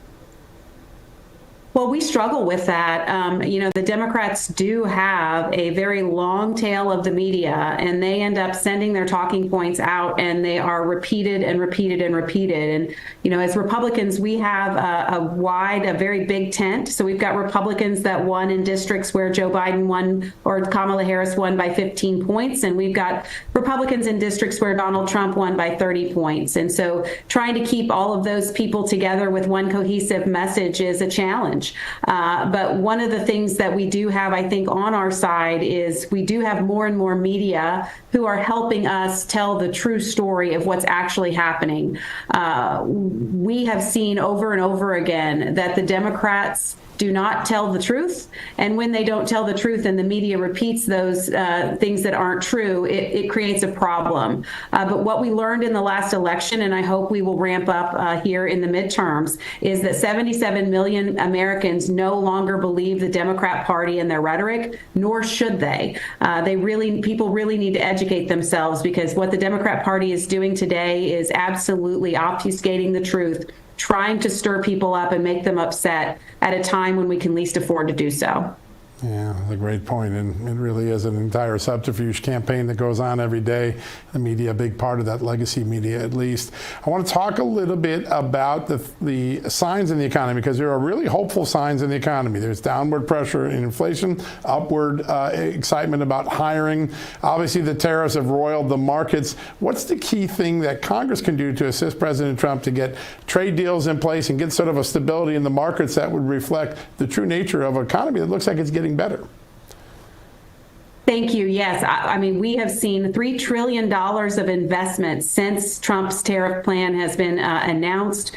Well, we struggle with that. The Democrats do have a very long tail of the media, and they end up sending their talking points out, and they are repeated and repeated and repeated. And, as Republicans, we have a very big tent. So we've got Republicans that won in districts where Joe Biden won or Kamala Harris won by 15 points. And we've got Republicans in districts where Donald Trump won by 30 points. And so trying to keep all of those people together with one cohesive message is a challenge. But one of the things that we do have, I think, on our side is we do have more and more media who are helping us tell the true story of what's actually happening. We have seen over and over again that the Democrats do not tell the truth. And when they don't tell the truth and the media repeats those things that aren't true, it creates a problem. But what we learned in the last election, and I hope we will ramp up here in the midterms, is that 77 million Americans no longer believe the Democrat Party and their rhetoric, nor should they. People really need to educate themselves, because what the Democrat Party is doing today is absolutely obfuscating the truth, trying to stir people up and make them upset at a time when we can least afford to do so. Yeah, that's a great point, and it really is an entire subterfuge campaign that goes on every day. The media, a big part of that, legacy media at least. I want to talk a little bit about the signs in the economy, because there are really hopeful signs in the economy. There's downward pressure in inflation, upward excitement about hiring. Obviously, the tariffs have roiled the markets. What's the key thing that Congress can do to assist President Trump to get trade deals in place and get sort of a stability in the markets that would reflect the true nature of an economy that looks like it's getting better? Thank you. Yes. I mean, we have seen $3 trillion of investment since Trump's tariff plan has been announced.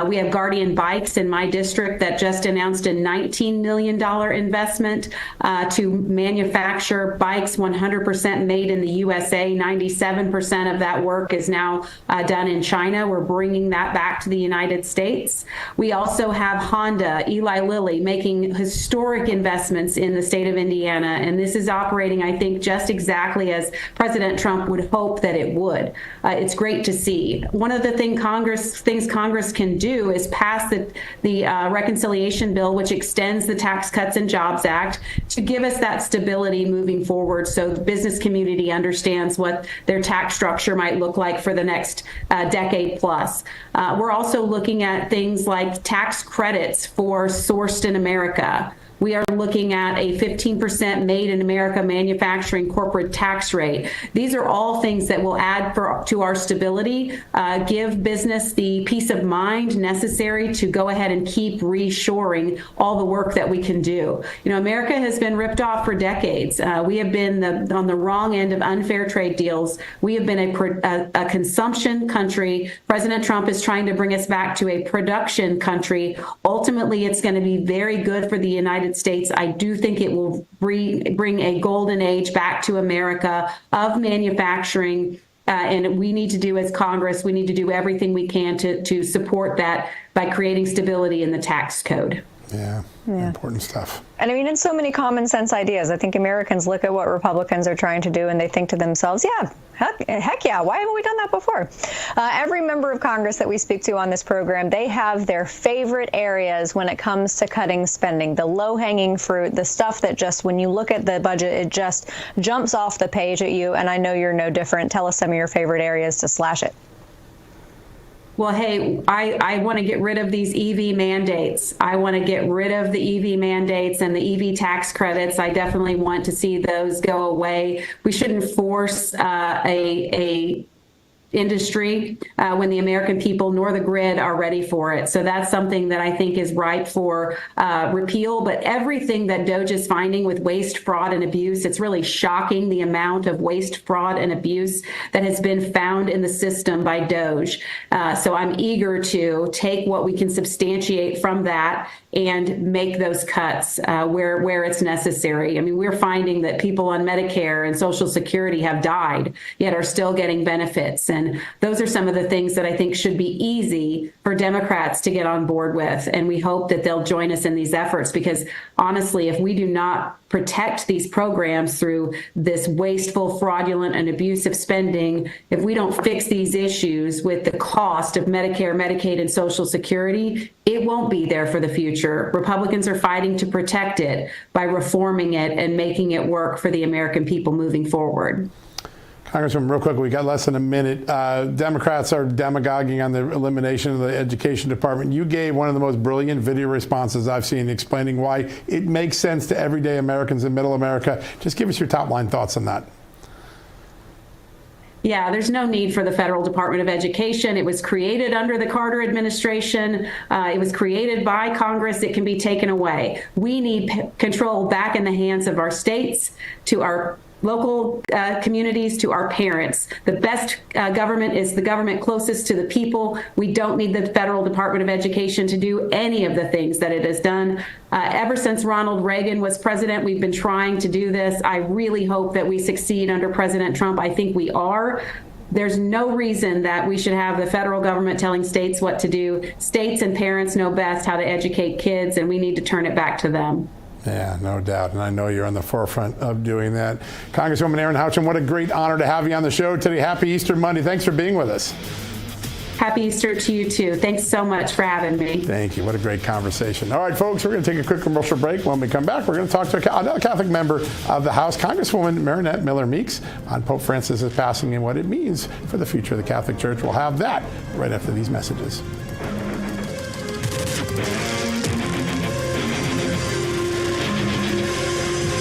We have Guardian Bikes in my district that just announced a $19 million investment to manufacture bikes 100% made in the USA. 97% of that work is now done in China. We're bringing that back to the United States. We also have Honda, Eli Lilly, making historic investments in the state of Indiana, and this is operating, I think, just exactly as President Trump would hope that it would. It's great to see. One of the things Congress can do is pass the reconciliation bill, which extends the Tax Cuts and Jobs Act, to give us that stability moving forward, so the business community understands what their tax structure might look like for the next decade plus. We're also looking at things like tax credits for sourced in America. We are looking at a 15% made in America manufacturing corporate tax rate. These are all things that will add to our stability, give business the peace of mind necessary to go ahead and keep reshoring all the work that we can do. You know, America has been ripped off for decades. We have been on the wrong end of unfair trade deals. We have been a consumption country. President Trump is trying to bring us back to a production country. Ultimately, it's going to be very good for the United States. I do think it will bring a golden age back to America of manufacturing. And we need to do, as Congress, we need to do everything we can to support that by creating stability in the tax code. Yeah, important stuff. And I mean, it's so many common sense ideas. I think Americans look at what Republicans are trying to do and they think to themselves, yeah, heck yeah, why haven't we done that before? Every member of Congress that we speak to on this program, they have their favorite areas when it comes to cutting spending, the low-hanging fruit, the stuff that just, when you look at the budget, it just jumps off the page at you. And I know you're no different. Tell us some of your favorite areas to slash it. Well, hey, I want to get rid of these EV mandates. I want to get rid of the EV mandates and the EV tax credits. I definitely want to see those go away. We shouldn't force a industry when the American people nor the grid are ready for it. So that's something that I think is ripe for repeal. But everything that DOJ is finding with waste, fraud, and abuse, it's really shocking the amount of waste, fraud, and abuse that has been found in the system by DOJ. So I'm eager to take what we can substantiate from that and make those cuts where it's necessary. I mean, we're finding that people on Medicare and Social Security have died, yet are still getting benefits. And those are some of the things that I think should be easy for Democrats to get on board with. And we hope that they'll join us in these efforts, because honestly, if we do not protect these programs through this wasteful, fraudulent, and abusive spending, if we don't fix these issues with the cost of Medicare, Medicaid, and Social Security, it won't be there for the future. Republicans are fighting to protect it by reforming it and making it work for the American people moving forward. Congressman, real quick, we got less than a minute. Democrats are demagoguing on the elimination of the Education Department. You gave one of the most brilliant video responses I've seen explaining why it makes sense to everyday Americans in middle America. Just give us your top line thoughts on that. Yeah, there's no need for the Federal Department of Education. It was created under the Carter administration. It was created by Congress. It can be taken away. We need control back in the hands of our states, to our local communities to our parents. The best government is the government closest to the people. We don't need the Federal Department of Education to do any of the things that it has done. Ever since Ronald Reagan was president, we've been trying to do this. I really hope that we succeed under President Trump. I think we are. There's no reason that we should have the federal government telling states what to do. States and parents know best how to educate kids, and we need to turn it back to them. Yeah, no doubt. And I know you're on the forefront of doing that. Congresswoman Erin Hutchinson, what a great honor to have you on the show today. Happy Easter Monday. Thanks for being with us. Happy Easter to you, too. Thanks so much for having me. Thank you. What a great conversation. All right, folks, we're going to take a quick commercial break. When we come back, we're going to talk to another Catholic member of the House, Congresswoman Marinette Miller-Meeks, on Pope Francis's passing and what it means for the future of the Catholic Church. We'll have that right after these messages.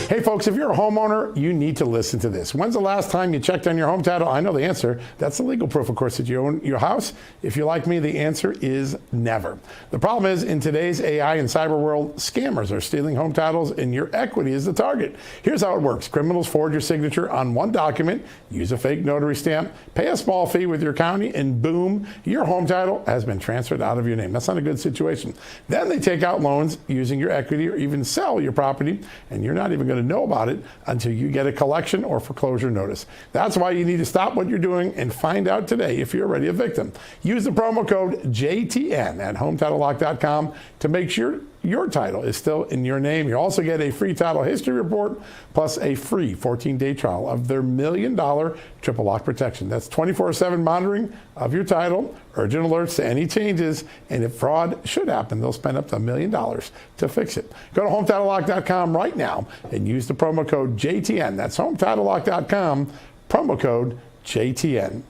Hey folks, if you're a homeowner, you need to listen to this. When's the last time you checked on your home title? I know the answer. That's the legal proof, of course, that you own your house. If you're like me, the answer is never. The problem is, in today's AI and cyber world, scammers are stealing home titles and your equity is the target. Here's how it works. Criminals forge your signature on one document, use a fake notary stamp, pay a small fee with your county, and boom, your home title has been transferred out of your name. That's not a good situation. Then they take out loans using your equity or even sell your property, and you're not even going to know about it until you get a collection or foreclosure notice. That's why you need to stop what you're doing and find out today if you're already a victim. Use the promo code JTN at HometitleLock.com to make sure your title is still in your name. You also get a free title history report plus a free 14-day trial of their $1 million triple lock protection. That's 24/7 monitoring of your title, urgent alerts to any changes, and if fraud should happen, they'll spend up to $1 million to fix it. Go to HometitleLock.com right now and use the promo code JTN. That's HometitleLock.com, promo code JTN.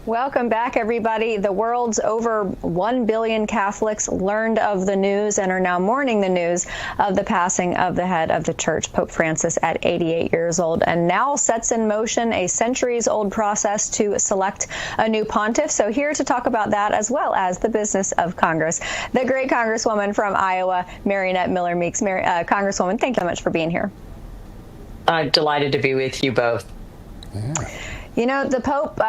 Welcome back, everybody. The world's over 1 billion Catholics learned of the news and are now mourning the news of the passing of the head of the church, Pope Francis, at 88 years old, and now sets in motion a centuries-old process to select a new pontiff. So here to talk about that, as well as the business of Congress, the great Congresswoman from Iowa, Marinette Miller-Meeks. Congresswoman, thank you so much for being here. I'm delighted to be with you both. Yeah. You know, the Pope,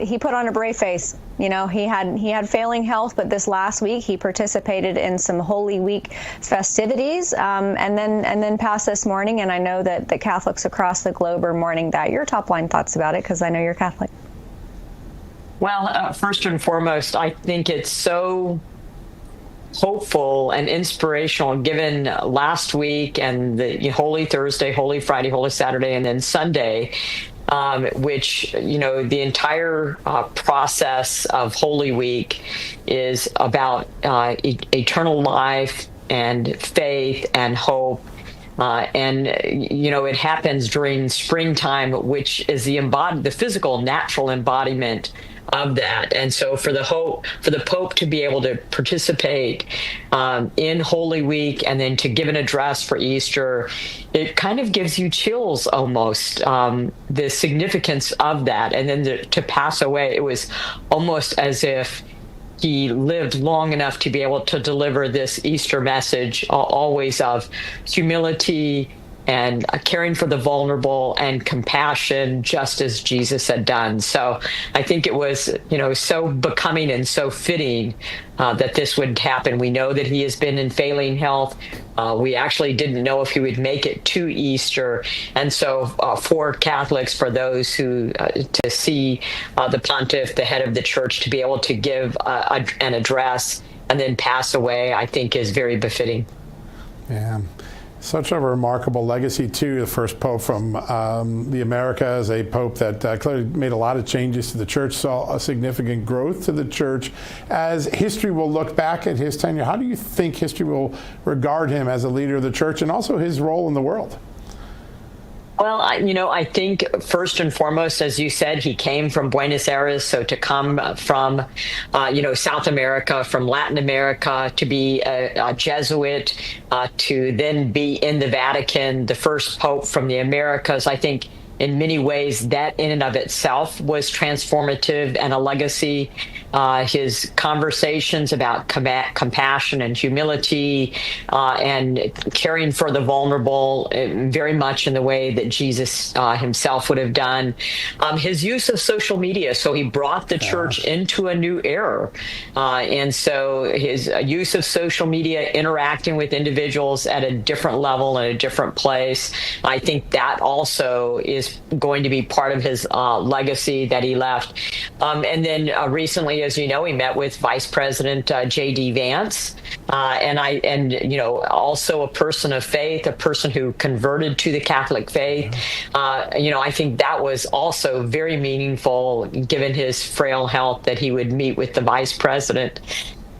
he put on a brave face. You know, he had failing health, but this last week he participated in some Holy Week festivities, and then passed this morning. And I know that the Catholics across the globe are mourning that. Your top line thoughts about it, because I know you're Catholic. Well, first and foremost, I think it's so hopeful and inspirational given last week and the Holy Thursday, Holy Friday, Holy Saturday, and then Sunday, which, the entire process of Holy Week is about eternal life and faith and hope. It happens during springtime, which is the physical, natural embodiment of that. And so for the Pope to be able to participate in Holy Week and then to give an address for Easter, it kind of gives you chills almost, the significance of that. And then to pass away, it was almost as if he lived long enough to be able to deliver this Easter message, always of humility and caring for the vulnerable and compassion, just as Jesus had done. So I think it was, so becoming and so fitting that this would happen. We know that he has been in failing health. We actually didn't know if he would make it to Easter. And so for Catholics, for those who to see the pontiff, the head of the church, to be able to give an address and then pass away, I think is very befitting. Yeah. Such a remarkable legacy, too. The first pope from the Americas, a pope that clearly made a lot of changes to the church, saw a significant growth to the church. As history will look back at his tenure, how do you think history will regard him as a leader of the church and also his role in the world? Well, I think first and foremost, as you said, he came from Buenos Aires. So to come from, South America, from Latin America, to be a Jesuit, to then be in the Vatican, the first pope from the Americas, I think in many ways that in and of itself was transformative and a legacy. His conversations about compassion and humility and caring for the vulnerable, very much in the way that Jesus himself would have done. His use of social media, so he brought the church into a new era. And so his use of social media, interacting with individuals at a different level, in a different place, I think that also is going to be part of his legacy that he left. And then recently, as you know, he met with Vice President J.D. Vance, also a person of faith, a person who converted to the Catholic faith. I think that was also very meaningful, given his frail health, that he would meet with the Vice President.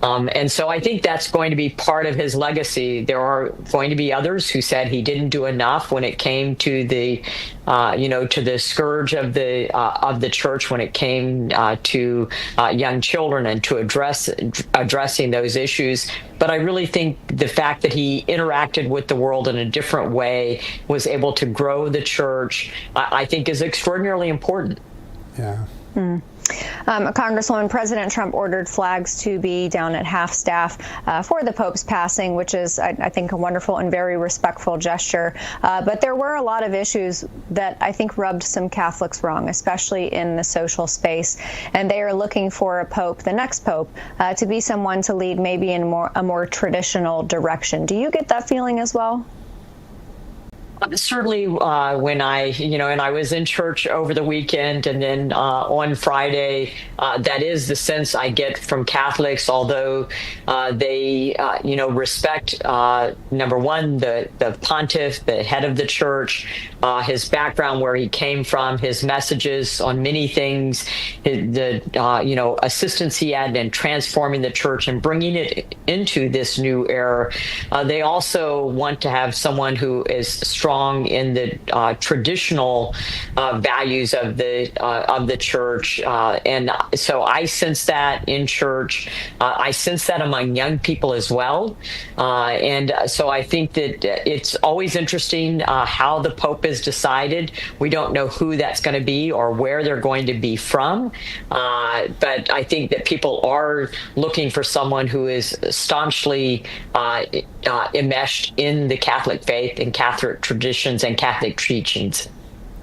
And so I think that's going to be part of his legacy. There are going to be others who said he didn't do enough when it came to the, to the scourge of the church, when it came to young children and to addressing those issues. But I really think the fact that he interacted with the world in a different way, was able to grow the church, I think is extraordinarily important. Yeah. Congresswoman, President Trump ordered flags to be down at half staff for the Pope's passing, which is, I think, a wonderful and very respectful gesture. But there were a lot of issues that I think rubbed some Catholics wrong, especially in the social space. And they are looking for a Pope, the next Pope, to be someone to lead maybe in a more traditional direction. Do you get that feeling as well? Certainly, when I was in church over the weekend, and then on Friday, that is the sense I get from Catholics, although they, respect, number one, the pontiff, the head of the church, his background, where he came from, his messages on many things, the assistance he had in transforming the church and bringing it into this new era. They also want to have someone who is strong in the traditional values of the church, and so I sense that in church. I sense that among young people as well, and so I think that it's always interesting how the Pope is decided. We don't know who that's going to be or where they're going to be from, but I think that people are looking for someone who is staunchly enmeshed in the Catholic faith and Catholic traditions and Catholic teachings.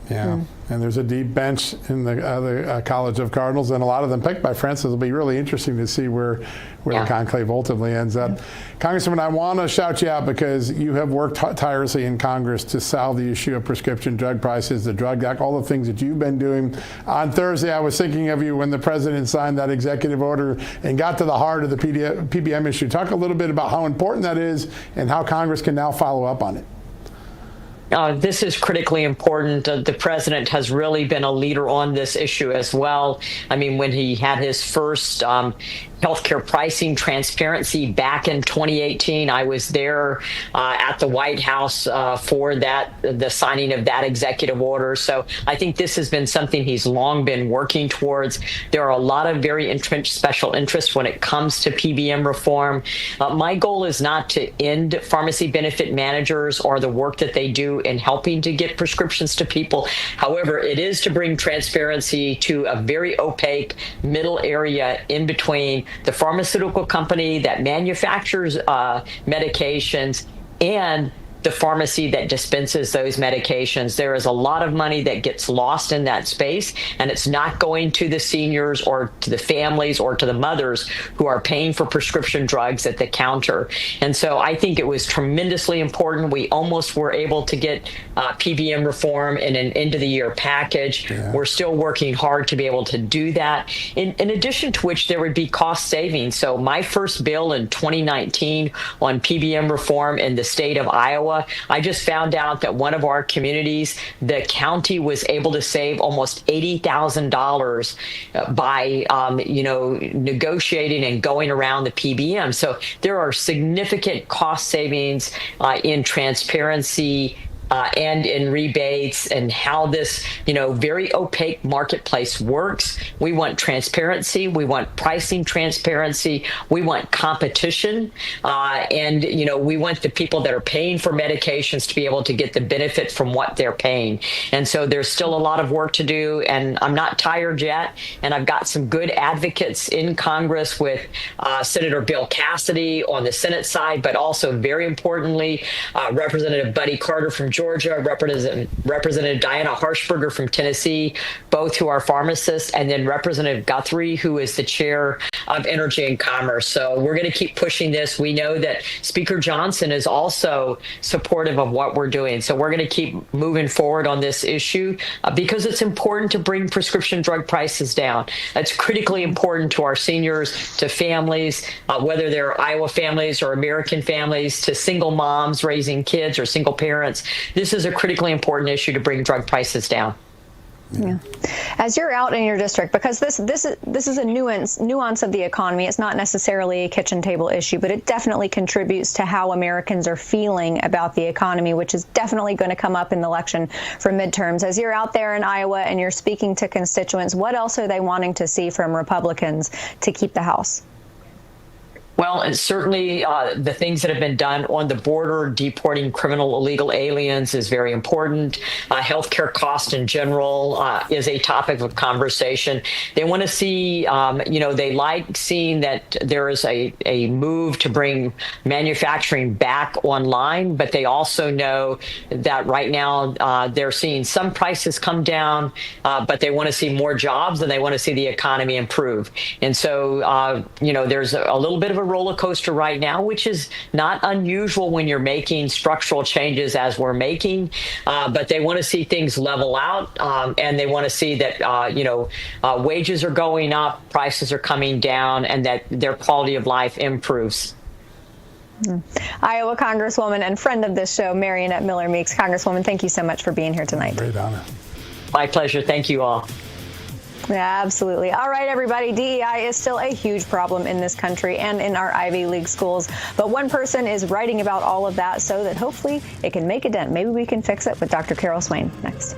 Yeah, and there's a deep bench in the College of Cardinals, and a lot of them picked by Francis. It'll be really interesting to see where the conclave ultimately ends up. Congresswoman, I want to shout you out because you have worked tirelessly in Congress to solve the issue of prescription drug prices, the drug act, all the things that you've been doing. On Thursday, I was thinking of you when the president signed that executive order and got to the heart of the PBM issue. Talk a little bit about how important that is and how Congress can now follow up on it. This is critically important. The president has really been a leader on this issue as well. I mean, when he had his first healthcare pricing transparency back in 2018, I was there at the White House for the signing of that executive order. So I think this has been something he's long been working towards. There are a lot of very entrenched special interests when it comes to PBM reform. My goal is not to end pharmacy benefit managers or the work that they do in helping to get prescriptions to people. However, it is to bring transparency to a very opaque middle area in between the pharmaceutical company that manufactures medications and the pharmacy that dispenses those medications. There is a lot of money that gets lost in that space, and it's not going to the seniors or to the families or to the mothers who are paying for prescription drugs at the counter. And so I think it was tremendously important. We almost were able to get PBM reform in an end-of-the-year package. Yeah. We're still working hard to be able to do that, in addition to which there would be cost savings. So my first bill in 2019 on PBM reform in the state of Iowa, I just found out that one of our communities, the county was able to save almost $80,000 by, negotiating and going around the PBM. So there are significant cost savings in transparency and in rebates and how this, very opaque marketplace works. We want transparency. We want pricing transparency. We want competition. And we want the people that are paying for medications to be able to get the benefit from what they're paying. And so there's still a lot of work to do, and I'm not tired yet. And I've got some good advocates in Congress with Senator Bill Cassidy on the Senate side, but also very importantly, Representative Buddy Carter from Georgia, Representative Diana Harshberger from Tennessee, both who are pharmacists, and then Representative Guthrie, who is the chair of Energy and Commerce. So we're going to keep pushing this. We know that Speaker Johnson is also supportive of what we're doing. So we're going to keep moving forward on this issue because it's important to bring prescription drug prices down. That's critically important to our seniors, to families, whether they're Iowa families or American families, to single moms raising kids or single parents. This is a critically important issue to bring drug prices down. Yeah. As you're out in your district, because this is a nuance of the economy. It's not necessarily a kitchen table issue, but it definitely contributes to how Americans are feeling about the economy, which is definitely going to come up in the election for midterms. As you're out there in Iowa and you're speaking to constituents, what else are they wanting to see from Republicans to keep the House? Well, and certainly the things that have been done on the border, deporting criminal illegal aliens is very important. Healthcare cost in general is a topic of conversation. They want to see, they like seeing that there is a move to bring manufacturing back online, but they also know that right now they're seeing some prices come down, but they want to see more jobs and they want to see the economy improve. And so, there's a little bit of a roller coaster right now, which is not unusual when you're making structural changes as we're making, but they want to see things level out, and they want to see that wages are going up, prices are coming down, and that their quality of life improves. Iowa Congresswoman and friend of this show, Marionette Miller Meeks. Congresswoman, thank you so much for being here tonight. Great honor. My pleasure. Thank you all. Yeah, absolutely. All right, everybody. DEI is still a huge problem in this country and in our Ivy League schools. But one person is writing about all of that so that hopefully it can make a dent. Maybe we can fix it with Dr. Carol Swain next.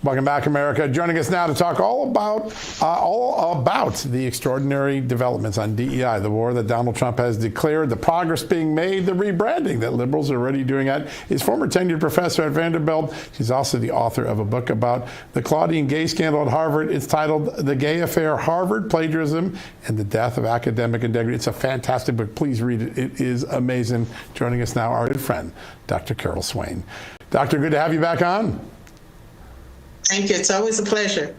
Welcome back, America. Joining us now to talk all about the extraordinary developments on DEI, the war that Donald Trump has declared, the progress being made, the rebranding that liberals are already doing at, is former tenured professor at Vanderbilt. She's also the author of a book about the Claudine Gay scandal at Harvard. It's titled The Gay Affair, Harvard Plagiarism and the Death of Academic Integrity. It's a fantastic book. Please read it. It is amazing. Joining us now, our good friend, Dr. Carol Swain. Doctor, good to have you back on. Thank you. It's always a pleasure.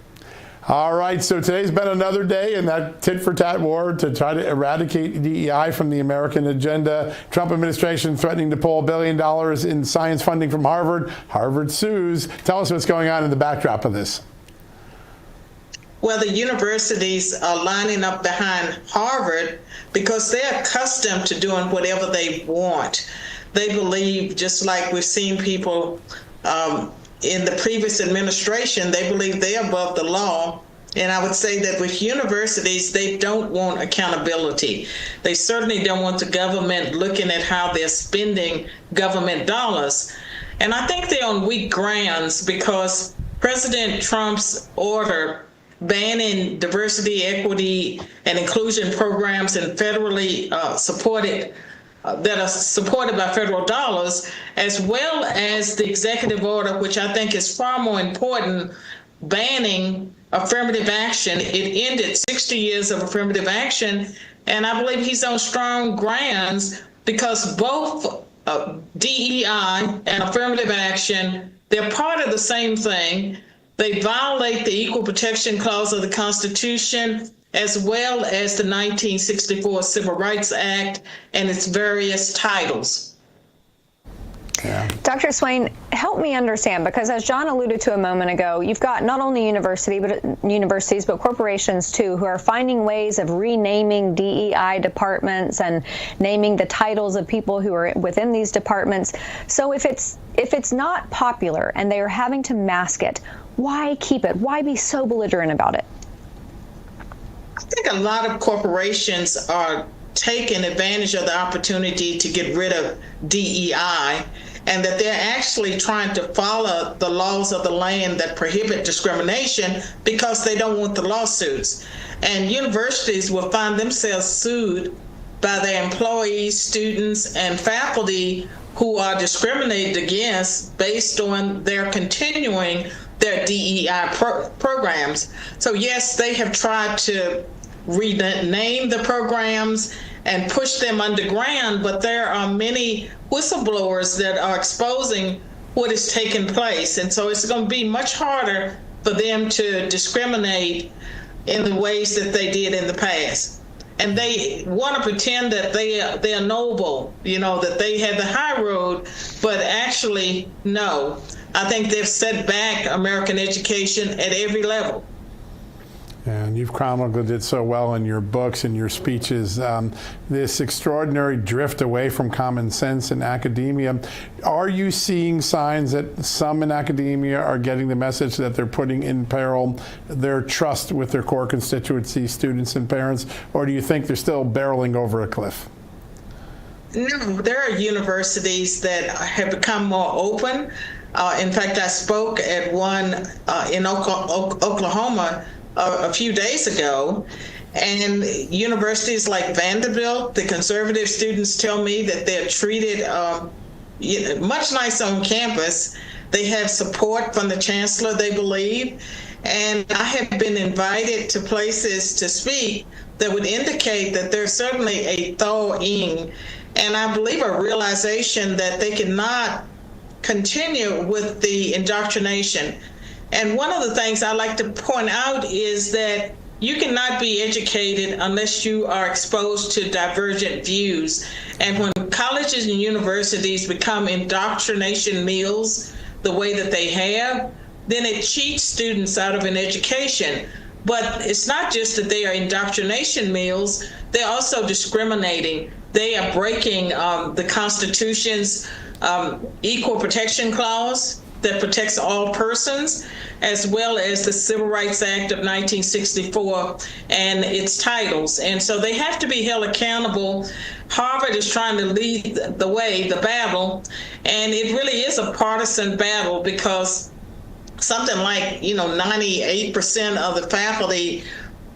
All right. So today's been another day in that tit-for-tat war to try to eradicate DEI from the American agenda. Trump administration threatening to pull $1 billion in science funding from Harvard. Harvard sues. Tell us what's going on in the backdrop of this. Well, the universities are lining up behind Harvard because they're accustomed to doing whatever they want. They believe, just like we've seen people in the previous administration, they believe they're above the law. And I would say that with universities, they don't want accountability. They certainly don't want the government looking at how they're spending government dollars. And I think they're on weak grounds because President Trump's order banning diversity, equity, and inclusion programs in federally supported that are supported by federal dollars, as well as the executive order, which I think is far more important, banning affirmative action. It ended 60 years of affirmative action, and I believe he's on strong grounds because both DEI and affirmative action, they're part of the same thing. They violate the Equal Protection Clause of the Constitution, as well as the 1964 Civil Rights Act and its various titles. Yeah. Dr. Swain, help me understand, because as John alluded to a moment ago, you've got not only universities, but corporations too, who are finding ways of renaming DEI departments and naming the titles of people who are within these departments. So if it's not popular and they are having to mask it, why keep it? Why be so belligerent about it? I think a lot of corporations are taking advantage of the opportunity to get rid of DEI, and that they're actually trying to follow the laws of the land that prohibit discrimination because they don't want the lawsuits. And universities will find themselves sued by their employees, students, and faculty who are discriminated against based on their continuing their DEI programs. So yes, they have tried to rename the programs and push them underground, but there are many whistleblowers that are exposing what is taking place. And so it's going to be much harder for them to discriminate in the ways that they did in the past. And they want to pretend that they are noble, that they had the high road, but actually, no. I think they've set back American education at every level. And you've chronicled it so well in your books and your speeches, this extraordinary drift away from common sense in academia. Are you seeing signs that some in academia are getting the message that they're putting in peril their trust with their core constituency, students and parents, or do you think they're still barreling over a cliff? No, there are universities that have become more open. In fact, I spoke at one in Oklahoma a few days ago, and universities like Vanderbilt, the conservative students tell me that they're treated much nicer on campus. They have support from the chancellor, they believe, and I have been invited to places to speak that would indicate that there's certainly a thawing, and I believe a realization that they cannot continue with the indoctrination. And one of the things I like to point out is that you cannot be educated unless you are exposed to divergent views. And when colleges and universities become indoctrination meals the way that they have, then it cheats students out of an education. But it's not just that they are indoctrination meals, they're also discriminating. They are breaking the Constitution's Equal Protection Clause that protects all persons, as well as the Civil Rights Act of 1964 and its titles. And so they have to be held accountable. Harvard is trying to lead the way, the battle, and it really is a partisan battle because something like, 98% of the faculty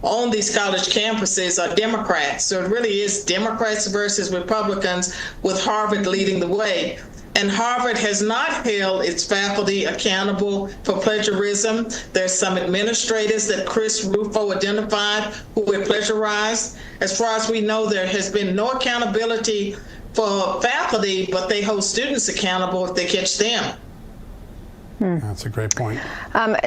on these college campuses are Democrats. So it really is Democrats versus Republicans, with Harvard leading the way. And Harvard has not held its faculty accountable for plagiarism. There's some administrators that Chris Rufo identified who were plagiarized. As far as we know, there has been no accountability for faculty, but they hold students accountable if they catch them. That's a great point.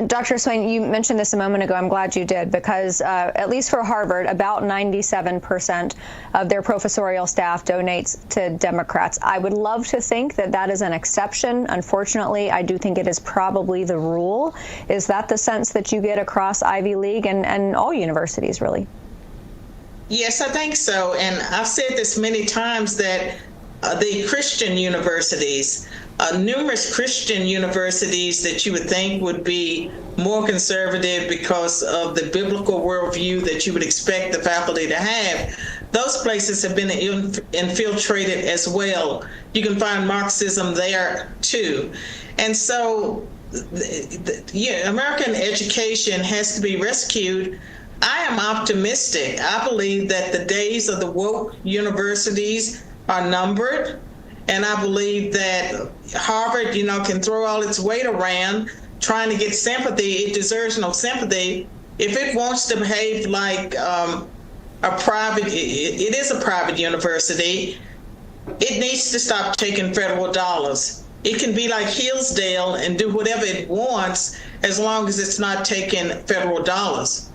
Dr. Swain, you mentioned this a moment ago. I'm glad you did, because at least for Harvard, about 97% of their professorial staff donates to Democrats. I would love to think that that is an exception. Unfortunately, I do think it is probably the rule. Is that the sense that you get across Ivy League and all universities, really? Yes, I think so. And I've said this many times that the Christian universities, numerous Christian universities that you would think would be more conservative because of the biblical worldview that you would expect the faculty to have, those places have been infiltrated as well. You can find Marxism there too. And so American education has to be rescued. I am optimistic. I believe that the days of the woke universities are numbered. And I believe that Harvard, can throw all its weight around trying to get sympathy. It deserves no sympathy. If it wants to behave like a private, it is a private university, it needs to stop taking federal dollars. It can be like Hillsdale and do whatever it wants as long as it's not taking federal dollars.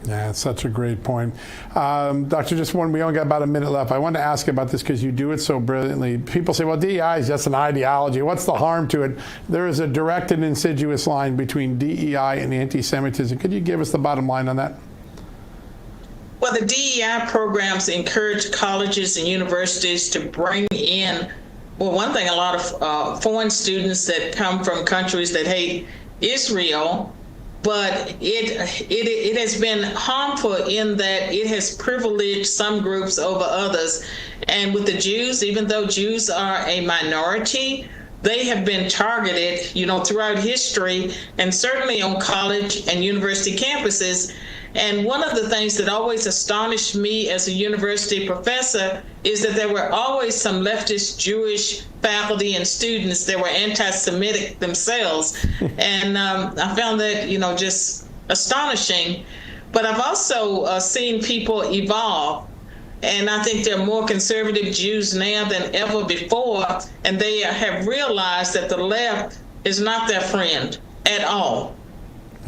Yeah, it's such a great point. Doctor, just one, we only got about a minute left. I wanted to ask about this because you do it so brilliantly. People say, well, DEI is just an ideology. What's the harm to it? There is a direct and insidious line between DEI and anti-Semitism. Could you give us the bottom line on that? Well, the DEI programs encourage colleges and universities to bring in, well, one thing, a lot of foreign students that come from countries that hate Israel, but it has been harmful in that it has privileged some groups over others. And with the Jews, even though Jews are a minority, they have been targeted, throughout history, and certainly on college and university campuses. And one of the things that always astonished me as a university professor is that there were always some leftist Jewish faculty and students that were anti-Semitic themselves. And I found that, just astonishing. But I've also seen people evolve. And I think there are more conservative Jews now than ever before. And they have realized that the left is not their friend at all.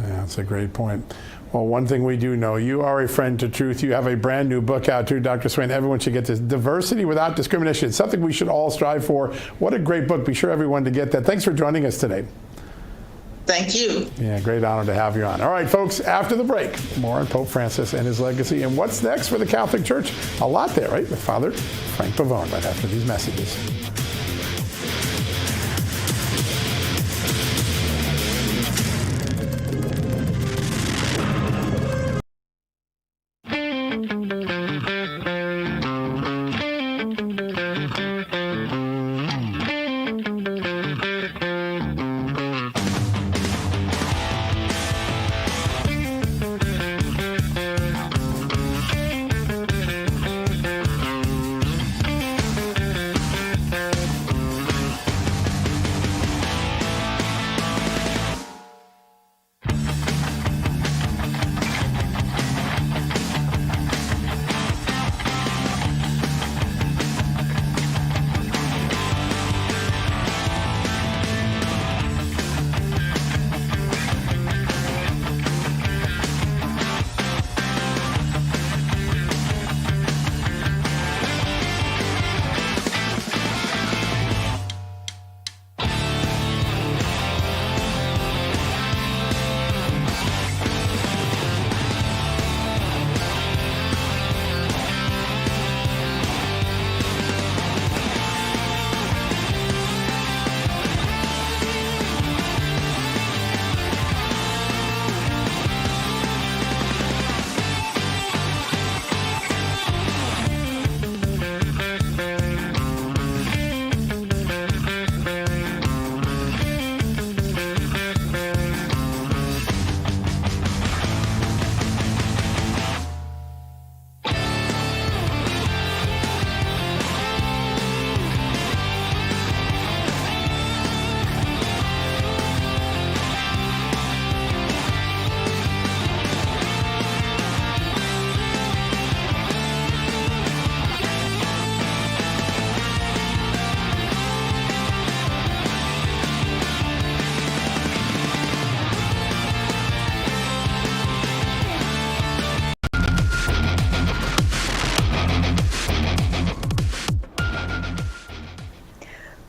Yeah, that's a great point. Well, one thing we do know, you are a friend to truth. You have a brand new book out too, Dr. Swain. Everyone should get this. Diversity Without Discrimination. It's something we should all strive for. What a great book. Be sure everyone to get that. Thanks for joining us today. Thank you. Yeah, great honor to have you on. All right, folks, after the break, more on Pope Francis and his legacy and what's next for the Catholic Church. A lot there, right? With Father Frank Pavone right after these messages.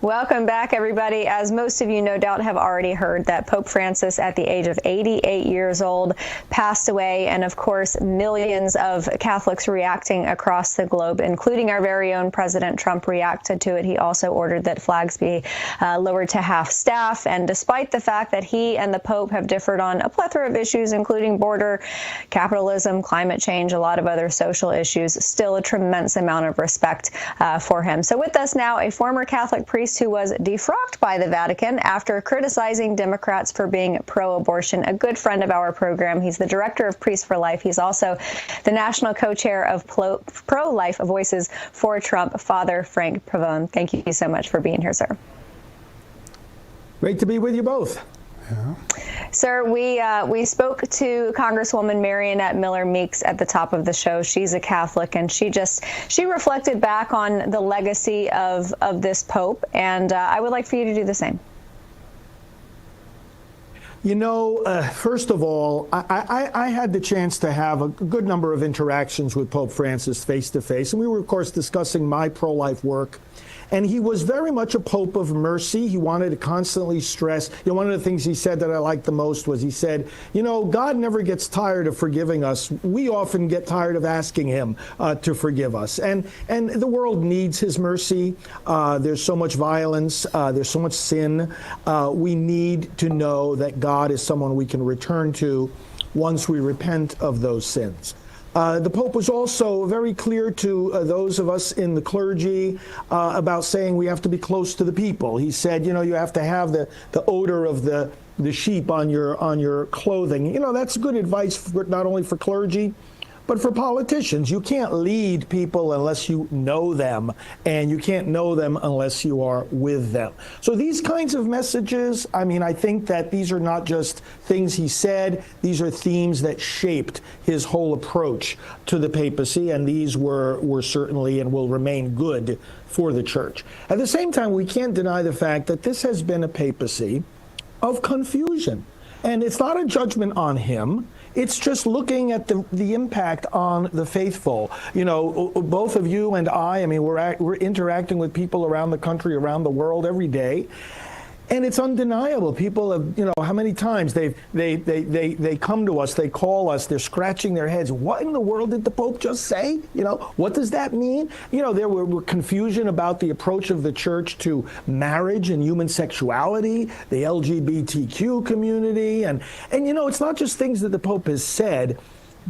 Welcome back, everybody. As most of you no doubt have already heard, that Pope Francis, at the age of 88 years old, passed away. And of course, millions of Catholics reacting across the globe, including our very own President Trump, reacted to it. He also ordered that flags be lowered to half staff. And despite the fact that he and the Pope have differed on a plethora of issues, including border, capitalism, climate change, a lot of other social issues, still a tremendous amount of respect for him. So with us now, a former Catholic priest who was defrocked by the Vatican after criticizing Democrats for being pro-abortion, a good friend of our program. He's the director of Priests for Life. He's also the national co-chair of Pro-Life Voices for Trump, Father Frank Pavone. Thank you so much for being here, sir. Great to be with you both. Yeah. Sir, we spoke to Congresswoman Marionette Miller Meeks at the top of the show. She's a Catholic, and she reflected back on the legacy of this Pope, and I would like for you to do the same. You know, first of all, I had the chance to have a good number of interactions with Pope Francis face to face, and we were, of course, discussing my pro-life work. And he was very much a Pope of mercy. He wanted to constantly stress, one of the things he said that I liked the most was he said, God never gets tired of forgiving us. We often get tired of asking him to forgive us. And the world needs his mercy. There's so much violence. There's so much sin. We need to know that God is someone we can return to once we repent of those sins. The Pope was also very clear to those of us in the clergy about saying we have to be close to the people. He said, you have to have the odor of the sheep on your clothing. That's good advice not only for clergy, but for politicians. You can't lead people unless you know them, and you can't know them unless you are with them. So these kinds of messages, I think that these are not just things he said, these are themes that shaped his whole approach to the papacy, and these were certainly and will remain good for the church. At the same time, we can't deny the fact that this has been a papacy of confusion. And it's not a judgment on him. It's just looking at the impact on the faithful. Both of you and I mean, we're interacting with people around the country, around the world every day. And it's undeniable. People have, how many times they come to us, they call us, they're scratching their heads. What in the world did the Pope just say? What does that mean? There were confusion about the approach of the church to marriage and human sexuality, the LGBTQ community. And it's not just things that the Pope has said,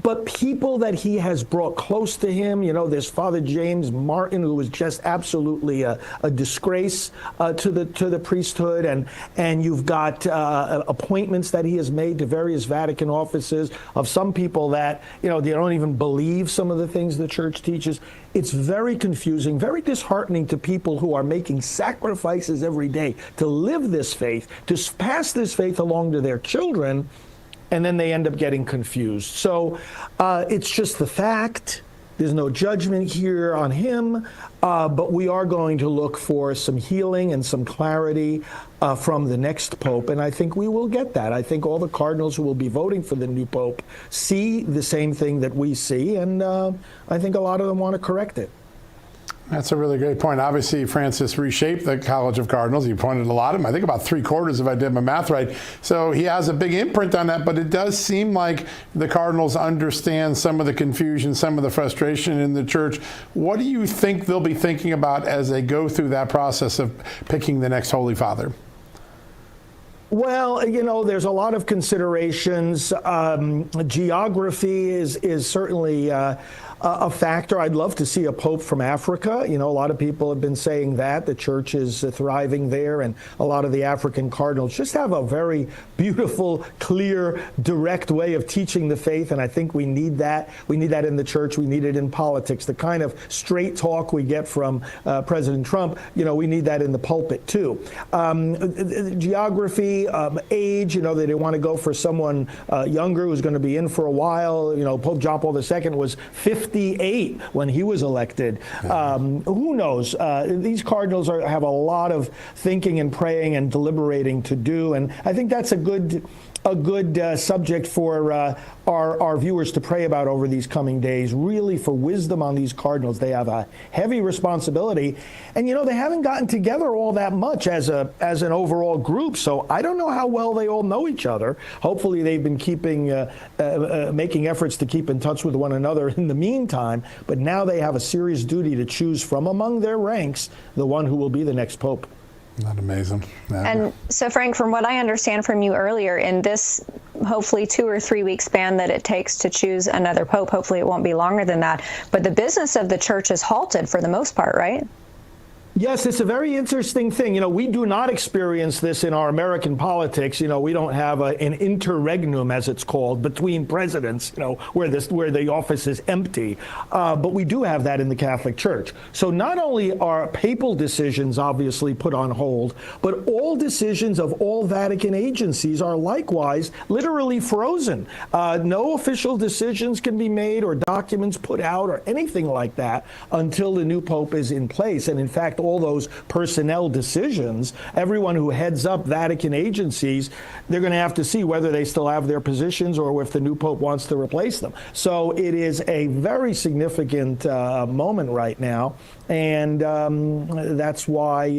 but people that he has brought close to him. There's Father James Martin, who was just absolutely a disgrace to the priesthood, and you've got appointments that he has made to various Vatican offices of some people that they don't even believe some of the things the church teaches. It's very confusing, very disheartening to people who are making sacrifices every day to live this faith, to pass this faith along to their children. And then they end up getting confused. So it's just the fact. There's no judgment here on him, but we are going to look for some healing and some clarity from the next pope, and I think we will get that. I think all the cardinals who will be voting for the new pope see the same thing that we see, and I think a lot of them want to correct it. That's a really great point. Obviously, Francis reshaped the College of Cardinals. He appointed a lot of them, I think about 3/4 if I did my math right. So he has a big imprint on that, but it does seem like the Cardinals understand some of the confusion, some of the frustration in the church. What do you think they'll be thinking about as they go through that process of picking the next Holy Father? Well, there's a lot of considerations. Geography is certainly a factor. I'd love to see a pope from Africa. A lot of people have been saying that. The church is thriving there, and a lot of the African cardinals just have a very beautiful, clear, direct way of teaching the faith, and I think we need that. We need that in the church. We need it in politics. The kind of straight talk we get from President Trump, we need that in the pulpit, too. Geography, age, they want to go for someone younger who's going to be in for a while. Pope John Paul II was 50 58 when he was elected. Who knows? These cardinals have a lot of thinking and praying and deliberating to do, and I think that's a good subject for our viewers to pray about over these coming days, really for wisdom on these cardinals. They have a heavy responsibility, and they haven't gotten together all that much as an overall group, so I don't know how well they all know each other. Hopefully they've been making efforts to keep in touch with one another in the meantime, but now they have a serious duty to choose from among their ranks the one who will be the next pope. Not amazing. And so, Frank, from what I understand from you earlier, in this hopefully 2 or 3 week span that it takes to choose another pope, hopefully it won't be longer than that, but the business of the church is halted for the most part, right? Yes, it's a very interesting thing. We do not experience this in our American politics. We don't have an interregnum, as it's called, between presidents, where the office is empty. But we do have that in the Catholic Church. So not only are papal decisions obviously put on hold, but all decisions of all Vatican agencies are likewise literally frozen. No official decisions can be made or documents put out or anything like that until the new pope is in place. And in fact, all those personnel decisions, everyone who heads up Vatican agencies, they're going to have to see whether they still have their positions or if the new pope wants to replace them. So it is a very significant moment right now. And that's why,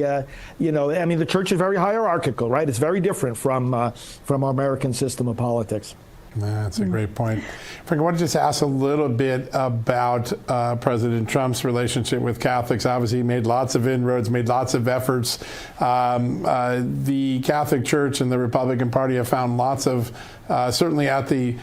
the church is very hierarchical, right? It's very different from our American system of politics. That's a great point. Frank, I want to just ask a little bit about President Trump's relationship with Catholics. Obviously, he made lots of inroads, made lots of efforts. The Catholic Church and the Republican Party have found lots of, certainly at the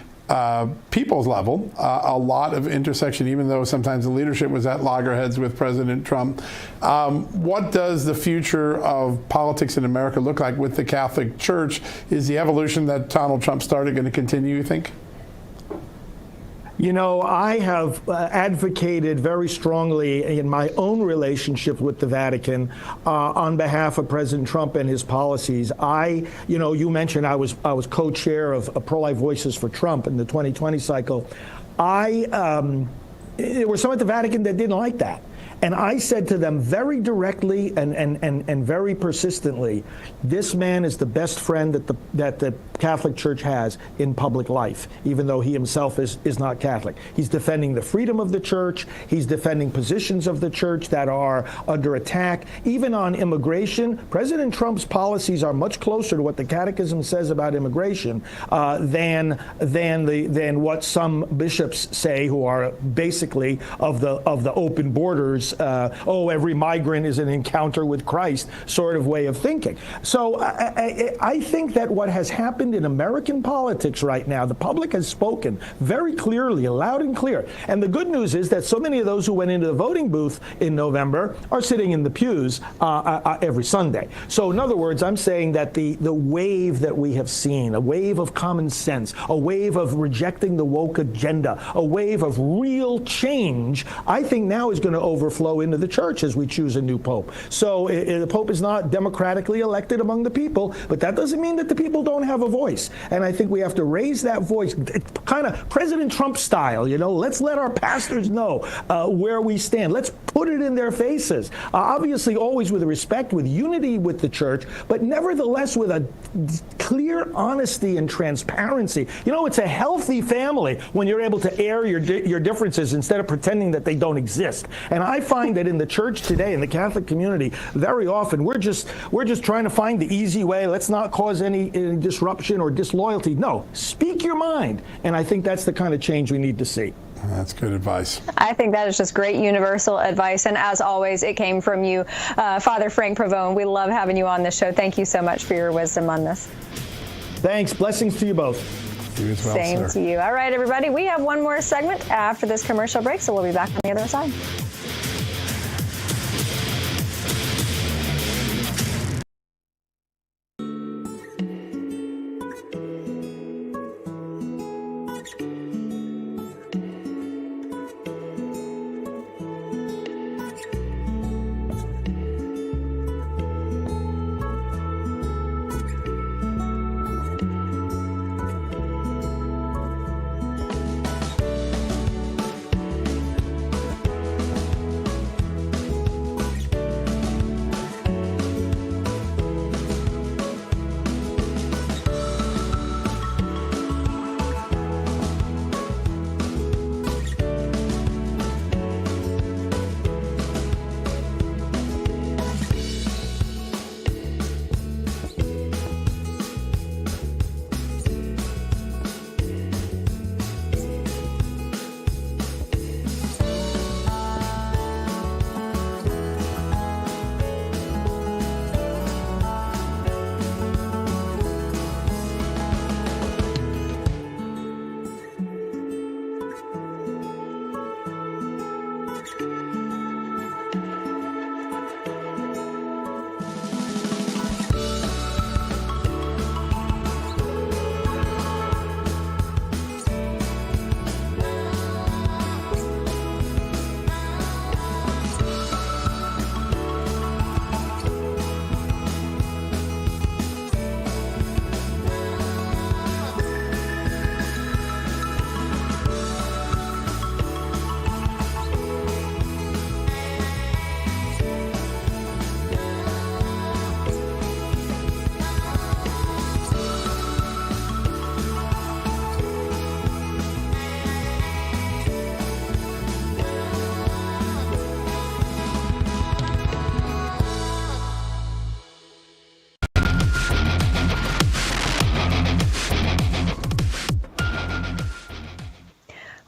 people's level, a lot of intersection, even though sometimes the leadership was at loggerheads with President Trump. What does the future of politics in America look like with the Catholic Church? Is the evolution that Donald Trump started going to continue, you think? I have advocated very strongly in my own relationship with the Vatican on behalf of President Trump and his policies. You mentioned I was co-chair of Pro-Life Voices for Trump in the 2020 cycle. There were some at the Vatican that didn't like that. And I said to them very directly and very persistently, this man is the best friend that the Catholic Church has in public life, even though he himself is not Catholic. He's defending the freedom of the church. He's defending positions of the church that are under attack. Even on immigration, President Trump's policies are much closer to what the Catechism says about immigration than what some bishops say, who are basically of the open borders. Every migrant is an encounter with Christ sort of way of thinking. So I think that what has happened in American politics right now, the public has spoken very clearly, loud and clear. And the good news is that so many of those who went into the voting booth in November are sitting in the pews every Sunday. So in other words, I'm saying that the wave that we have seen, a wave of common sense, a wave of rejecting the woke agenda, a wave of real change, I think now is going to overflow into the church as we choose a new pope. So the pope is not democratically elected among the people, but that doesn't mean that the people don't have a voice. And I think we have to raise that voice, kind of President Trump style, let's let our pastors know where we stand. Let's put it in their faces. Obviously, always with respect, with unity with the church, but nevertheless with a clear honesty and transparency. It's a healthy family when you're able to air your differences instead of pretending that they don't exist. And I find that in the church today, in the Catholic community, very often we're just trying to find the easy way. Let's not cause any disruption or disloyalty. No, speak your mind. And I think that's the kind of change we need to see. That's good advice. I think that is just great universal advice. And as always, it came from you, Father Frank Pavone. We love having you on the show. Thank you so much for your wisdom on this. Thanks. Blessings to you both. You as well, Same sir. to you. All right, everybody. We have one more segment after this commercial break, so we'll be back on the other side.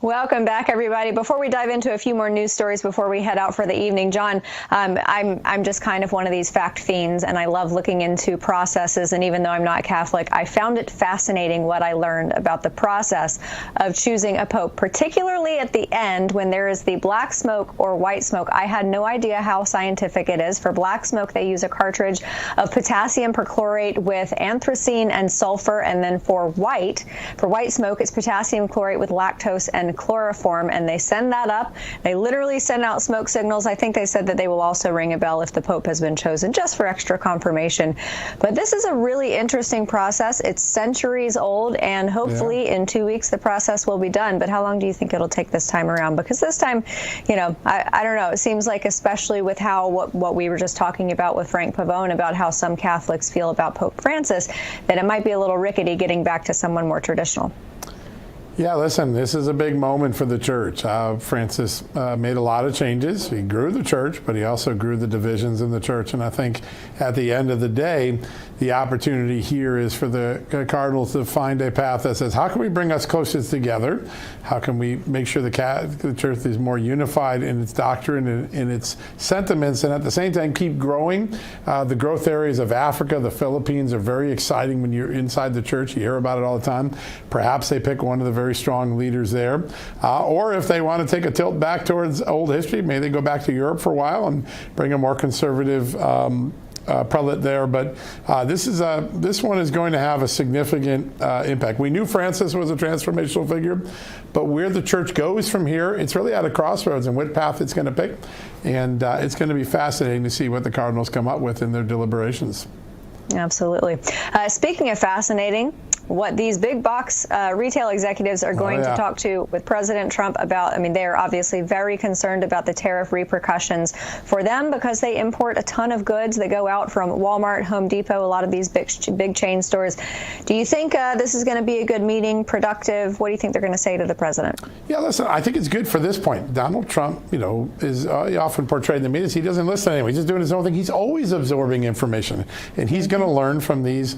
Welcome back, everybody. Before we dive into a few more news stories before we head out for the evening, John, I'm just kind of one of these fact fiends, and I love looking into processes. And even though I'm not Catholic, I found it fascinating what I learned about the process of choosing a pope, particularly at the end when there is the black smoke or white smoke. I had no idea how scientific it is. For black smoke, they use a cartridge of potassium perchlorate with anthracene and sulfur. And then for white smoke, it's potassium chlorate with lactose and chloroform, and they send that up. They literally send out smoke signals. I think they said that they will also ring a bell if the Pope has been chosen, just for extra confirmation. But this is a really interesting process. It's centuries old, and hopefully in 2 weeks the process will be done. But how long do you think it'll take this time around? Because this time, I don't know. It seems like, especially with how what we were just talking about with Frank Pavone about how some Catholics feel about Pope Francis, that it might be a little rickety getting back to someone more traditional. Yeah, listen, this is a big moment for the church. Francis made a lot of changes. He grew the church, but he also grew the divisions in the church. And I think at the end of the day, the opportunity here is for the cardinals to find a path that says, how can we bring us closer together? How can we make sure the church is more unified in its doctrine and in its sentiments, and at the same time keep growing? The growth areas of Africa, the Philippines are very exciting when you're inside the church. You hear about it all the time. Perhaps they pick one of the very strong leaders there. Or if they want to take a tilt back towards old history, maybe they go back to Europe for a while and bring a more conservative prelate there. But this one is going to have a significant impact. We knew Francis was a transformational figure, but where the church goes from here, it's really at a crossroads and what path it's going to pick. And it's going to be fascinating to see what the cardinals come up with in their deliberations. Absolutely. Speaking of fascinating, what these big box retail executives are going to talk to with President Trump about. I mean, they are obviously very concerned about the tariff repercussions for them because they import a ton of goods that go out from Walmart, Home Depot, a lot of these big chain stores. Do you think this is going to be a good meeting, productive? What do you think they're going to say to the president? Yeah, listen, I think it's good for this point. Donald Trump, is often portrayed in the media. He doesn't listen anyway. He's just doing his own thing. He's always absorbing information, and he's going to learn from these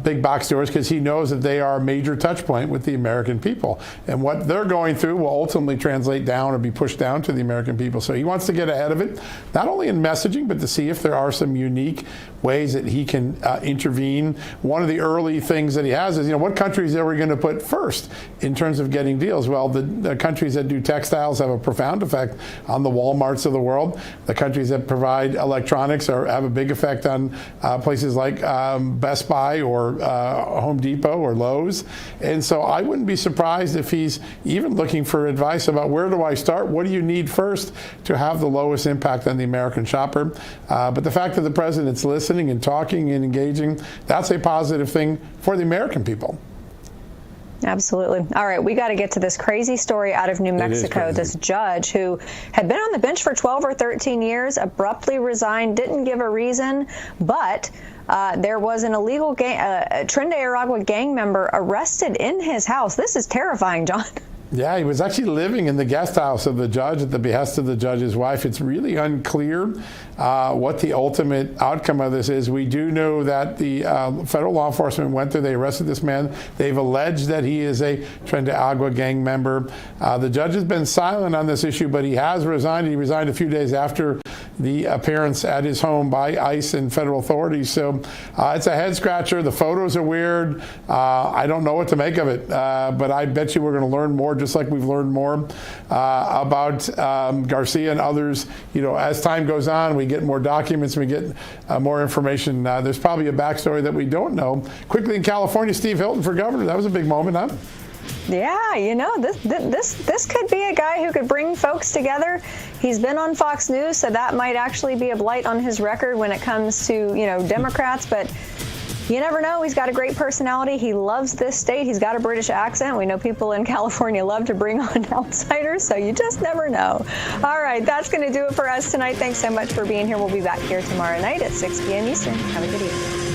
big box stores because he knows that they are a major touch point with the American people, and what they're going through will ultimately translate down or be pushed down to the American people. So he wants to get ahead of it, not only in messaging, but to see if there are some unique ways that he can intervene. One of the early things that he has is, what countries are we going to put first in terms of getting deals? Well, the countries that do textiles have a profound effect on the Walmarts of the world. The countries that provide electronics have a big effect on places like Best Buy or Home Depot or Lowe's. And so I wouldn't be surprised if he's even looking for advice about where do I start? What do you need first to have the lowest impact on the American shopper? But the fact that the president's listening and talking and engaging, that's a positive thing for the American people. Absolutely. All right, we got to get to this crazy story out of New Mexico. This judge who had been on the bench for 12 or 13 years abruptly resigned, didn't give a reason, but there was an illegal Tren de Aragua gang member arrested in his house. This is terrifying, John. Yeah, he was actually living in the guest house of the judge at the behest of the judge's wife. It's really unclear what the ultimate outcome of this is. We do know that the federal law enforcement went there. They arrested this man. They've alleged that he is a Tren de Aragua gang member. The judge has been silent on this issue, but he has resigned. He resigned a few days after the appearance at his home by ICE and federal authorities. So it's a head scratcher. The photos are weird. I don't know what to make of it, but I bet you we're going to learn more, just like we've learned more about Garcia and others. As time goes on, we get more documents, we get more information. There's probably a backstory that we don't know. Quickly in California, Steve Hilton for governor. That was a big moment, huh? Yeah, this could be a guy who could bring folks together. He's been on Fox News, so that might actually be a blight on his record when it comes to, Democrats, but you never know. He's got a great personality. He loves this state. He's got a British accent. We know people in California love to bring on outsiders, so you just never know. All right, that's going to do it for us tonight. Thanks so much for being here. We'll be back here tomorrow night at 6 p.m. Eastern. Have a good evening.